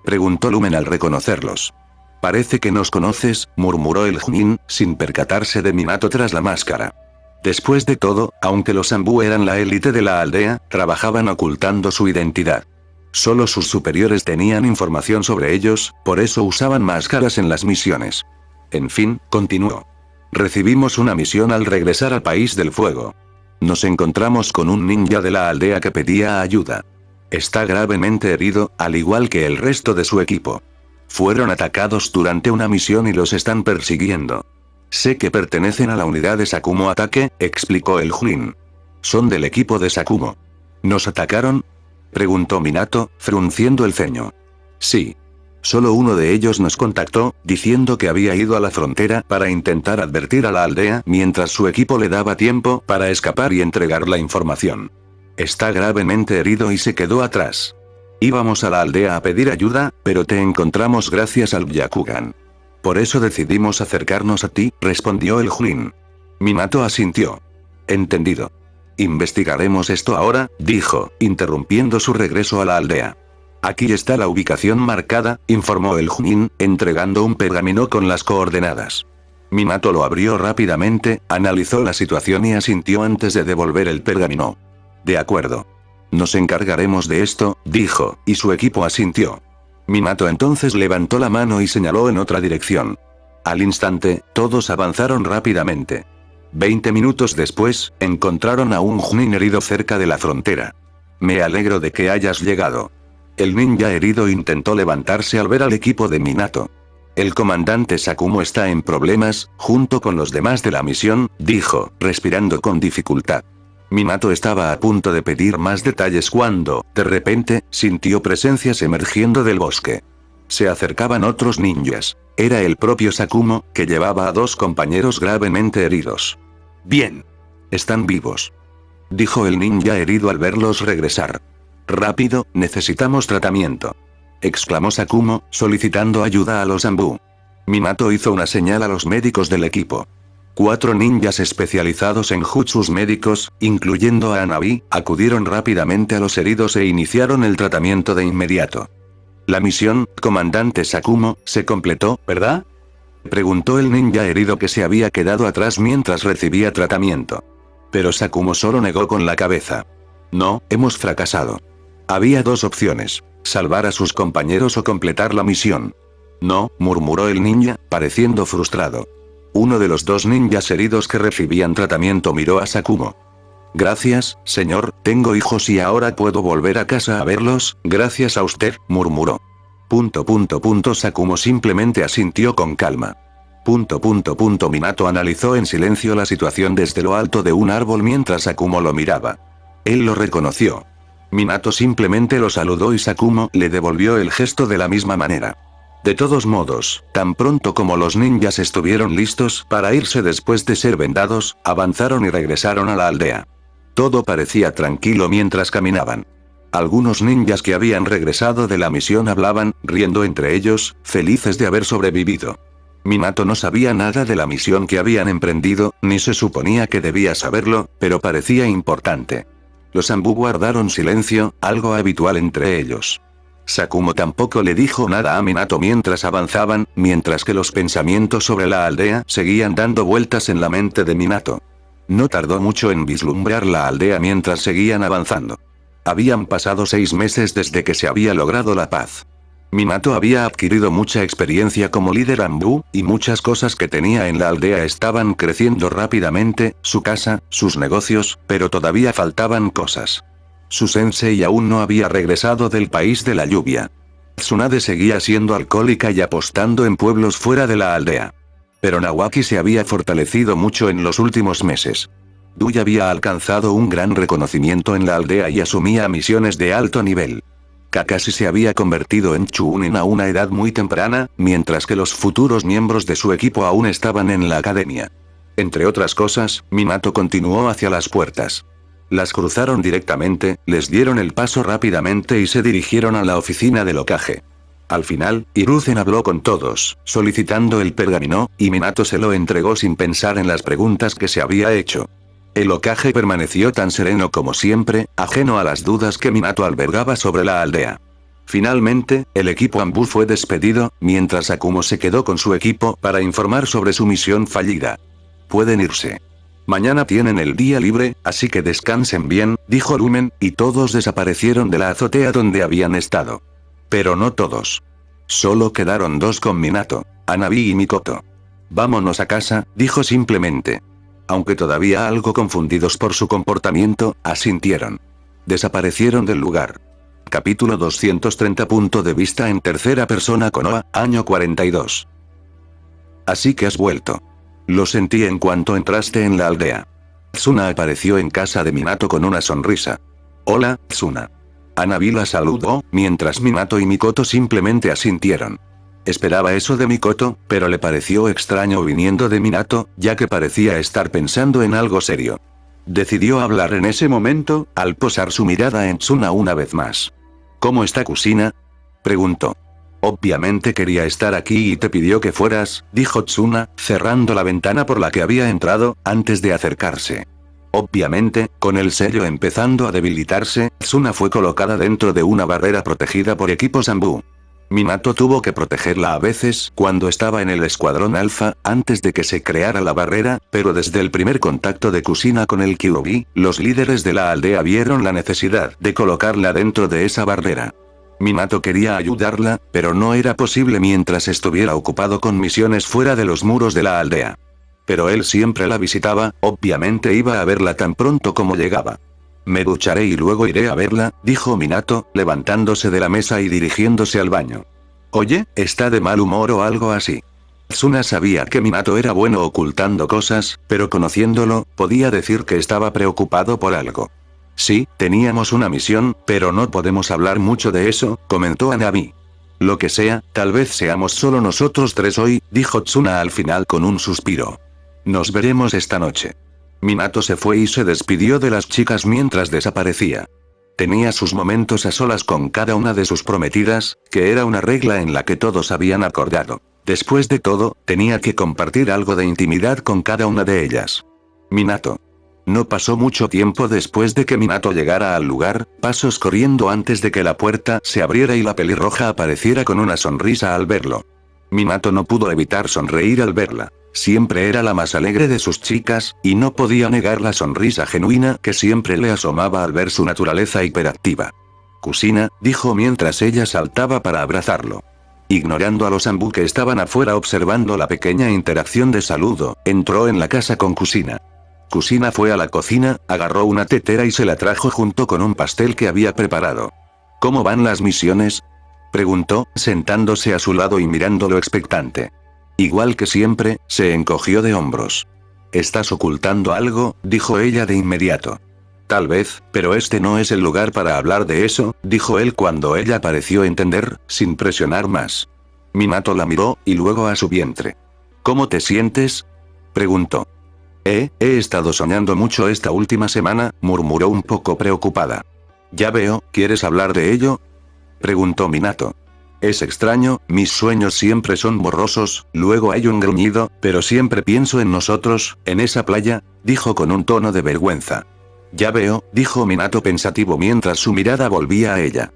preguntó Lumen al reconocerlos. «Parece que nos conoces», murmuró el Junin, sin percatarse de Minato tras la máscara. Después de todo, aunque los Anbu eran la élite de la aldea, trabajaban ocultando su identidad. Solo sus superiores tenían información sobre ellos, por eso usaban máscaras en las misiones. En fin, continuó. Recibimos una misión al regresar al País del Fuego. Nos encontramos con un ninja de la aldea que pedía ayuda. Está gravemente herido, al igual que el resto de su equipo. Fueron atacados durante una misión y los están persiguiendo. Sé que pertenecen a la unidad de Sakumo Ataque, explicó el Junin. Son del equipo de Sakumo. ¿Nos atacaron?, preguntó Minato, frunciendo el ceño. Sí. Solo uno de ellos nos contactó, diciendo que había ido a la frontera para intentar advertir a la aldea mientras su equipo le daba tiempo para escapar y entregar la información. Está gravemente herido y se quedó atrás. Íbamos a la aldea a pedir ayuda, pero te encontramos gracias al Byakugan. Por eso decidimos acercarnos a ti, respondió el Junin. Minato asintió. Entendido. Investigaremos esto ahora, dijo, interrumpiendo su regreso a la aldea. Aquí está la ubicación marcada, informó el Junin, entregando un pergamino con las coordenadas. Minato lo abrió rápidamente, analizó la situación y asintió antes de devolver el pergamino. De acuerdo. Nos encargaremos de esto, dijo, y su equipo asintió. Minato entonces levantó la mano y señaló en otra dirección. Al instante, todos avanzaron rápidamente. 20 minutos después, encontraron a un Junin herido cerca de la frontera. Me alegro de que hayas llegado. El ninja herido intentó levantarse al ver al equipo de Minato. El comandante Sakumo está en problemas, junto con los demás de la misión, dijo, respirando con dificultad. Minato estaba a punto de pedir más detalles cuando, de repente, sintió presencias emergiendo del bosque. Se acercaban otros ninjas. Era el propio Sakumo, que llevaba a 2 compañeros gravemente heridos. Bien. Están vivos, dijo el ninja herido al verlos regresar. Rápido, necesitamos tratamiento, exclamó Sakumo, solicitando ayuda a los Anbu. Minato hizo una señal a los médicos del equipo. 4 ninjas especializados en jutsus médicos, incluyendo a Hanabi, acudieron rápidamente a los heridos e iniciaron el tratamiento de inmediato. La misión, comandante Sakumo, se completó, ¿verdad?, preguntó el ninja herido que se había quedado atrás mientras recibía tratamiento. Pero Sakumo solo negó con la cabeza. No, hemos fracasado. Había 2 opciones, salvar a sus compañeros o completar la misión. No, murmuró el ninja, pareciendo frustrado. Uno de los 2 ninjas heridos que recibían tratamiento miró a Sakumo. Gracias, señor, tengo hijos y ahora puedo volver a casa a verlos, gracias a usted, murmuró. Sakumo simplemente asintió con calma. Minato analizó en silencio la situación desde lo alto de un árbol mientras Sakumo lo miraba. Él lo reconoció. Minato simplemente lo saludó y Sakumo le devolvió el gesto de la misma manera. De todos modos, tan pronto como los ninjas estuvieron listos para irse después de ser vendados, avanzaron y regresaron a la aldea. Todo parecía tranquilo mientras caminaban. Algunos ninjas que habían regresado de la misión hablaban, riendo entre ellos, felices de haber sobrevivido. Minato no sabía nada de la misión que habían emprendido, ni se suponía que debía saberlo, pero parecía importante. Los Anbu guardaron silencio, algo habitual entre ellos. Sakumo tampoco le dijo nada a Minato mientras avanzaban, mientras que los pensamientos sobre la aldea seguían dando vueltas en la mente de Minato. No tardó mucho en vislumbrar la aldea mientras seguían avanzando. Habían pasado 6 meses desde que se había logrado la paz. Minato había adquirido mucha experiencia como líder Anbu, y muchas cosas que tenía en la aldea estaban creciendo rápidamente, su casa, sus negocios, pero todavía faltaban cosas. Su sensei aún no había regresado del país de la lluvia. Tsunade seguía siendo alcohólica y apostando en pueblos fuera de la aldea. Pero Nawaki se había fortalecido mucho en los últimos meses. Dui había alcanzado un gran reconocimiento en la aldea y asumía misiones de alto nivel. Kakashi se había convertido en Chunin a una edad muy temprana, mientras que los futuros miembros de su equipo aún estaban en la academia. Entre otras cosas, Minato continuó hacia las puertas. Las cruzaron directamente, les dieron el paso rápidamente y se dirigieron a la oficina del Hokage. Al final, Hiruzen habló con todos, solicitando el pergamino, y Minato se lo entregó sin pensar en las preguntas que se había hecho. El Hokage permaneció tan sereno como siempre, ajeno a las dudas que Minato albergaba sobre la aldea. Finalmente, el equipo Anbu fue despedido, mientras Akumo se quedó con su equipo para informar sobre su misión fallida. Pueden irse. Mañana tienen el día libre, así que descansen bien, dijo Lumen, y todos desaparecieron de la azotea donde habían estado. Pero no todos. Solo quedaron 2 con Minato, Hanabi y Mikoto. Vámonos a casa, dijo simplemente. Aunque todavía algo confundidos por su comportamiento, asintieron. Desaparecieron del lugar. Capítulo 230. Punto de vista en tercera persona. Konoha, año 42. Así que has vuelto. Lo sentí en cuanto entraste en la aldea. Tsuna apareció en casa de Minato con una sonrisa. Hola, Tsuna. Hanabi la saludó, mientras Minato y Mikoto simplemente asintieron. Esperaba eso de Mikoto, pero le pareció extraño viniendo de Minato, ya que parecía estar pensando en algo serio. Decidió hablar en ese momento, al posar su mirada en Tsuna una vez más. ¿Cómo está Kusina?, preguntó. Obviamente quería estar aquí y te pidió que fueras, dijo Tsuna, cerrando la ventana por la que había entrado, antes de acercarse. Obviamente, con el sello empezando a debilitarse, Tsuna fue colocada dentro de una barrera protegida por equipos Anbu. Minato tuvo que protegerla a veces cuando estaba en el escuadrón Alpha, antes de que se creara la barrera, pero desde el primer contacto de Kusina con el Kyuubi, los líderes de la aldea vieron la necesidad de colocarla dentro de esa barrera. Minato quería ayudarla, pero no era posible mientras estuviera ocupado con misiones fuera de los muros de la aldea. Pero él siempre la visitaba, obviamente iba a verla tan pronto como llegaba. Me ducharé y luego iré a verla, dijo Minato, levantándose de la mesa y dirigiéndose al baño. Oye, ¿está de mal humor o algo así? Tsuna sabía que Minato era bueno ocultando cosas, pero conociéndolo, podía decir que estaba preocupado por algo. Sí, teníamos una misión, pero no podemos hablar mucho de eso, comentó Hanabi. Lo que sea, tal vez seamos solo nosotros 3 hoy, dijo Tsuna al final con un suspiro. Nos veremos esta noche. Minato se fue y se despidió de las chicas mientras desaparecía. Tenía sus momentos a solas con cada una de sus prometidas, que era una regla en la que todos habían acordado. Después de todo, tenía que compartir algo de intimidad con cada una de ellas. Minato. No pasó mucho tiempo después de que Minato llegara al lugar, pasos corriendo antes de que la puerta se abriera y la pelirroja apareciera con una sonrisa al verlo. Minato no pudo evitar sonreír al verla. Siempre era la más alegre de sus chicas, y no podía negar la sonrisa genuina que siempre le asomaba al ver su naturaleza hiperactiva. Kusina, dijo mientras ella saltaba para abrazarlo. Ignorando a los Anbu que estaban afuera observando la pequeña interacción de saludo, entró en la casa con Kusina. Kusina fue a la cocina, agarró una tetera y se la trajo junto con un pastel que había preparado. ¿Cómo van las misiones?, preguntó, sentándose a su lado y mirándolo expectante. Igual que siempre, se encogió de hombros. «¿Estás ocultando algo?», dijo ella de inmediato. «Tal vez, pero este no es el lugar para hablar de eso», dijo él cuando ella pareció entender, sin presionar más. Minato la miró, y luego a su vientre. «¿Cómo te sientes?», preguntó. He estado soñando mucho esta última semana», murmuró un poco preocupada. «Ya veo, ¿quieres hablar de ello?», preguntó Minato. Es extraño, mis sueños siempre son borrosos, luego hay un gruñido, pero siempre pienso en nosotros, en esa playa, dijo con un tono de vergüenza. Ya veo, dijo Minato pensativo mientras su mirada volvía a ella.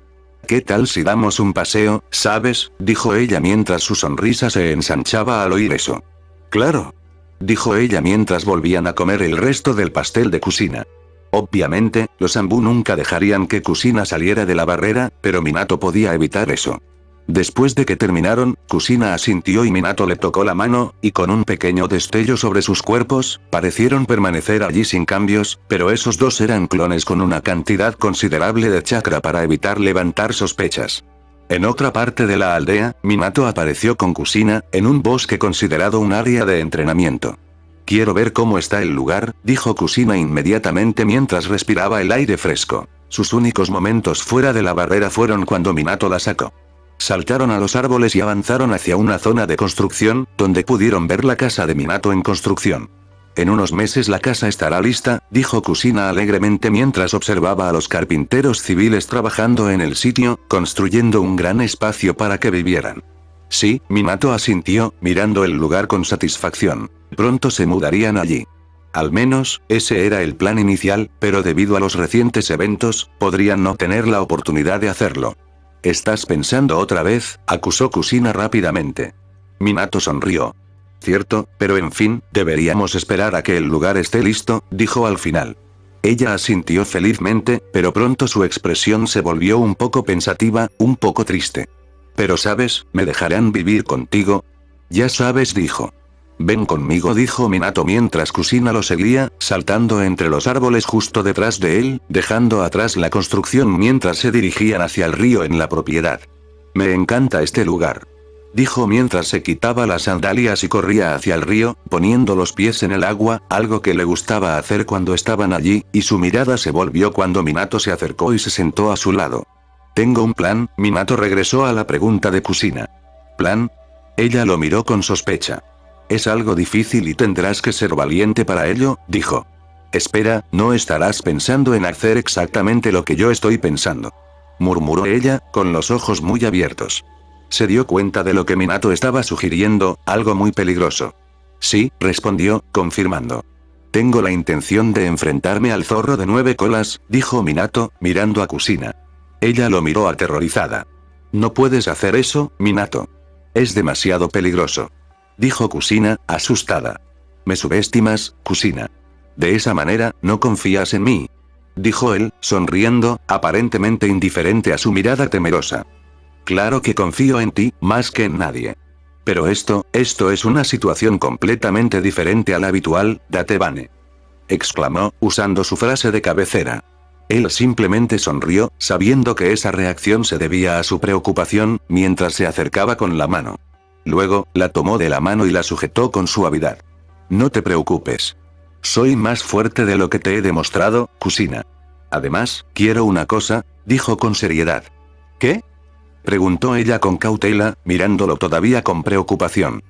¿Qué tal si damos un paseo, sabes? Dijo ella mientras su sonrisa se ensanchaba al oír eso. Claro, dijo ella mientras volvían a comer el resto del pastel de Kusina. Obviamente, los Anbu nunca dejarían que Kusina saliera de la barrera, pero Minato podía evitar eso. Después de que terminaron, Kusina asintió y Minato le tocó la mano, y con un pequeño destello sobre sus cuerpos, parecieron permanecer allí sin cambios, pero esos dos eran clones con una cantidad considerable de chakra para evitar levantar sospechas. En otra parte de la aldea, Minato apareció con Kusina, en un bosque considerado un área de entrenamiento. Quiero ver cómo está el lugar, dijo Kusina inmediatamente mientras respiraba el aire fresco. Sus únicos momentos fuera de la barrera fueron cuando Minato la sacó. Saltaron a los árboles y avanzaron hacia una zona de construcción, donde pudieron ver la casa de Minato en construcción. En unos meses la casa estará lista, dijo Kusina alegremente mientras observaba a los carpinteros civiles trabajando en el sitio, construyendo un gran espacio para que vivieran. Sí, Minato asintió, mirando el lugar con satisfacción. Pronto se mudarían allí. Al menos, ese era el plan inicial, pero debido a los recientes eventos, podrían no tener la oportunidad de hacerlo. ¿Estás pensando otra vez?, acusó Kusina rápidamente. Minato sonrió. Cierto, pero en fin, deberíamos esperar a que el lugar esté listo, dijo al final. Ella asintió felizmente, pero pronto su expresión se volvió un poco pensativa, un poco triste. Pero sabes, ¿me dejarán vivir contigo? Ya sabes, dijo. Ven conmigo, dijo Minato mientras Kusina lo seguía, saltando entre los árboles justo detrás de él, dejando atrás la construcción mientras se dirigían hacia el río en la propiedad. Me encanta este lugar, dijo mientras se quitaba las sandalias y corría hacia el río, poniendo los pies en el agua, algo que le gustaba hacer cuando estaban allí, y su mirada se volvió cuando Minato se acercó y se sentó a su lado. Tengo un plan, Minato regresó a la pregunta de Kusina. ¿Plan? Ella lo miró con sospecha. Es algo difícil y tendrás que ser valiente para ello, dijo. Espera, no estarás pensando en hacer exactamente lo que yo estoy pensando, murmuró ella, con los ojos muy abiertos. Se dio cuenta de lo que Minato estaba sugiriendo, algo muy peligroso. Sí, respondió, confirmando. Tengo la intención de enfrentarme al zorro de 9 colas, dijo Minato, mirando a Kusina. Ella lo miró aterrorizada. No puedes hacer eso, Minato. Es demasiado peligroso, dijo Kusina, asustada. Me subestimas, Kusina. De esa manera, no confías en mí, dijo él, sonriendo, aparentemente indiferente a su mirada temerosa. Claro que confío en ti, más que en nadie. Pero esto es una situación completamente diferente a la habitual, Datebane, exclamó, usando su frase de cabecera. Él simplemente sonrió, sabiendo que esa reacción se debía a su preocupación, mientras se acercaba con la mano. Luego, la tomó de la mano y la sujetó con suavidad. No te preocupes. Soy más fuerte de lo que te he demostrado, Kusina. Además, quiero una cosa, dijo con seriedad. ¿Qué?, preguntó ella con cautela, mirándolo todavía con preocupación.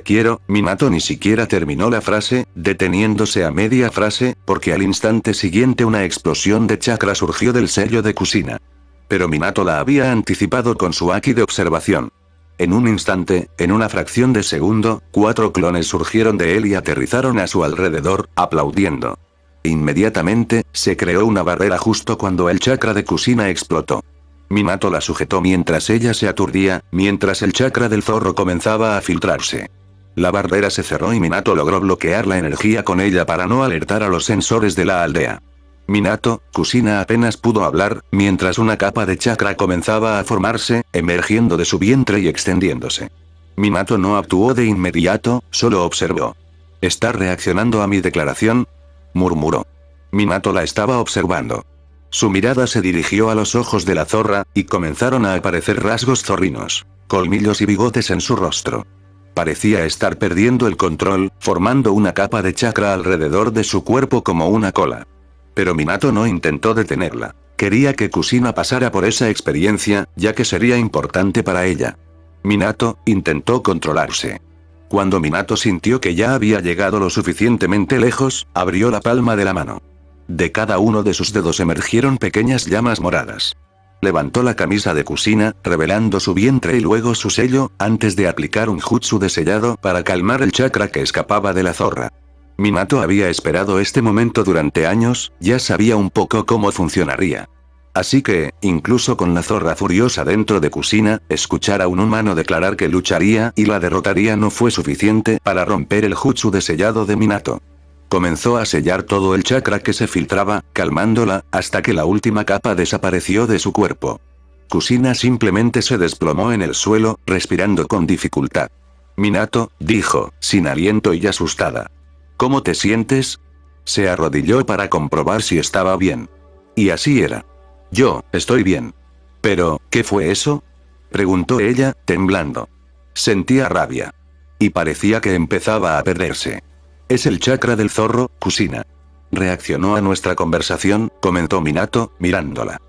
Quiero, Minato ni siquiera terminó la frase, deteniéndose a media frase, porque al instante siguiente una explosión de chakra surgió del sello de Kusina. Pero Minato la había anticipado con su haki de observación. En un instante, en una fracción de segundo, 4 clones surgieron de él y aterrizaron a su alrededor, aplaudiendo. Inmediatamente, se creó una barrera justo cuando el chakra de Kusina explotó. Minato la sujetó mientras ella se aturdía, mientras el chakra del zorro comenzaba a filtrarse. La barrera se cerró y Minato logró bloquear la energía con ella para no alertar a los sensores de la aldea. Minato, Kusina apenas pudo hablar, mientras una capa de chakra comenzaba a formarse, emergiendo de su vientre y extendiéndose. Minato no actuó de inmediato, solo observó. ¿Está reaccionando a mi declaración?, murmuró. Minato la estaba observando. Su mirada se dirigió a los ojos de la zorra, y comenzaron a aparecer rasgos zorrinos, colmillos y bigotes en su rostro. Parecía estar perdiendo el control, formando una capa de chakra alrededor de su cuerpo como una cola. Pero Minato no intentó detenerla. Quería que Kusina pasara por esa experiencia, ya que sería importante para ella. Minato intentó controlarse. Cuando Minato sintió que ya había llegado lo suficientemente lejos, abrió la palma de la mano. De cada uno de sus dedos emergieron pequeñas llamas moradas. levantó la camisa de Kusina, revelando su vientre y luego su sello, antes de aplicar un jutsu de sellado para calmar el chakra que escapaba de la zorra. Minato había esperado este momento durante años, ya sabía un poco cómo funcionaría. Así que, incluso con la zorra furiosa dentro de Kusina, escuchar a un humano declarar que lucharía y la derrotaría no fue suficiente para romper el jutsu de sellado de Minato. Comenzó a sellar todo el chakra que se filtraba, calmándola, hasta que la última capa desapareció de su cuerpo. Kusina simplemente se desplomó en el suelo, respirando con dificultad. Minato, dijo, sin aliento y asustada. ¿Cómo te sientes? Se arrodilló para comprobar si estaba bien. Y así era. Yo, estoy bien. Pero, ¿qué fue eso? Preguntó ella, temblando. Sentía rabia. Y parecía que empezaba a perderse. Es el chakra del zorro, Kusina. Reaccionó a nuestra conversación, comentó Minato, mirándola.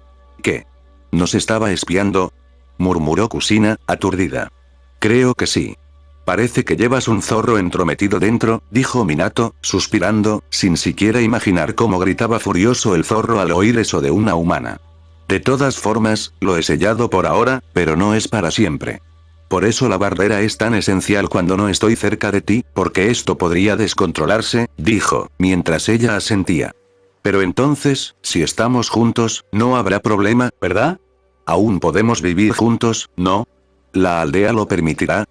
¿Qué? ¿Nos estaba espiando? Murmuró Kusina, aturdida. Creo que sí. Parece que llevas un zorro entrometido dentro, dijo Minato, suspirando, sin siquiera imaginar cómo gritaba furioso el zorro al oír eso de una humana. De todas formas, lo he sellado por ahora, pero no es para siempre. Por eso la barrera es tan esencial cuando no estoy cerca de ti, porque esto podría descontrolarse, dijo, mientras ella asentía. Pero entonces, si estamos juntos, no habrá problema, ¿verdad? Aún podemos vivir juntos, ¿no? ¿La aldea lo permitirá?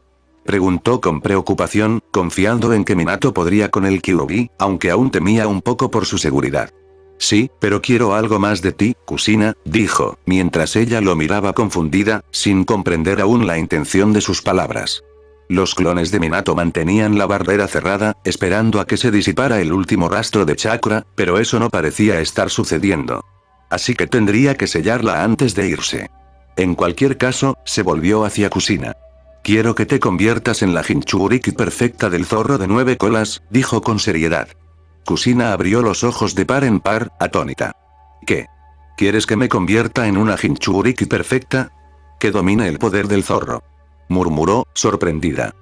Preguntó con preocupación, confiando en que Minato podría con el Kyuubi, aunque aún temía un poco por su seguridad. Sí, pero quiero algo más de ti, Kusina, dijo, mientras ella lo miraba confundida, sin comprender aún la intención de sus palabras. Los clones de Minato mantenían la barrera cerrada, esperando a que se disipara el último rastro de chakra, pero eso no parecía estar sucediendo. Así que tendría que sellarla antes de irse. En cualquier caso, se volvió hacia Kusina. Quiero que te conviertas en la Jinchuriki perfecta del zorro de 9 colas, dijo con seriedad. Kusina abrió los ojos de par en par, atónita. ¿Qué? ¿Quieres que me convierta en una Jinchuriki perfecta? Que domine el poder del zorro. Murmuró, sorprendida.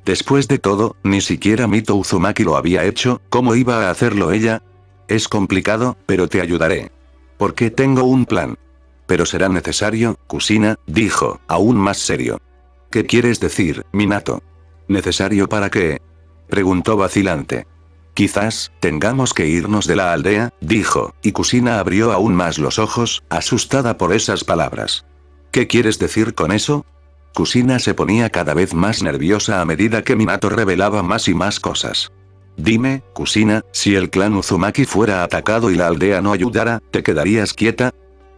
Después de todo, ni siquiera Mito Uzumaki lo había hecho, ¿cómo iba a hacerlo ella? Es complicado, pero te ayudaré. Porque tengo un plan. Pero será necesario, Kusina, dijo, aún más serio. ¿Qué quieres decir, Minato? ¿Necesario para qué? Preguntó vacilante. Quizás, tengamos que irnos de la aldea, dijo, y Kusina abrió aún más los ojos, asustada por esas palabras. ¿Qué quieres decir con eso? Kusina se ponía cada vez más nerviosa a medida que Minato revelaba más y más cosas. Dime, Kusina, si el clan Uzumaki fuera atacado y la aldea no ayudara, ¿te quedarías quieta?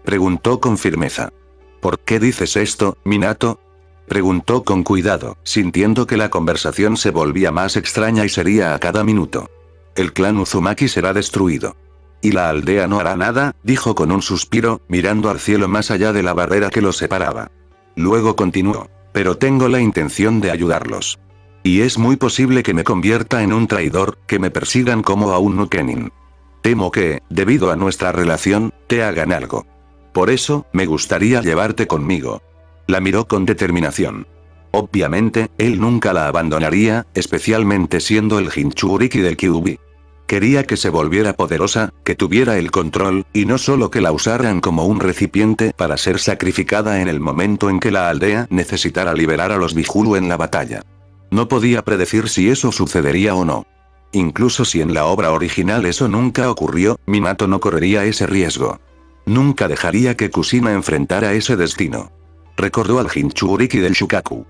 Preguntó con firmeza. ¿Por qué dices esto, Minato? Preguntó con cuidado, sintiendo que la conversación se volvía más extraña y seria a cada minuto. El clan Uzumaki será destruido. Y la aldea no hará nada, dijo con un suspiro, mirando al cielo más allá de la barrera que los separaba. Luego continuó. Pero tengo la intención de ayudarlos. Y es muy posible que me convierta en un traidor, que me persigan como a un Nukenin. Temo que, debido a nuestra relación, te hagan algo. Por eso, me gustaría llevarte conmigo. La miró con determinación. Obviamente, él nunca la abandonaría, especialmente siendo el Jinchuriki del Kyuubi. Quería que se volviera poderosa, que tuviera el control, y no solo que la usaran como un recipiente para ser sacrificada en el momento en que la aldea necesitara liberar a los Bihulu en la batalla. No podía predecir si eso sucedería o no. Incluso si en la obra original eso nunca ocurrió, Minato no correría ese riesgo. Nunca dejaría que Kusina enfrentara ese destino. Recordó al Jinchuriki del Shukaku.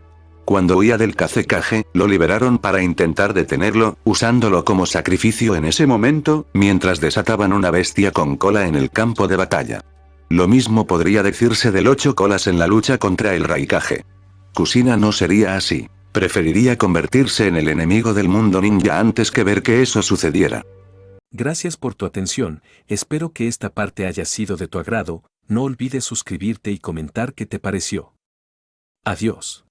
Cuando huía del Kazekage, lo liberaron para intentar detenerlo, usándolo como sacrificio en ese momento, mientras desataban una bestia con cola en el campo de batalla. Lo mismo podría decirse del 8 colas en la lucha contra el Raikage. Kusina no sería así. Preferiría convertirse en el enemigo del mundo ninja antes que ver que eso sucediera. Gracias por tu atención, espero que esta parte haya sido de tu agrado, no olvides suscribirte y comentar qué te pareció. Adiós.